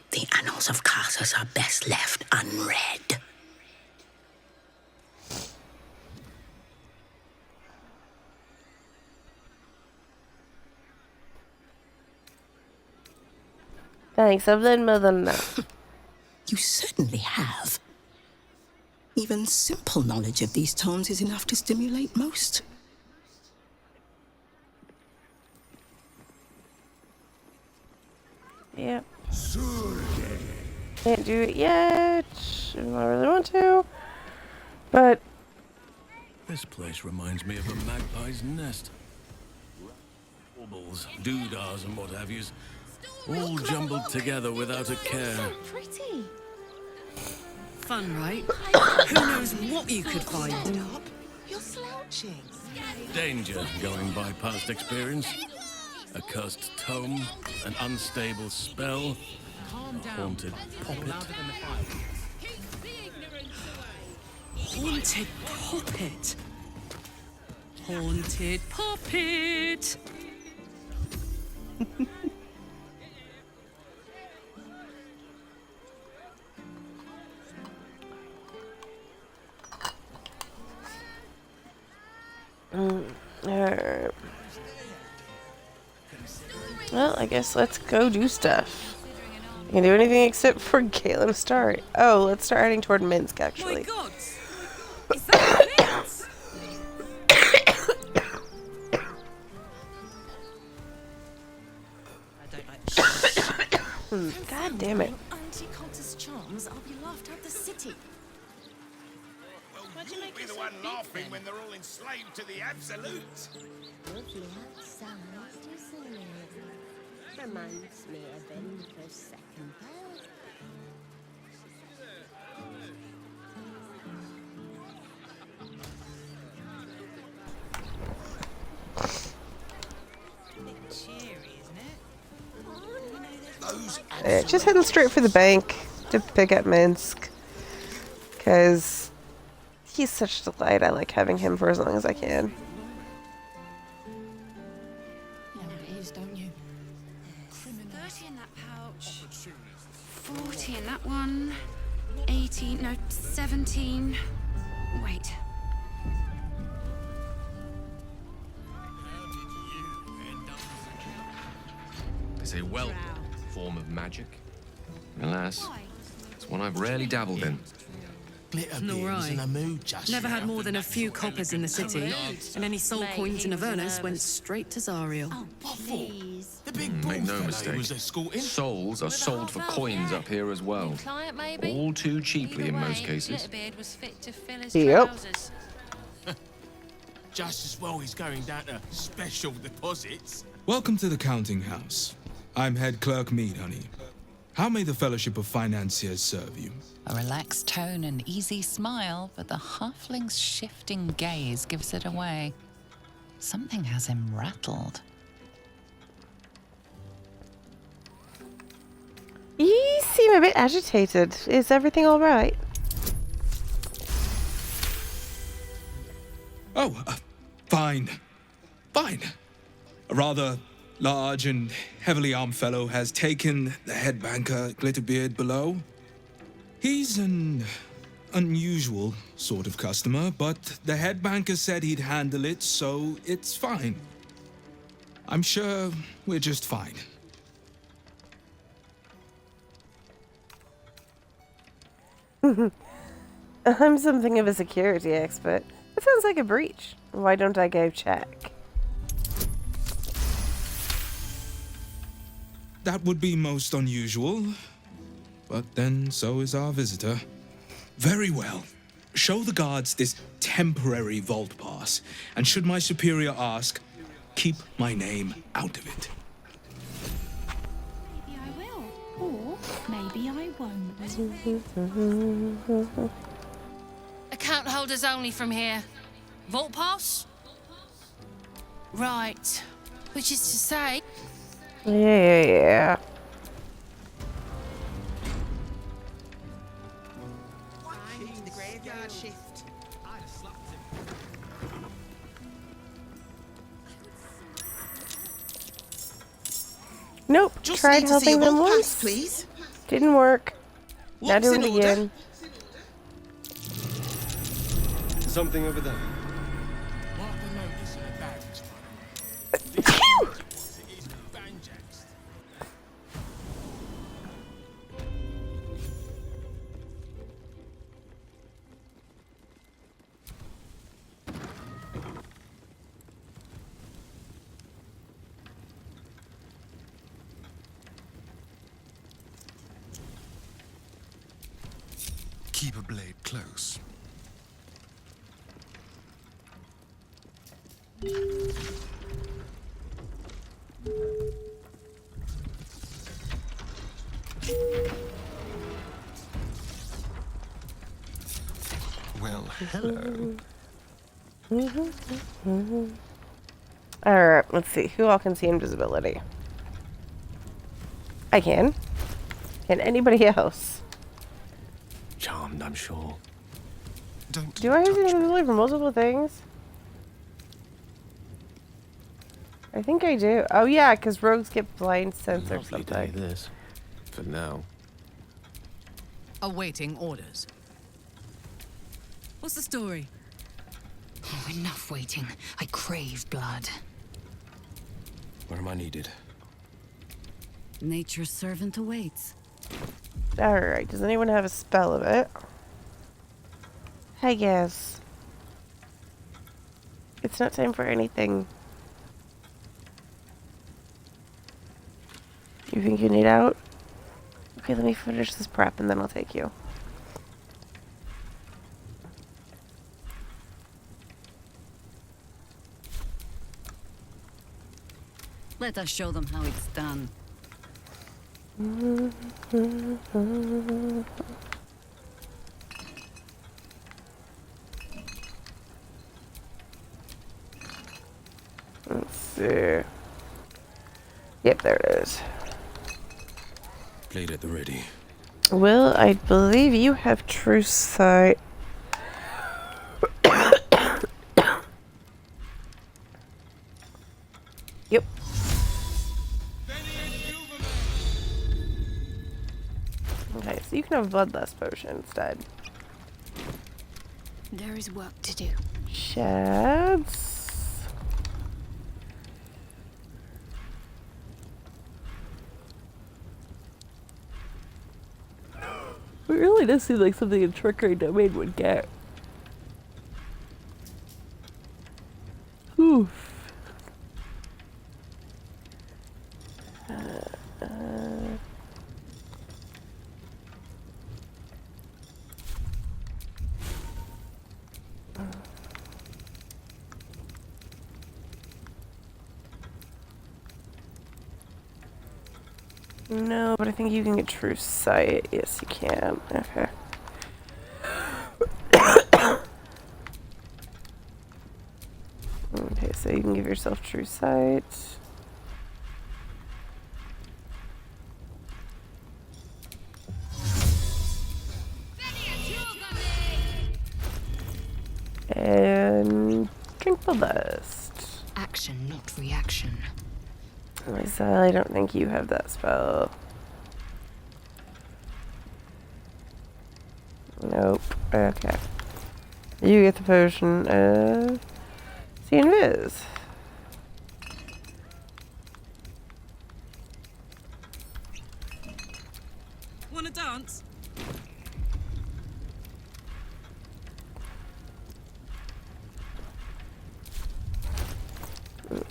The Annals of Karsus are best left unread. Thanks, I've learned more than enough. You certainly have. Even simple knowledge of these tomes is enough to stimulate most. Yep. Can't do it yet. I really want to. But This place reminds me of a magpie's nest. Baubles, doodahs, and what have yous, all jumbled together without a care. Pretty. Fun, right? Who knows what you could find? Stop. You're slouching. Danger going by past experience. A cursed tome, an unstable spell, a haunted poppet. Haunted poppet. Haunted poppet. Alright. Well, I guess let's go do stuff. You can do anything except for Galen start. Oh, let's start heading toward Minsc, actually. My God! Is that Minsc? God damn it. Anti-cultist charms, I'll be laughed out the city. Well, you'll be the one laughing when they're all enslaved to the Absolute. Reminds me of Venus' second birth. Just heading straight for the bank to pick up Minsc. Because he's such a delight. I like having him for as long as I can. You know what it is, don't you? 30 in that pouch. 40 in that one. 18, no, 17. Wait. It's a welcome form of magic. Alas, it's one I've rarely dabbled in. Nor I. Never had more than a few coppers in the city, and any soul coins in Avernus went straight to Zariel. Make no mistake, souls are sold for coins up here as well. All too cheaply in most cases. Yep. Just as well he's going down to special deposits. Welcome to the counting house. I'm head clerk Mead, honey. How may the Fellowship of Financiers serve you? A relaxed tone and easy smile, but the halfling's shifting gaze gives it away. Something has him rattled. You seem a bit agitated. Is everything all right? Fine. Fine. A rather large and heavily armed fellow has taken the head banker, Glitterbeard, below. He's an unusual sort of customer, but the head banker said he'd handle it, so it's fine. I'm sure we're just fine. I'm something of a security expert. It sounds like a breach. Why don't I go check? That would be most unusual. But then so is our visitor. Very well. Show the guards this temporary vault pass, and should my superior ask, keep my name out of it. Maybe I will, or maybe I won't. Account holders only from here. Vault pass? Right. Which is to say... Yeah. The graveyard shift. Nope. Just Tried need to see helping a them vault once. pass, please. Didn't work. Now What's do in it order? again. Something over there. Keep a blade close. Well, hello. Alright, let's see. Who all can see invisibility? I can. Can anybody else? Charmed, I'm sure. Do I use invisibility for multiple things? I think I do. Oh yeah, because rogues get blind sense or Lovely day, something. this. For now. Awaiting orders. What's the story? Oh, enough waiting. I crave blood. Where am I needed? Nature's servant awaits. Alright, does anyone have a spell of it? I guess. It's not time for anything. You think you need out? Okay, let me finish this prep and then I'll take you. Let us show them how it's done. Let's see. Yep, there it is. Blade at the ready. Will, I believe you have true sight. Yep. Okay, so you can have a bloodlust potion instead. There is work to do. Shads. It really does seem like something a trickery domain would get. Oof. No, but I think you can get true sight. Yes, you can. Okay. Okay, so you can give yourself true sight. And Tranquil Dust. Action, not reaction. Lae'zel, I don't think you have that spell. Nope. Okay. You get the potion of See Invis. Wanna dance?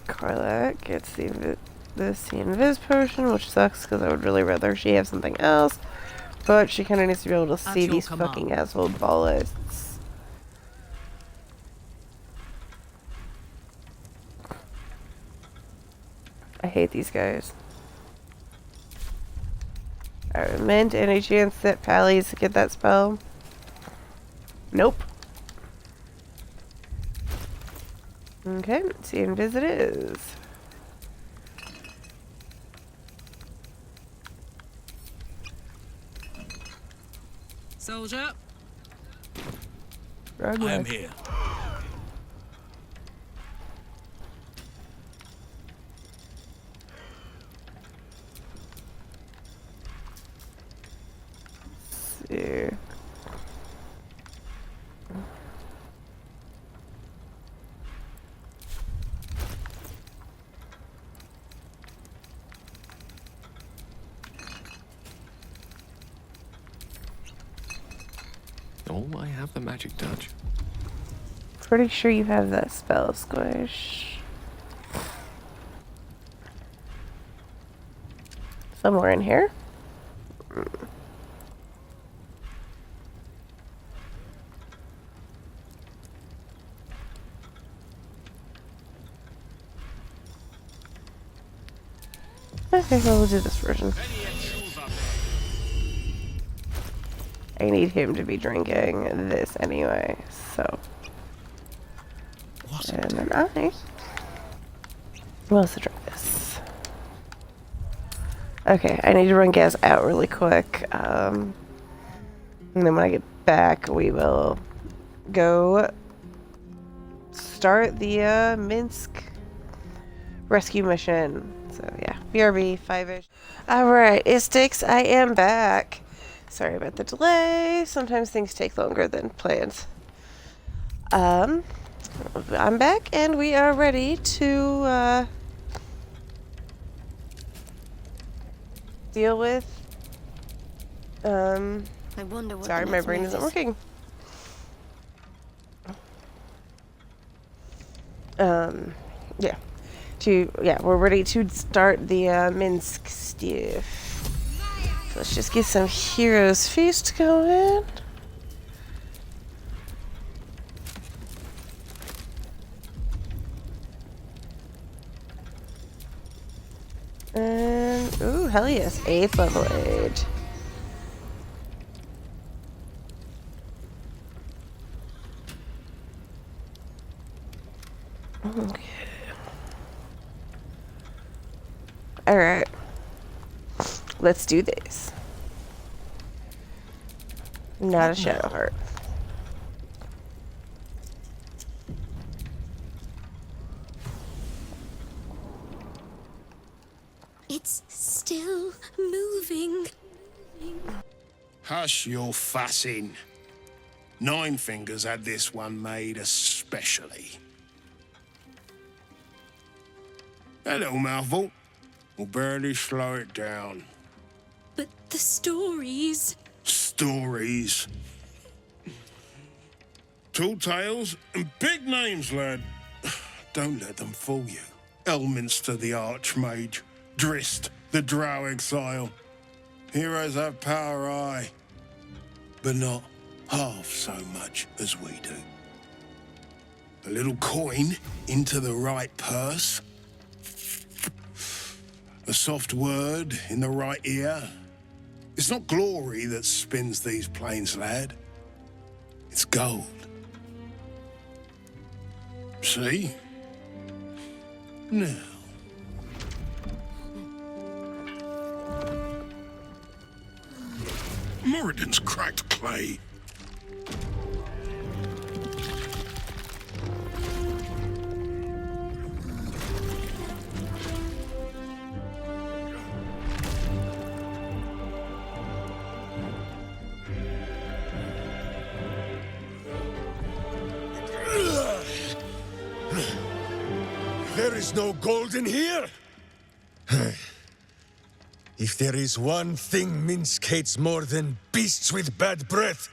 Karlach gets the See Invis potion, which sucks because I would really rather she have something else. But she kind of needs to be able to see these fucking asshole ballists. I hate these guys. Alright, Mint, any chance that Pally's get that spell? Nope. Okay, See Invis it is. Soldier. I am here. See. Oh, I have the magic touch. Pretty sure you have that spell, Squish. Somewhere in here. Okay, well, we'll do this version. I need him to be drinking this anyway, so. And then I will also drink this. Okay, I need to run gas out really quick. And then when I get back, we will go start the Minsc rescue mission. So yeah, BRB 5-ish. Alright, Istics, I am back. Sorry about the delay. Sometimes things take longer than planned. I'm back and we are ready to deal with I wonder what sorry, my brain isn't working. Yeah, we're ready to start the Minsc stuff. So let's just get some Heroes Feast going. And ooh, hell yes, 8th level aid. Okay. Alright. Let's do this. Not a shadow heart. It's still moving. Hush your fussing. Nine Fingers had this one made especially. That little mouthful will barely slow it down. But the stories... Stories. Tall tales and big names, lad. Don't let them fool you. Elminster the Archmage. Drist the Drow Exile. Heroes have power, aye. But not half so much as we do. A little coin into the right purse. A soft word in the right ear. It's not glory that spins these plains, lad. It's gold. See? Now. Moradin's cracked clay. There is no gold in here! If there is one thing Minsc hates more than beasts with bad breath,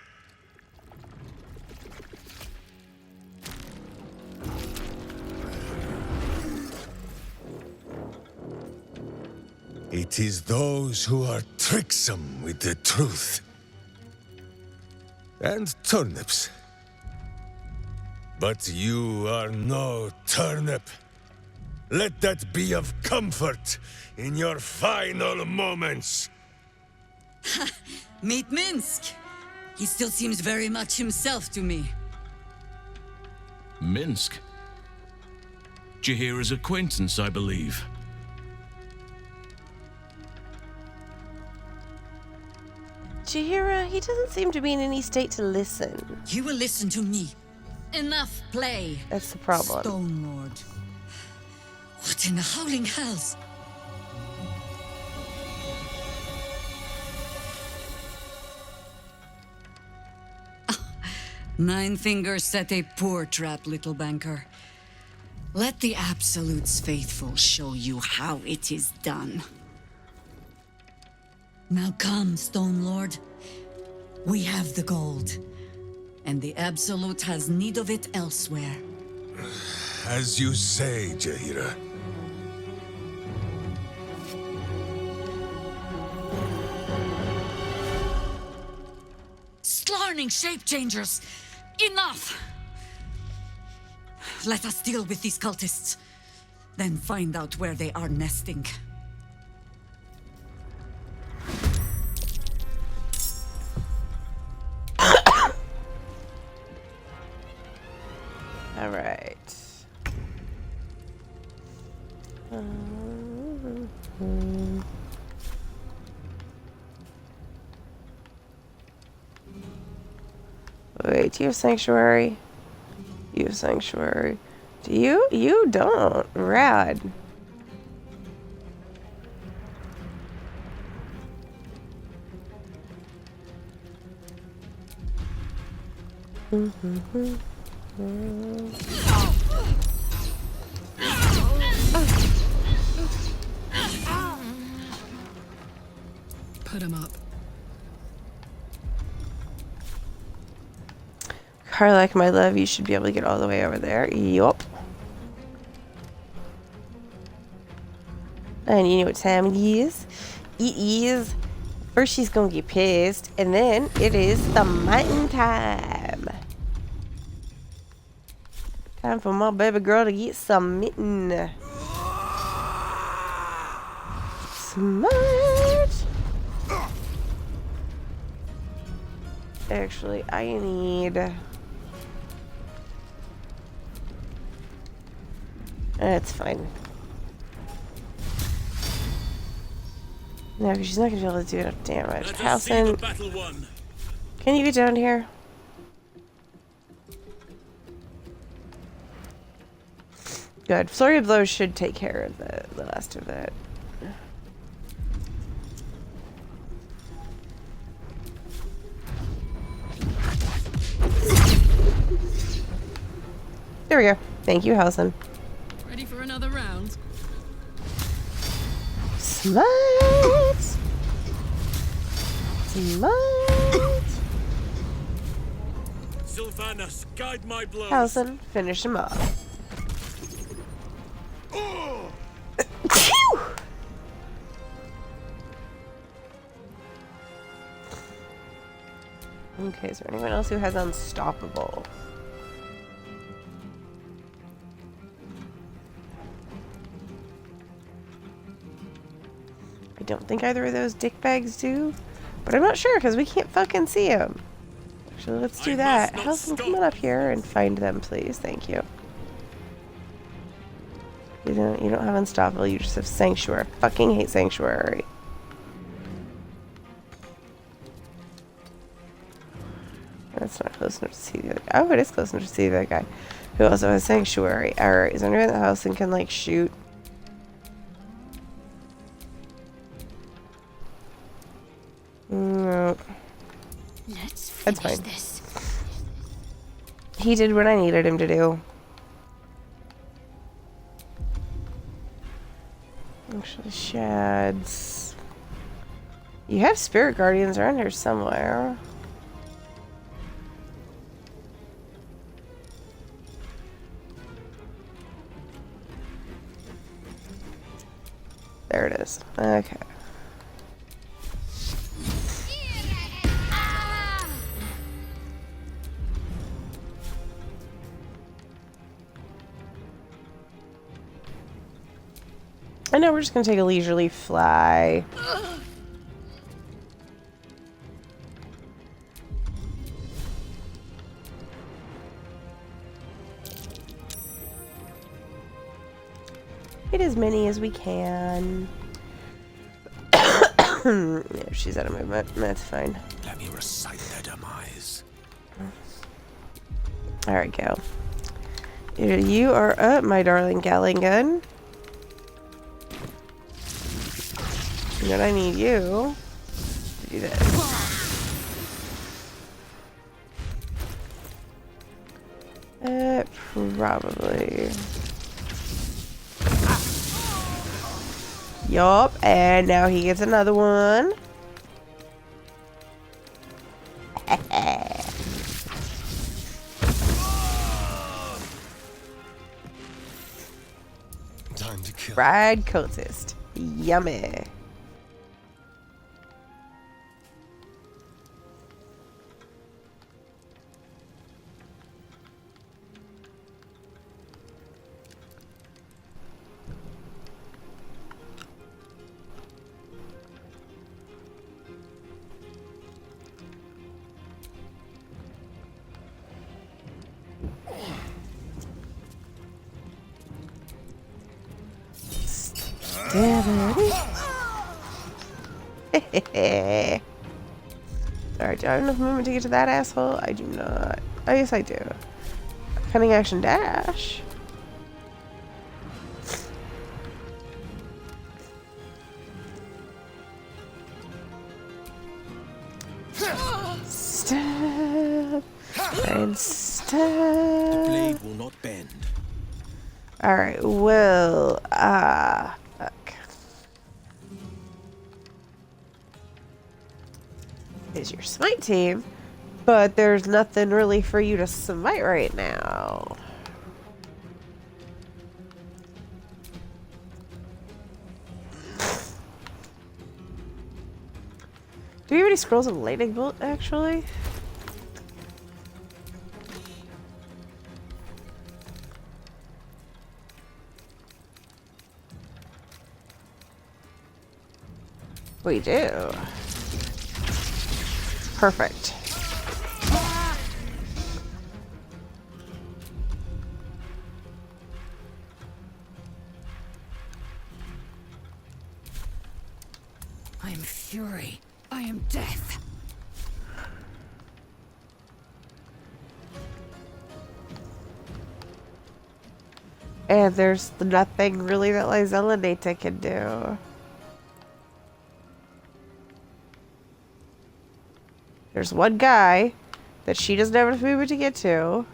it is those who are tricksome with the truth. And turnips. But you are no turnip. Let that be of comfort in your final moments. Meet Minsc. He still seems very much himself to me. Minsc? Jaheira's acquaintance, I believe. Jaheira, he doesn't seem to be in any state to listen. You will listen to me. Enough play. That's the problem. Stone Lord. What in the howling hells? Nine Fingers set a poor trap, little banker. Let the Absolute's faithful show you how it is done. Now come, Stone Lord. We have the gold, and the Absolute has need of it elsewhere. As you say, Jaheira. Slarning shape changers! Enough! Let us deal with these cultists, then find out where they are nesting. All right. Wait, do you have sanctuary? You have sanctuary. Do you? You don't. Rad. Put him up. Karlach, my love, you should be able to get all the way over there. Yup. And you know what time it is? It is. First she's gonna get pissed, and then it is the mountain time. Time for my baby girl to get some mitten. Smart. Actually, I need... That's fine. No, because she's not going to be able to do enough damage. Halsin, can you get down here? Good. Flurry of Blows should take care of the last of that. There we go. Thank you, Halsin. Ready for another round? Smart! Smart! Sylvanas, guide my blows. Halsin, finish him off. Okay, is there anyone else who has Unstoppable? I don't think either of those dickbags do, but I'm not sure because we can't fucking see them. Actually, let's do that. Halsin, come on up here and find them, please. Thank you. You don't have Unstoppable, you just have Sanctuary. I fucking hate Sanctuary. That's not close enough to see the other guy. Oh, it is close enough to see the other guy. Who also has Sanctuary. Alright, is there anyone in the house and can, like, shoot? No. That's fine. This. He did what I needed him to do. Shads. You have spirit guardians around here somewhere. There it is. Okay. I know we're just gonna take a leisurely fly. Get as many as we can. No, she's out of movement. That's fine. Let me recite their demise. Alright, go. You are up, my darling Gallingun. And then I need you to do this. Probably. Yup, and now he gets another one. Time to kill. Fried cultist. Yummy. Alright, do I have enough movement to get to that asshole? I do not. Oh, yes, I do. Cunning action dash. Stab. And stab. The blade will not bend. Alright, well, fuck. Is your smite team, but there's nothing really for you to smite right now. Do we have any scrolls of lightning bolt, actually? We do. Perfect. I am fury. I am death. And there's nothing really that Lae'zel and Nate can do. There's one guy that she doesn't have enough movement to get to.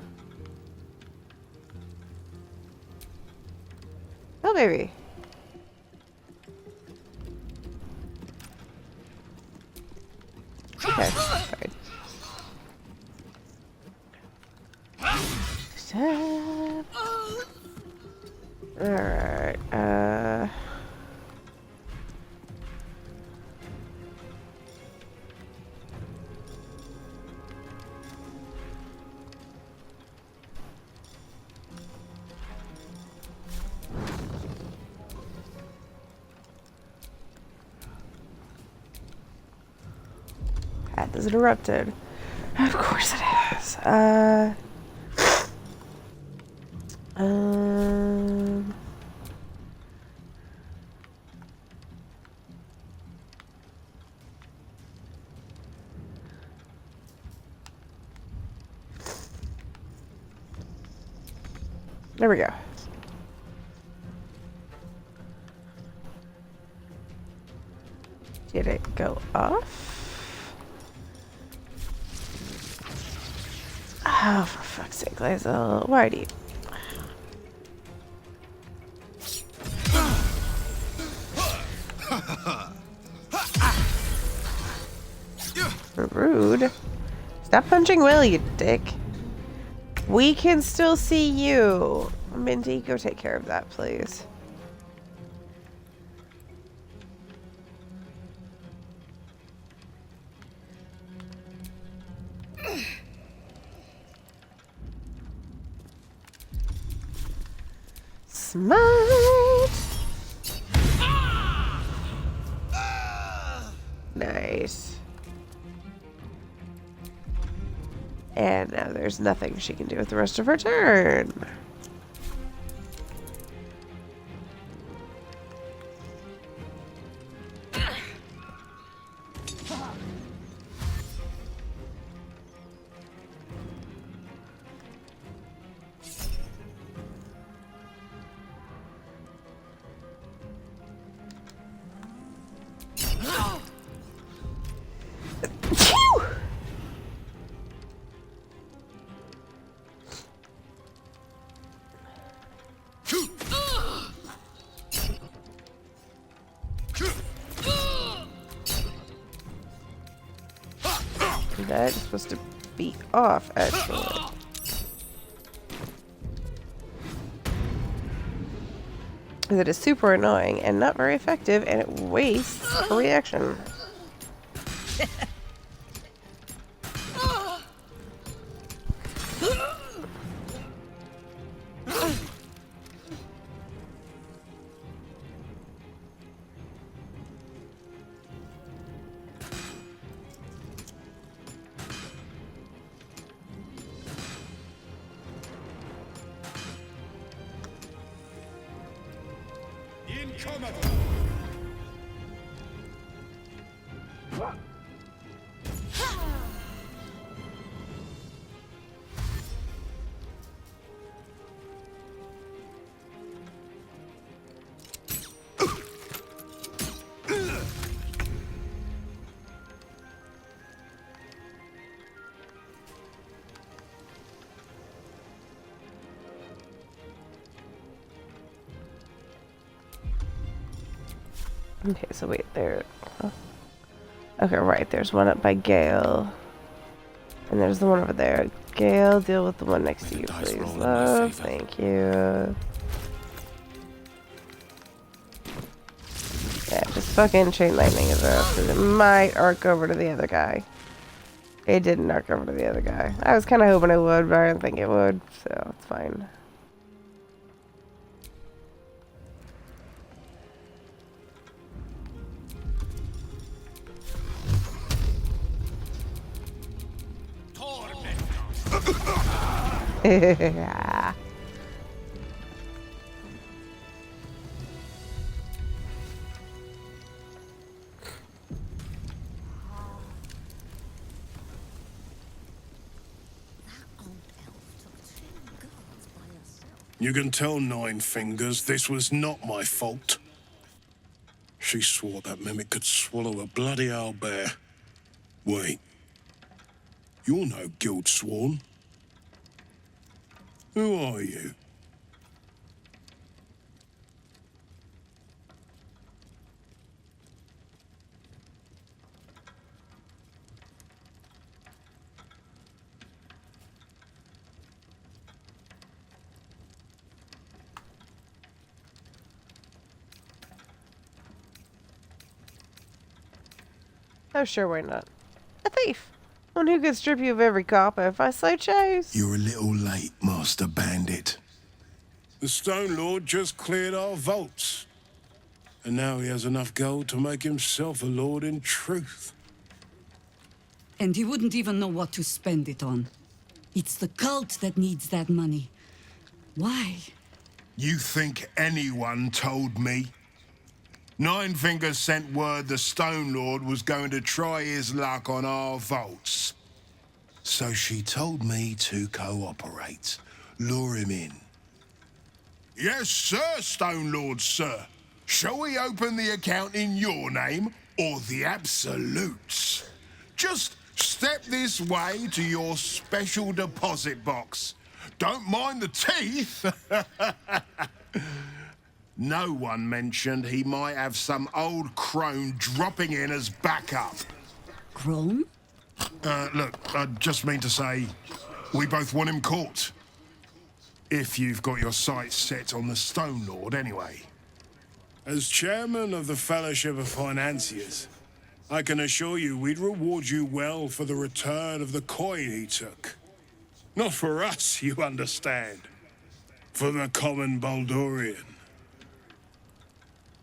Oh, maybe. Okay, fine. Stab. Alright, Path is interrupted. Of course it is. There we go. Did it go off? Oh, for fuck's sake, Lae'zel. Why do you... Rude. Stop punching Will, you dick. We can still see you. Mindy, go take care of that, please. Smite! Nice. And now there's nothing she can do with the rest of her turn. That is supposed to be off, actually. That is super annoying and not very effective, and it wastes a reaction. Okay, so wait, there. Oh. Okay, right, there's one up by Gale. And there's the one over there. Gale, deal with the one next to you, please, love. Thank you. Yeah, just fucking chain lightning his ass, because it might arc over to the other guy. It didn't arc over to the other guy. I was kind of hoping it would, but I didn't think it would, so it's fine. Yeah. You can tell Nine Fingers this was not my fault. She swore that mimic could swallow a bloody owlbear. Wait. You're no guild sworn. Who are you? Oh, sure, why not? A thief. One who could strip you of every copper if I so chose. You're a little late, Master Bandit. The Stone Lord just cleared our vaults. And now he has enough gold to make himself a lord in truth. And he wouldn't even know what to spend it on. It's the cult that needs that money. Why? You think anyone told me? Nine Fingers sent word the Stone Lord was going to try his luck on our vaults. So she told me to cooperate, lure him in. Yes, sir, Stone Lord, sir. Shall we open the account in your name or the Absolute's? Just step this way to your special deposit box. Don't mind the teeth. No one mentioned he might have some old crone dropping in as backup. Crone? Look, I just mean to say, we both want him caught. If you've got your sights set on the Stone Lord, anyway. As chairman of the Fellowship of Financiers, I can assure you we'd reward you well for the return of the coin he took. Not for us, you understand. For the common Baldurian.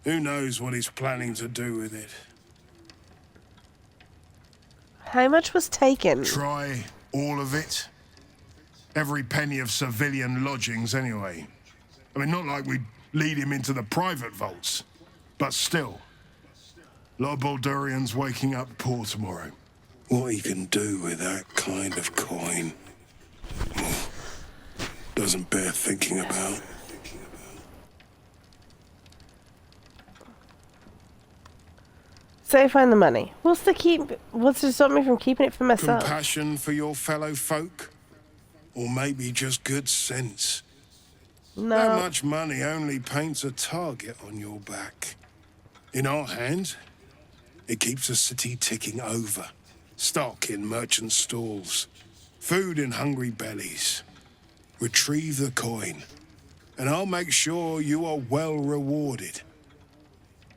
Who knows what he's planning to do with it? How much was taken? Try all of it. Every penny of civilian lodgings, anyway. I mean, not like we'd lead him into the private vaults, but still. A lot of Baldurians waking up poor tomorrow. What he can do with that kind of coin doesn't bear thinking about. Say I find the money. What's to stop me from keeping it for myself? Compassion for your fellow folk? Or maybe just good sense? No. That much money only paints a target on your back. In our hands, it keeps the city ticking over. Stock in merchant stalls. Food in hungry bellies. Retrieve the coin, and I'll make sure you are well rewarded.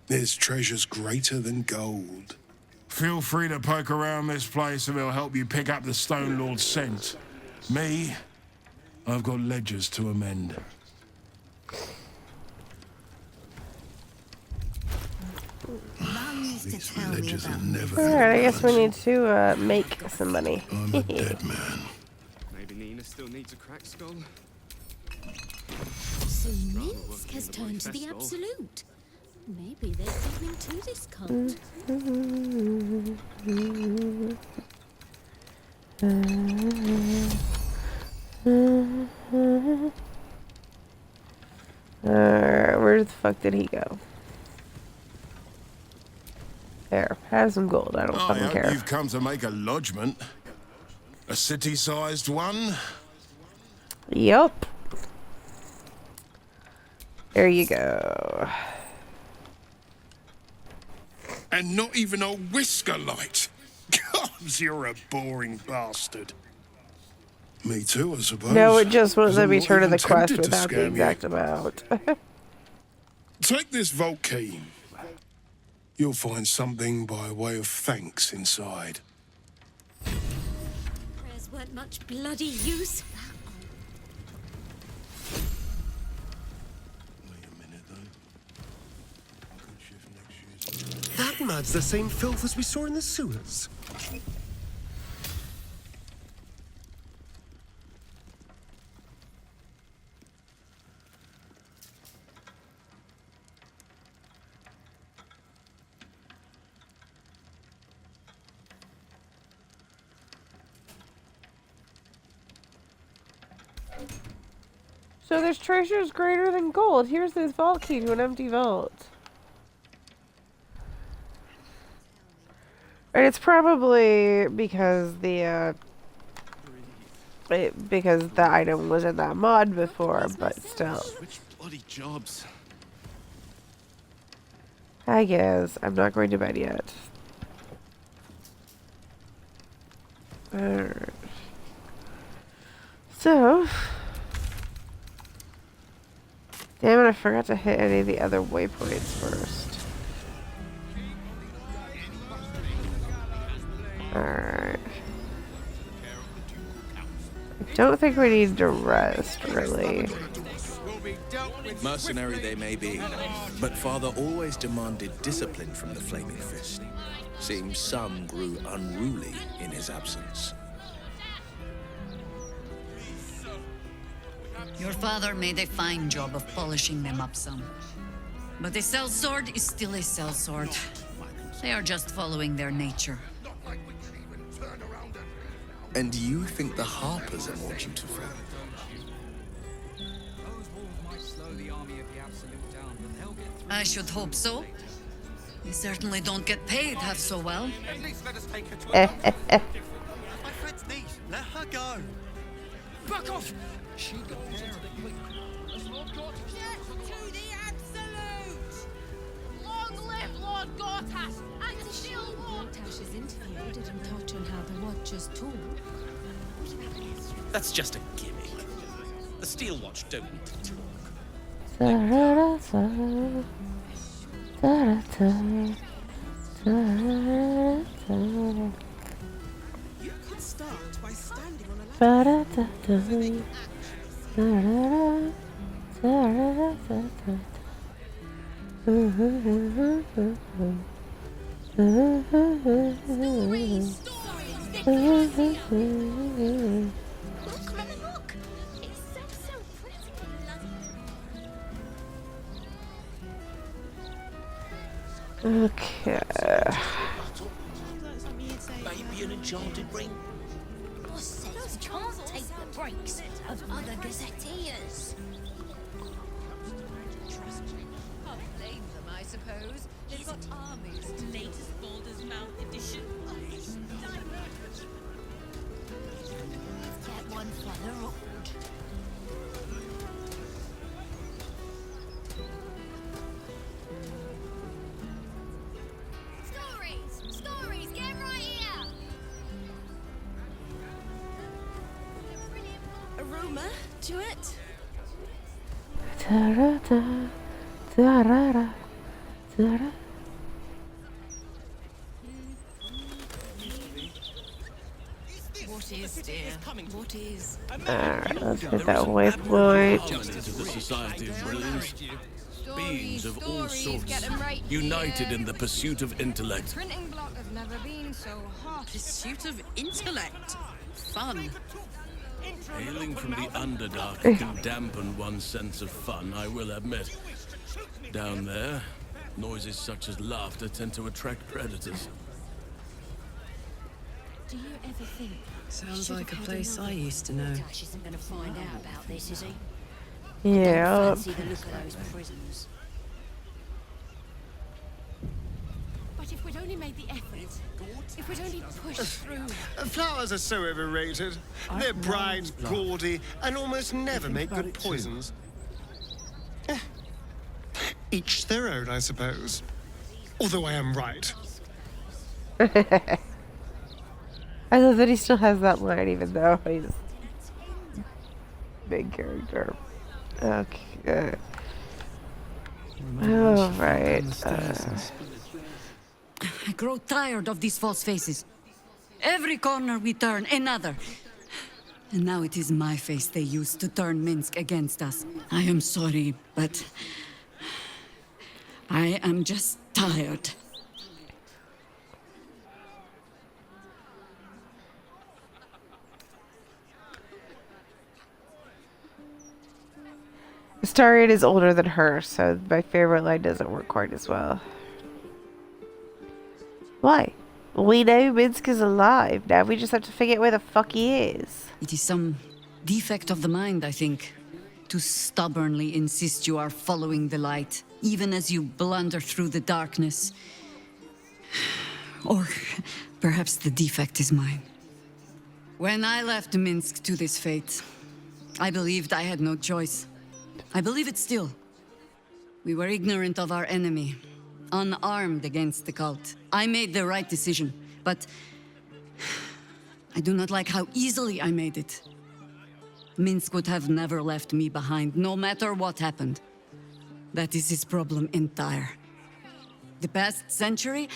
There's treasures greater than gold. Feel free to poke around this place and it'll help you pick up the Stone Lord's scent. Me, I've got ledgers to amend. These ledgers are never. Alright, I guess we need to make some money. I'm a dead man. Maybe Nina still needs a cracked skull. So Minsc has turned to the absolute. Maybe there's something to this cult. Where the fuck did he go? There, have some gold. I don't fucking care. You've come to make a lodgment. A city-sized one? Yup. There you go. And not even a whisker light. God, you're a boring bastard. Me too, I suppose. No, it just won't let me turn in the quest tempted to without the scam you. exact amount. Take this vault key. You'll find something by way of thanks inside. Prayers weren't much bloody use. That mud's the same filth as we saw in the sewers. So there's treasures greater than gold. Here's this vault key to an empty vault. And it's probably because the item was in that mod before, but still. Which bloody jobs? I guess. I'm not going to bed yet. Alright. So. Damn it, I forgot to hit any of the other waypoints first. Alright. I don't think we need to rest, really. Mercenary they may be, but Father always demanded discipline from the Flaming Fist. Seems some grew unruly in his absence. Your father made a fine job of polishing them up some. But a sellsword is still a sellsword. They are just following their nature. And you think the Harpers are more dutiful? I should hope so. They certainly don't get paid half so well. My friend's niece, let her go. Back off! Get to the absolute! Long live Lord Gortash and still Gortash's interviewed didn't touch on how the Watchers talk. That's just a gimmick. The Steel Watch don't need to talk. You could start by standing on a Look! It's so pretty. Okay. Maybe an enchanted ring? Boss says we can't take the breaks of other gazetteers. Can't blame them, I suppose. They've got armies. Latest Baldur's Mouth edition. Get one for the road. Stories, get right here. A rumour to it. What is, dear? What is? Alright, let's hit that waypoint. Just into the Society of Brilliance. Beings of all sorts, get 'em right united here. in the pursuit of intellect. Printing block has never been so hot. Pursuit of intellect. Fun. Hailing from the Underdark can dampen one's sense of fun, I will admit. Down there, noises such as laughter tend to attract predators. Do you ever think? Sounds like a place I used to know. Dash isn't going to find out about this, is he? Yeah. Fancy the look of those prisons. But if we'd only made the effort, if we'd only pushed through. Flowers are so overrated. They're bright, gaudy, and almost never make good poisons. Each their own, I suppose. Although I am right. I love that he still has that line even though he's big character. Okay. Alright. I grow tired of these false faces. Every corner we turn, another. And now it is my face they use to turn Minsc against us. I am sorry, but I am just tired. Astarion is older than her, so my favorite line doesn't work quite as well. Why? We know Minsc is alive. Now we just have to figure out where the fuck he is. It is some defect of the mind, I think, to stubbornly insist you are following the light, even as you blunder through the darkness. Or perhaps the defect is mine. When I left Minsc to this fate, I believed I had no choice. I believe it still. We were ignorant of our enemy, unarmed against the cult. I made the right decision, but I do not like how easily I made it. Minsc would have never left me behind, no matter what happened. That is his problem entire. The past century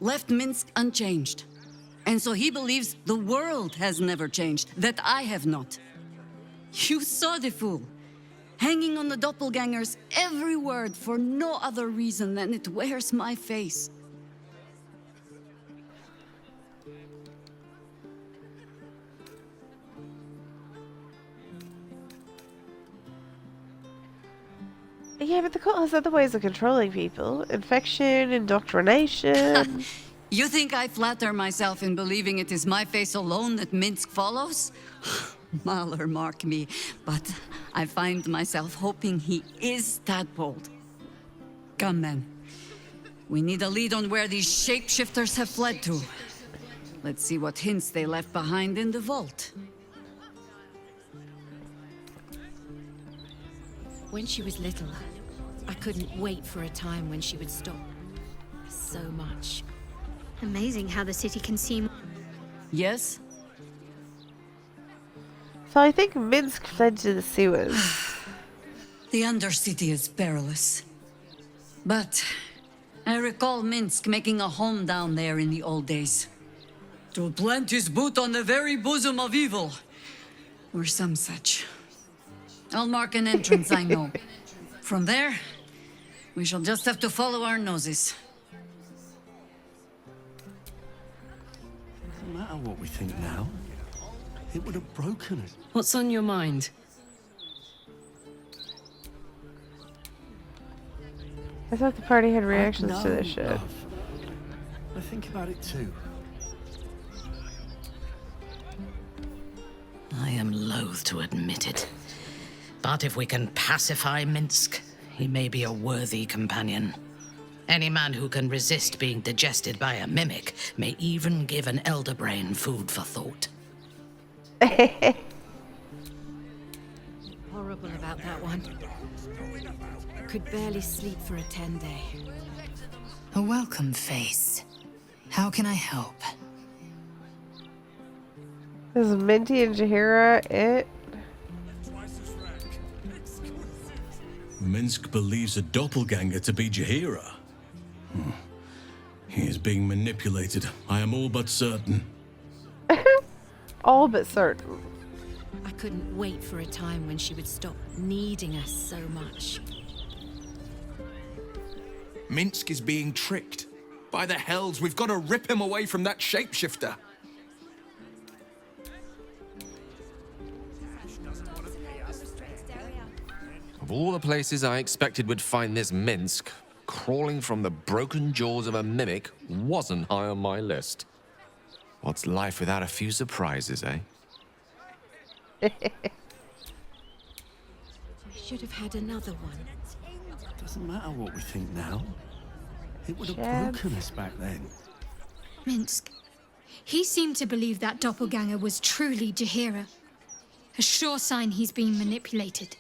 left Minsc unchanged. And so he believes the world has never changed, that I have not. You saw the fool. Hanging on the doppelganger's every word for no other reason than it wears my face. Yeah, but the cult has other ways of controlling people. Infection, indoctrination. You think I flatter myself in believing it is my face alone that Minsc follows? Mahler mark me, but I find myself hoping he is tadpoled. Come then. We need a lead on where these shapeshifters have fled to. Let's see what hints they left behind in the vault. When she was little, I couldn't wait for a time when she would stop. So much. Amazing how the city can seem. Yes? So I think Minsc fled to the sewers. The Undercity is perilous. But I recall Minsc making a home down there in the old days. To plant his boot on the very bosom of evil. Or some such. I'll mark an entrance, I know. From there, we shall just have to follow our noses. Doesn't matter what we think now. It would have broken it. What's on your mind? I thought the party had reactions to this shit. Love. I think about it too. I am loath to admit it. But if we can pacify Minsc, he may be a worthy companion. Any man who can resist being digested by a mimic may even give an elder brain food for thought. Horrible about that one. Could barely sleep for a 10-day. A welcome face. How can I help? Is Minty and Jaheira it? Minsc believes a doppelganger to be Jaheira. He is being manipulated. I am all but certain. All but certain. I couldn't wait for a time when she would stop needing us so much. Minsc is being tricked. By the hells, we've got to rip him away from that shapeshifter. Of all the places I expected would find this Minsc, crawling from the broken jaws of a mimic wasn't high on my list. What's life without a few surprises, eh? We should have had another one. Doesn't matter what we think now. It would have Shab. broken us back then. Minsc. He seemed to believe that doppelganger was truly Jaheira. A sure sign he's being manipulated.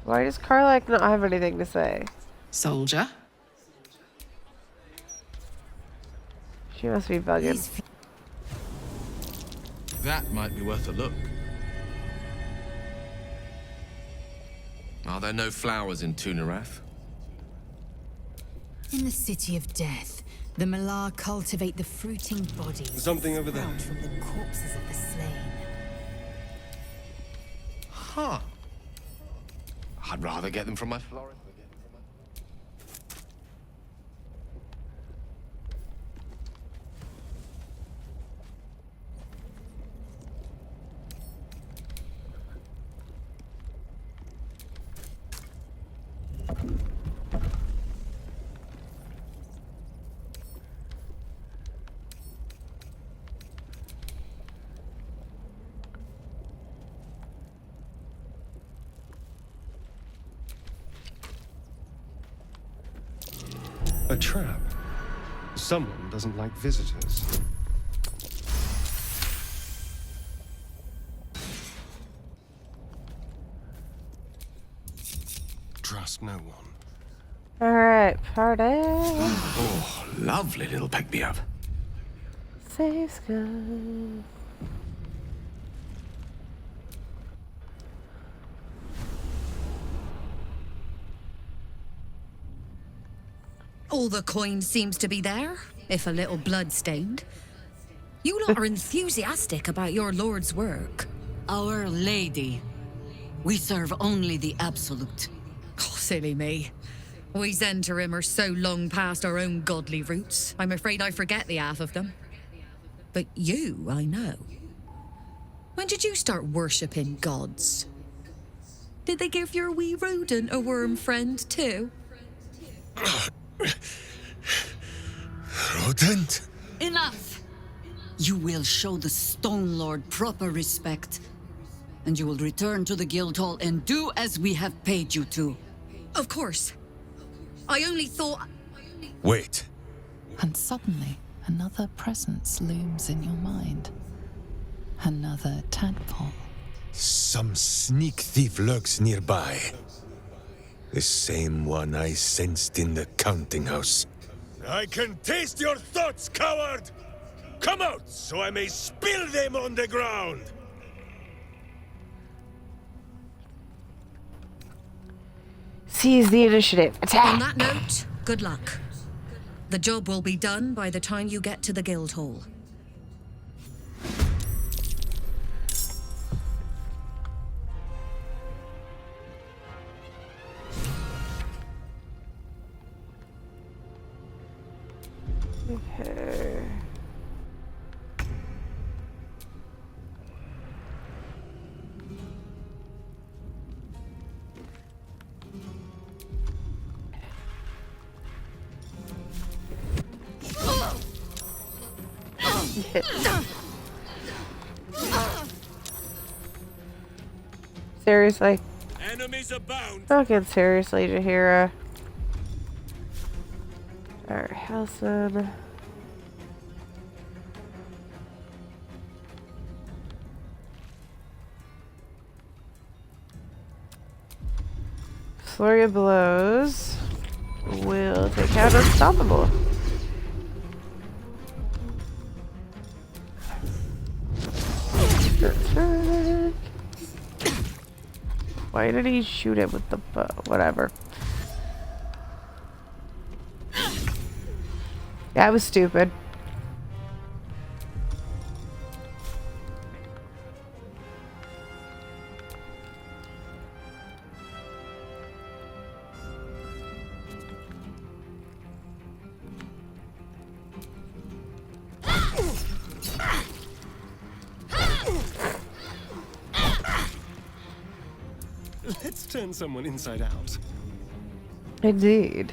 Why does Karlach not have anything to say? Soldier? She must be bugging. That might be worth a look. Are there no flowers in Tunarath? In the City of Death, the Malar cultivate the fruiting bodies. Something over there. Sprout from the corpses of the slain. Huh. I'd rather get them from my florist. A trap. Someone doesn't like visitors. Trust no one. Alright, party. Oh, lovely little pick-me-up. Safe sky. All the coin seems to be there, if a little blood-stained. You lot are enthusiastic about your lord's work. Our Lady. We serve only the Absolute. Oh, silly me. We Zentarim are so long past our own godly roots, I'm afraid I forget the half of them. But you, I know. When did you start worshipping gods? Did they give your wee rodent a worm friend too? Rodent? Enough! You will show the Stone Lord proper respect. And you will return to the guild hall and do as we have paid you to. Of course. I only thought... Wait. And suddenly, another presence looms in your mind. Another tadpole. Some sneak thief lurks nearby. The same one I sensed in the counting house. I can taste your thoughts, coward! Come out, so I may spill them on the ground! Seize the initiative. Attack! On that note, good luck. The job will be done by the time you get to the guild hall. Okay. Seriously? Enemies abound. Don't get seriously, Jaheira. Alright, Halson. Flurry of blows will take out Unstoppable. Why did he shoot it with the bow? Whatever. That was stupid. Let's turn someone inside out. Indeed.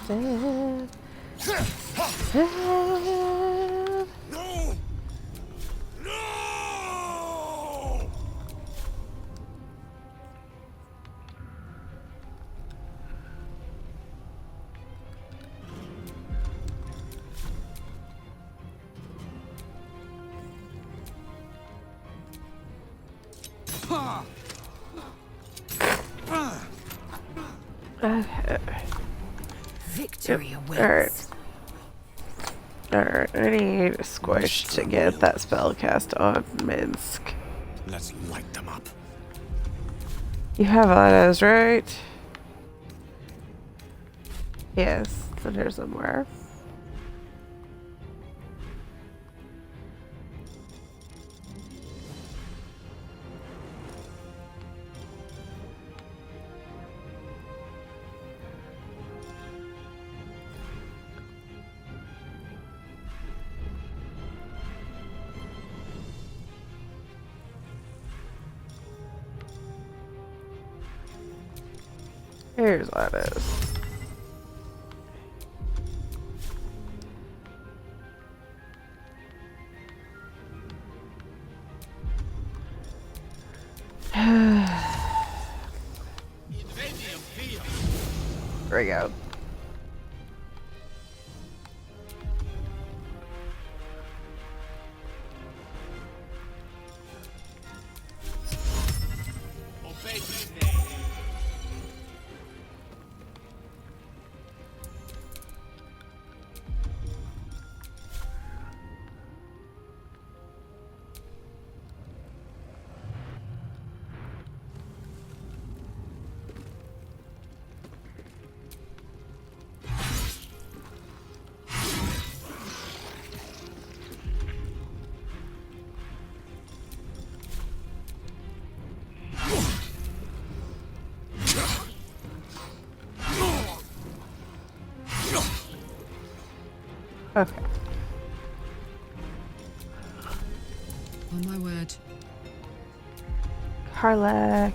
Stab. Stab. No! No! Okay. Victory awaits. Alright. Alright, I need a squish to get that spell cast on Minsc. Let's light them up. You have autos, right? Yes, it's in here somewhere. Here's what it is. There we go. Okay. On my word. Karlach.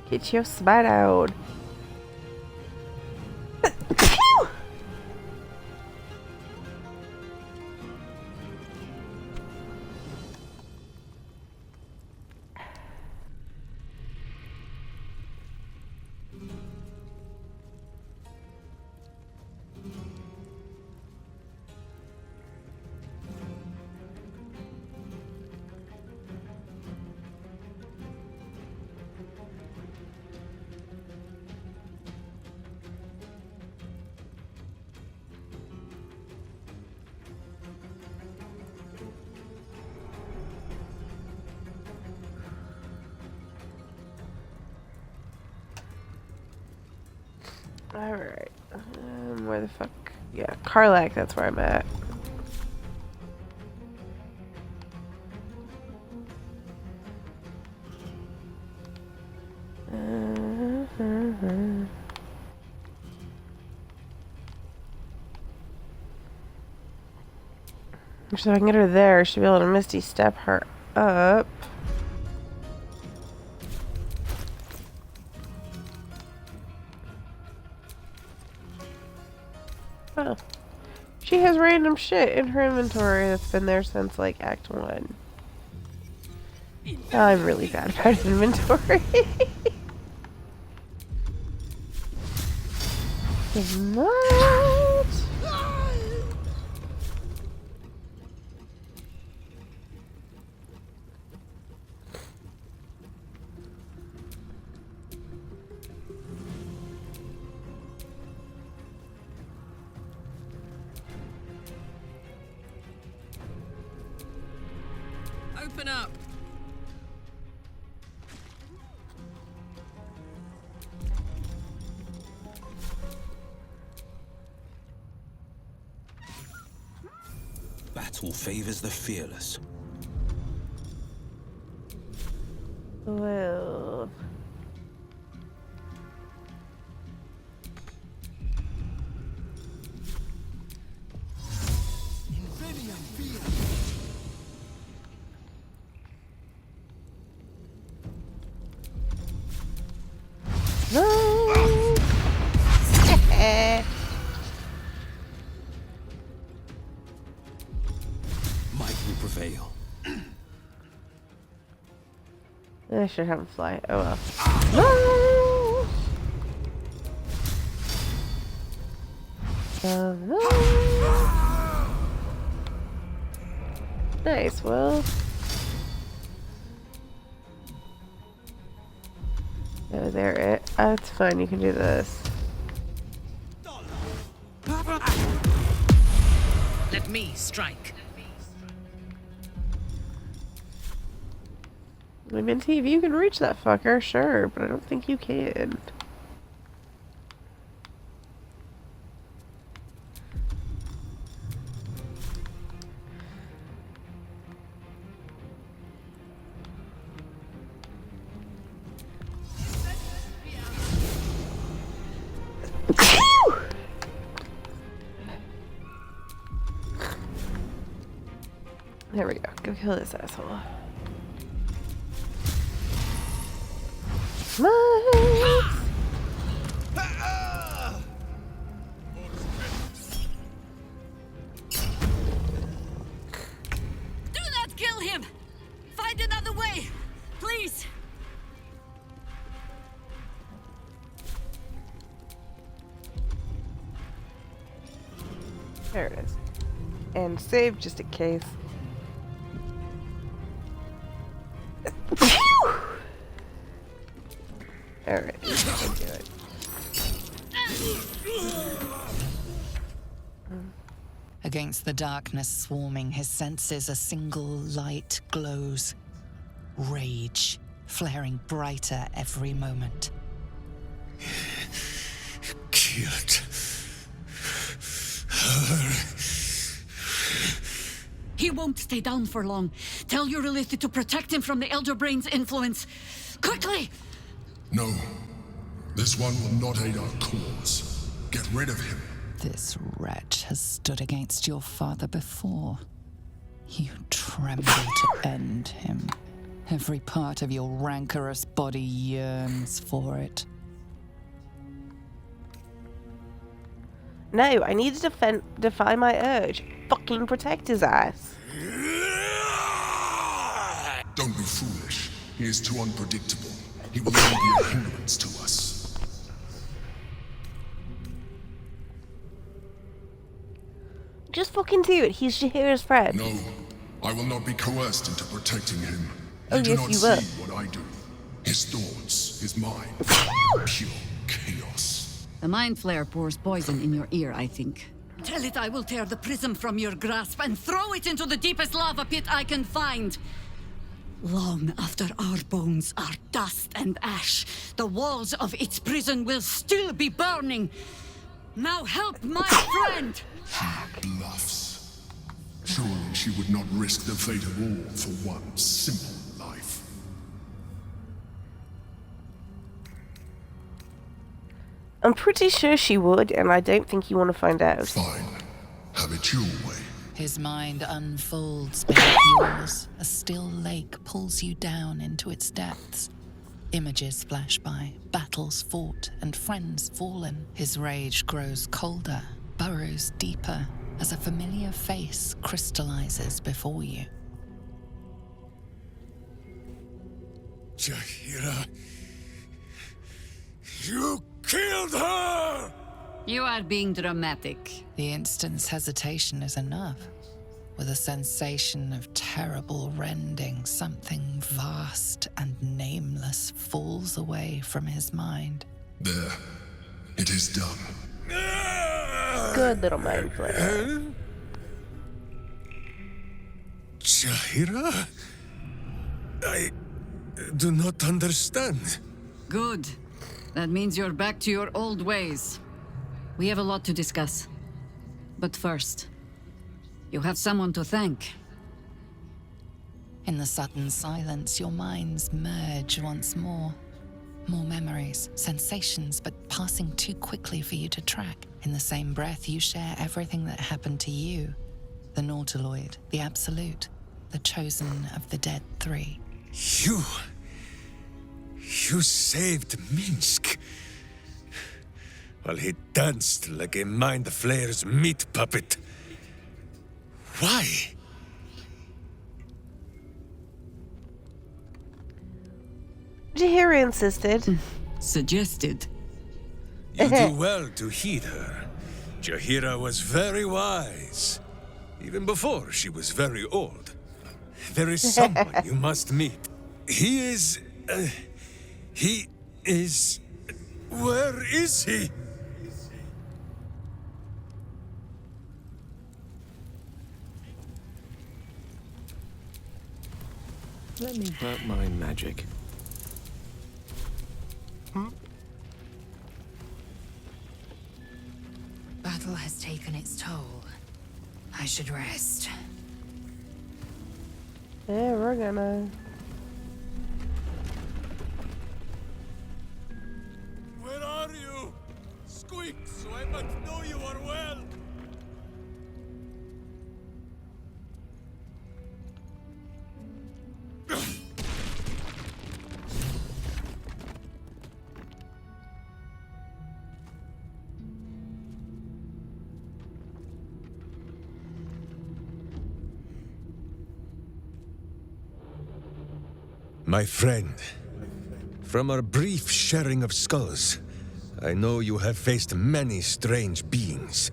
Get your smite out. Alright. Where the fuck? Yeah, Karlach, that's where I'm at. So I can get her there. She'll be able to Misty step her up. Oh. She has random shit in her inventory that's been there since like Act 1. I'm really bad about inventory. What? Open up. Battle favors the fearless. Well. No. Might will prevail. I should have him fly. Oh well. No. No. Nice, well. Oh, there it. That's fine, you can do this. Let me strike. I mean, Minty, if you can reach that fucker, sure, but I don't think you can. There we go. Go kill this asshole. Minsc! Do not kill him! Find another way! Please! There it is. And save just in case. Alright, you can do it. Against the darkness swarming his senses, a single light glows. Rage, flaring brighter every moment. Killed her. He won't stay down for long. Tell your Elith to protect him from the Elder Brain's influence. Quickly! No. This one will not aid our cause. Get rid of him. This wretch has stood against your father before. You tremble to end him. Every part of your rancorous body yearns for it. No, I need to defy my urge. Fucking protect his ass. Don't be foolish. He is too unpredictable. He will only be a hindrance to us. Just fucking do it. He's Shahira's friend. No, I will not be coerced into protecting him. Oh, You do yes, not you see will. what I do. His thoughts, his mind, pure chaos. The Mind Flare pours poison in your ear, I think. Tell it I will tear the prism from your grasp and throw it into the deepest lava pit I can find. Long after our bones are dust and ash, the walls of its prison will still be burning. Now help my friend! Bluffs. Surely she would not risk the fate of all for one simple life. I'm pretty sure she would, and I don't think you want to find out. Fine. Have it your way. His mind unfolds beneath yours. A still lake pulls you down into its depths. Images flash by, battles fought, and friends fallen. His rage grows colder, burrows deeper, as a familiar face crystallizes before you. Jaheira, you killed her! You are being dramatic. The instant's hesitation is enough. With a sensation of terrible rending, something vast and nameless falls away from his mind. There. It is done. Good little mind flare. Jaheira? I do not understand. Good. That means you're back to your old ways. We have a lot to discuss. But first, you have someone to thank. In the sudden silence, your minds merge once more. More memories, sensations, but passing too quickly for you to track. In the same breath, you share everything that happened to you. The Nautiloid, the Absolute, the chosen of the dead three. You saved Minsc. While he danced like a Mind Flayer's meat puppet. Why? Jaheira insisted. Suggested. You do well to heed her. Jaheira was very wise. Even before she was very old. There is someone you must meet. He is... Where is he? Let me work my magic. Battle has taken its toll. I should rest. Yeah, we're gonna. Where are you? Squeak, so I might know you are well. My friend, from our brief sharing of skulls, I know you have faced many strange beings,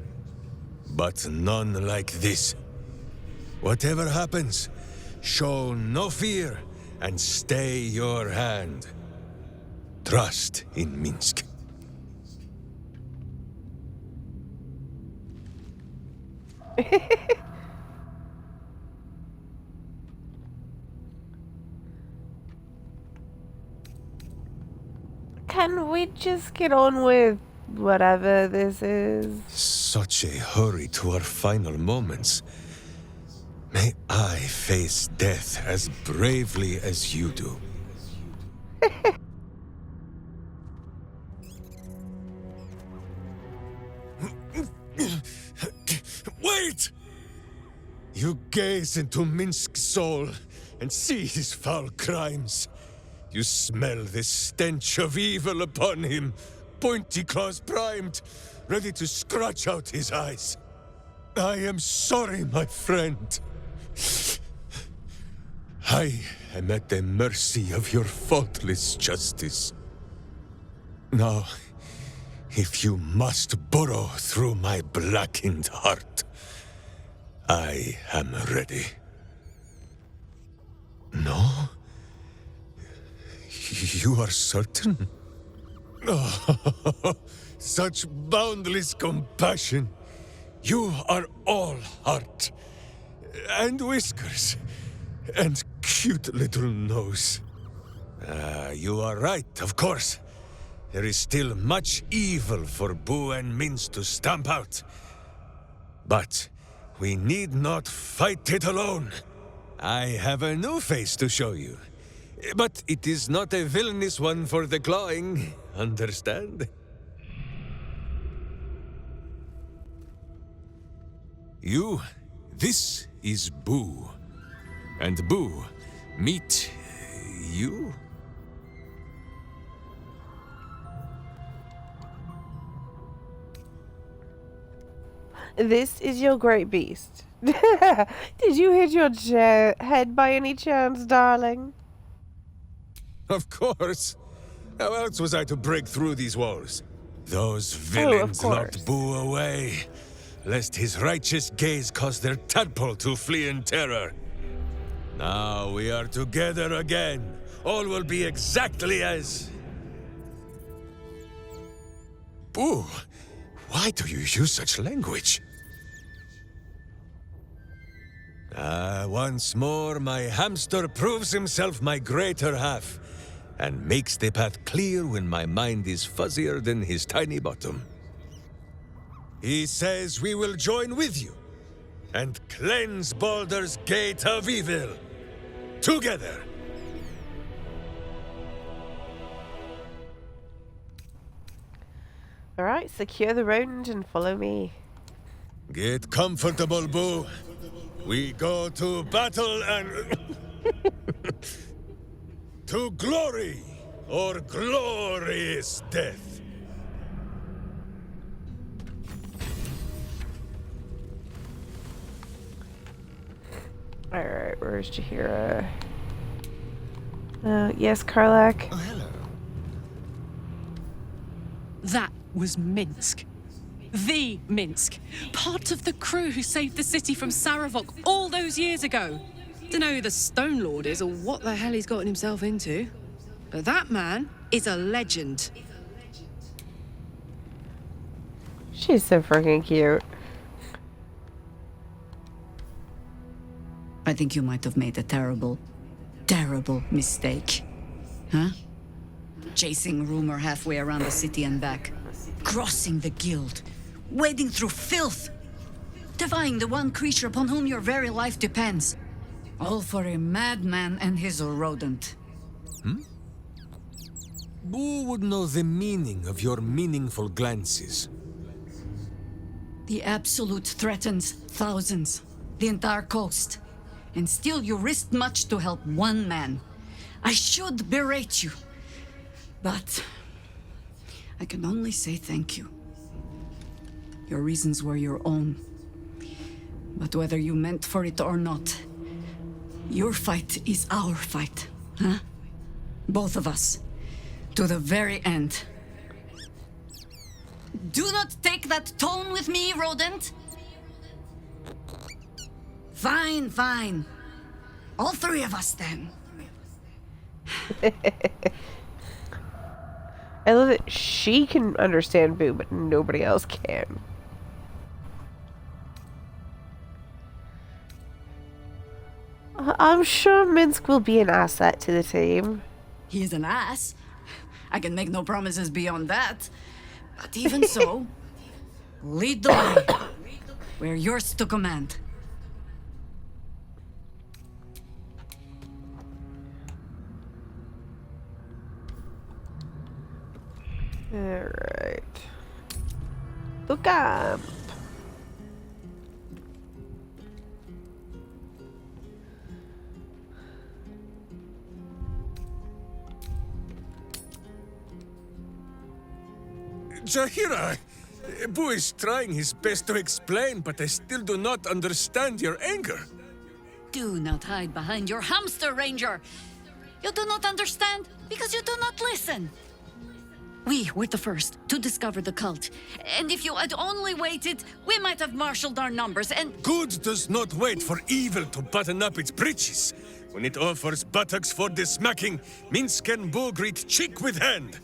but none like this. Whatever happens, show no fear and stay your hand. Trust in Minsc. Can we just get on with whatever this is? Such a hurry to our final moments. May I face death as bravely as you do. Wait! You gaze into Minsc's soul and see his foul crimes. You smell the stench of evil upon him, pointy claws primed, ready to scratch out his eyes. I am sorry, my friend. I am at the mercy of your faultless justice. Now, if you must burrow through my blackened heart, I am ready. No? You are certain? Oh, such boundless compassion. You are all heart, and whiskers, and cute little nose. You are right, of course. There is still much evil for Boo and Minsc to stamp out. But we need not fight it alone. I have a new face to show you. But it is not a villainous one for the clawing, understand? This is Boo. And Boo, meet you? This is your great beast. Did you hit your head by any chance, darling? Of course. How else was I to break through these walls? Those villains locked Boo away, lest his righteous gaze cause their tadpole to flee in terror. Now we are together again. All will be exactly as... Boo, why do you use such language? Once more, my hamster proves himself my greater half, and makes the path clear when my mind is fuzzier than his tiny bottom. He says we will join with you, and cleanse Baldur's Gate of evil. Together! Alright, secure the road and follow me. Get comfortable, Boo. We go to battle and... to glory, or glorious death. Alright, where's Jaheira? Yes, Karlach. Oh, hello. That was Minsc. The Minsc. Part of the crew who saved the city from Saravok all those years ago. Dunno who the Stone Lord is or what the hell he's gotten himself into. But that man is a legend. She's so freaking cute. I think you might have made a terrible, terrible mistake. Huh? Chasing rumor halfway around the city and back. Crossing the guild. Wading through filth. Defying the one creature upon whom your very life depends. All for a madman and his rodent. Boo would know the meaning of your meaningful glances. The Absolute threatens thousands. The entire coast. And still you risked much to help one man. I should berate you. But I can only say thank you. Your reasons were your own. But whether you meant for it or not, your fight is our fight, huh? Both of us. To the very end. Do not take that tone with me, rodent! Fine, fine. All three of us, then. I love that she can understand Boo, but nobody else can. I'm sure Minsc will be an asset to the team. He is an ass. I can make no promises beyond that. But even so, lead the way. We're yours to command. Alright. To camp. Jaheira! Boo is trying his best to explain, but I still do not understand your anger. Do not hide behind your hamster, Ranger. You do not understand because you do not listen. We were the first to discover the cult. And if you had only waited, we might have marshaled our numbers and... Good does not wait for evil to button up its breeches. When it offers buttocks for the smacking, Minsc and Boo greet cheek with hand.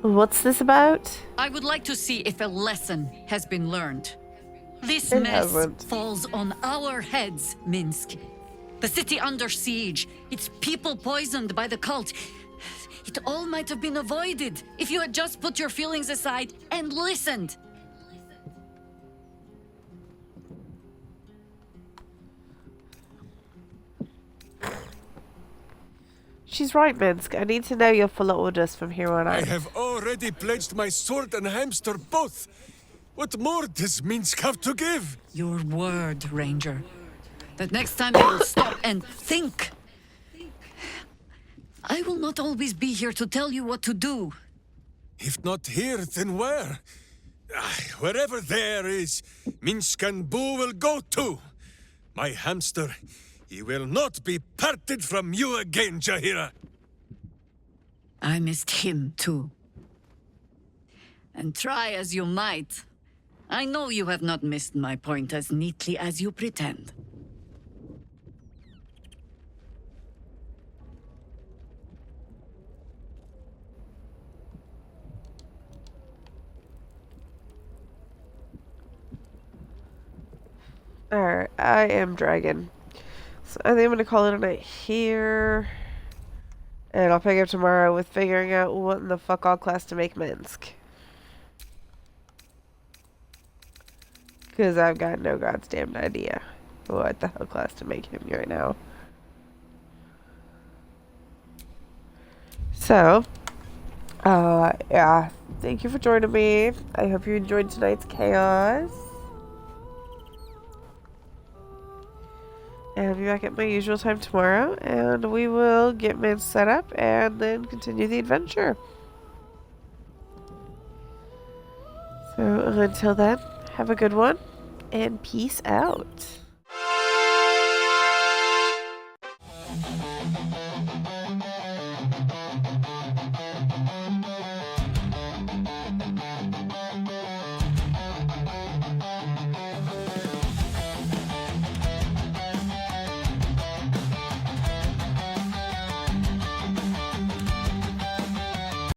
What's this about? I would like to see if a lesson has been learned. This It mess hasn't. falls on our heads, Minsc. The city under siege, its people poisoned by the cult. It all might have been avoided if you had just put your feelings aside and listened. She's right, Minsc. I need to know you'll follow orders from here on I out. have already pledged my sword and hamster both. What more does Minsc have to give? Your word, Ranger. That next time you will stop and think. I will not always be here to tell you what to do. If not here, then where? Wherever there is, Minsc and Boo will go too. My hamster, he will not be parted from you again, Jaheira. I missed him too. And try as you might, I know you have not missed my point as neatly as you pretend. Alright, I am Dragon. So I think I'm going to call it a night here. And I'll pick up tomorrow with figuring out what in the fuck all class to make Minsc. Because I've got no god's damned idea what the hell class to make him right now. So, yeah, thank you for joining me. I hope you enjoyed tonight's chaos. And I'll be back at my usual time tomorrow, and we will get Minsc set up and then continue the adventure. So until then, have a good one, and peace out.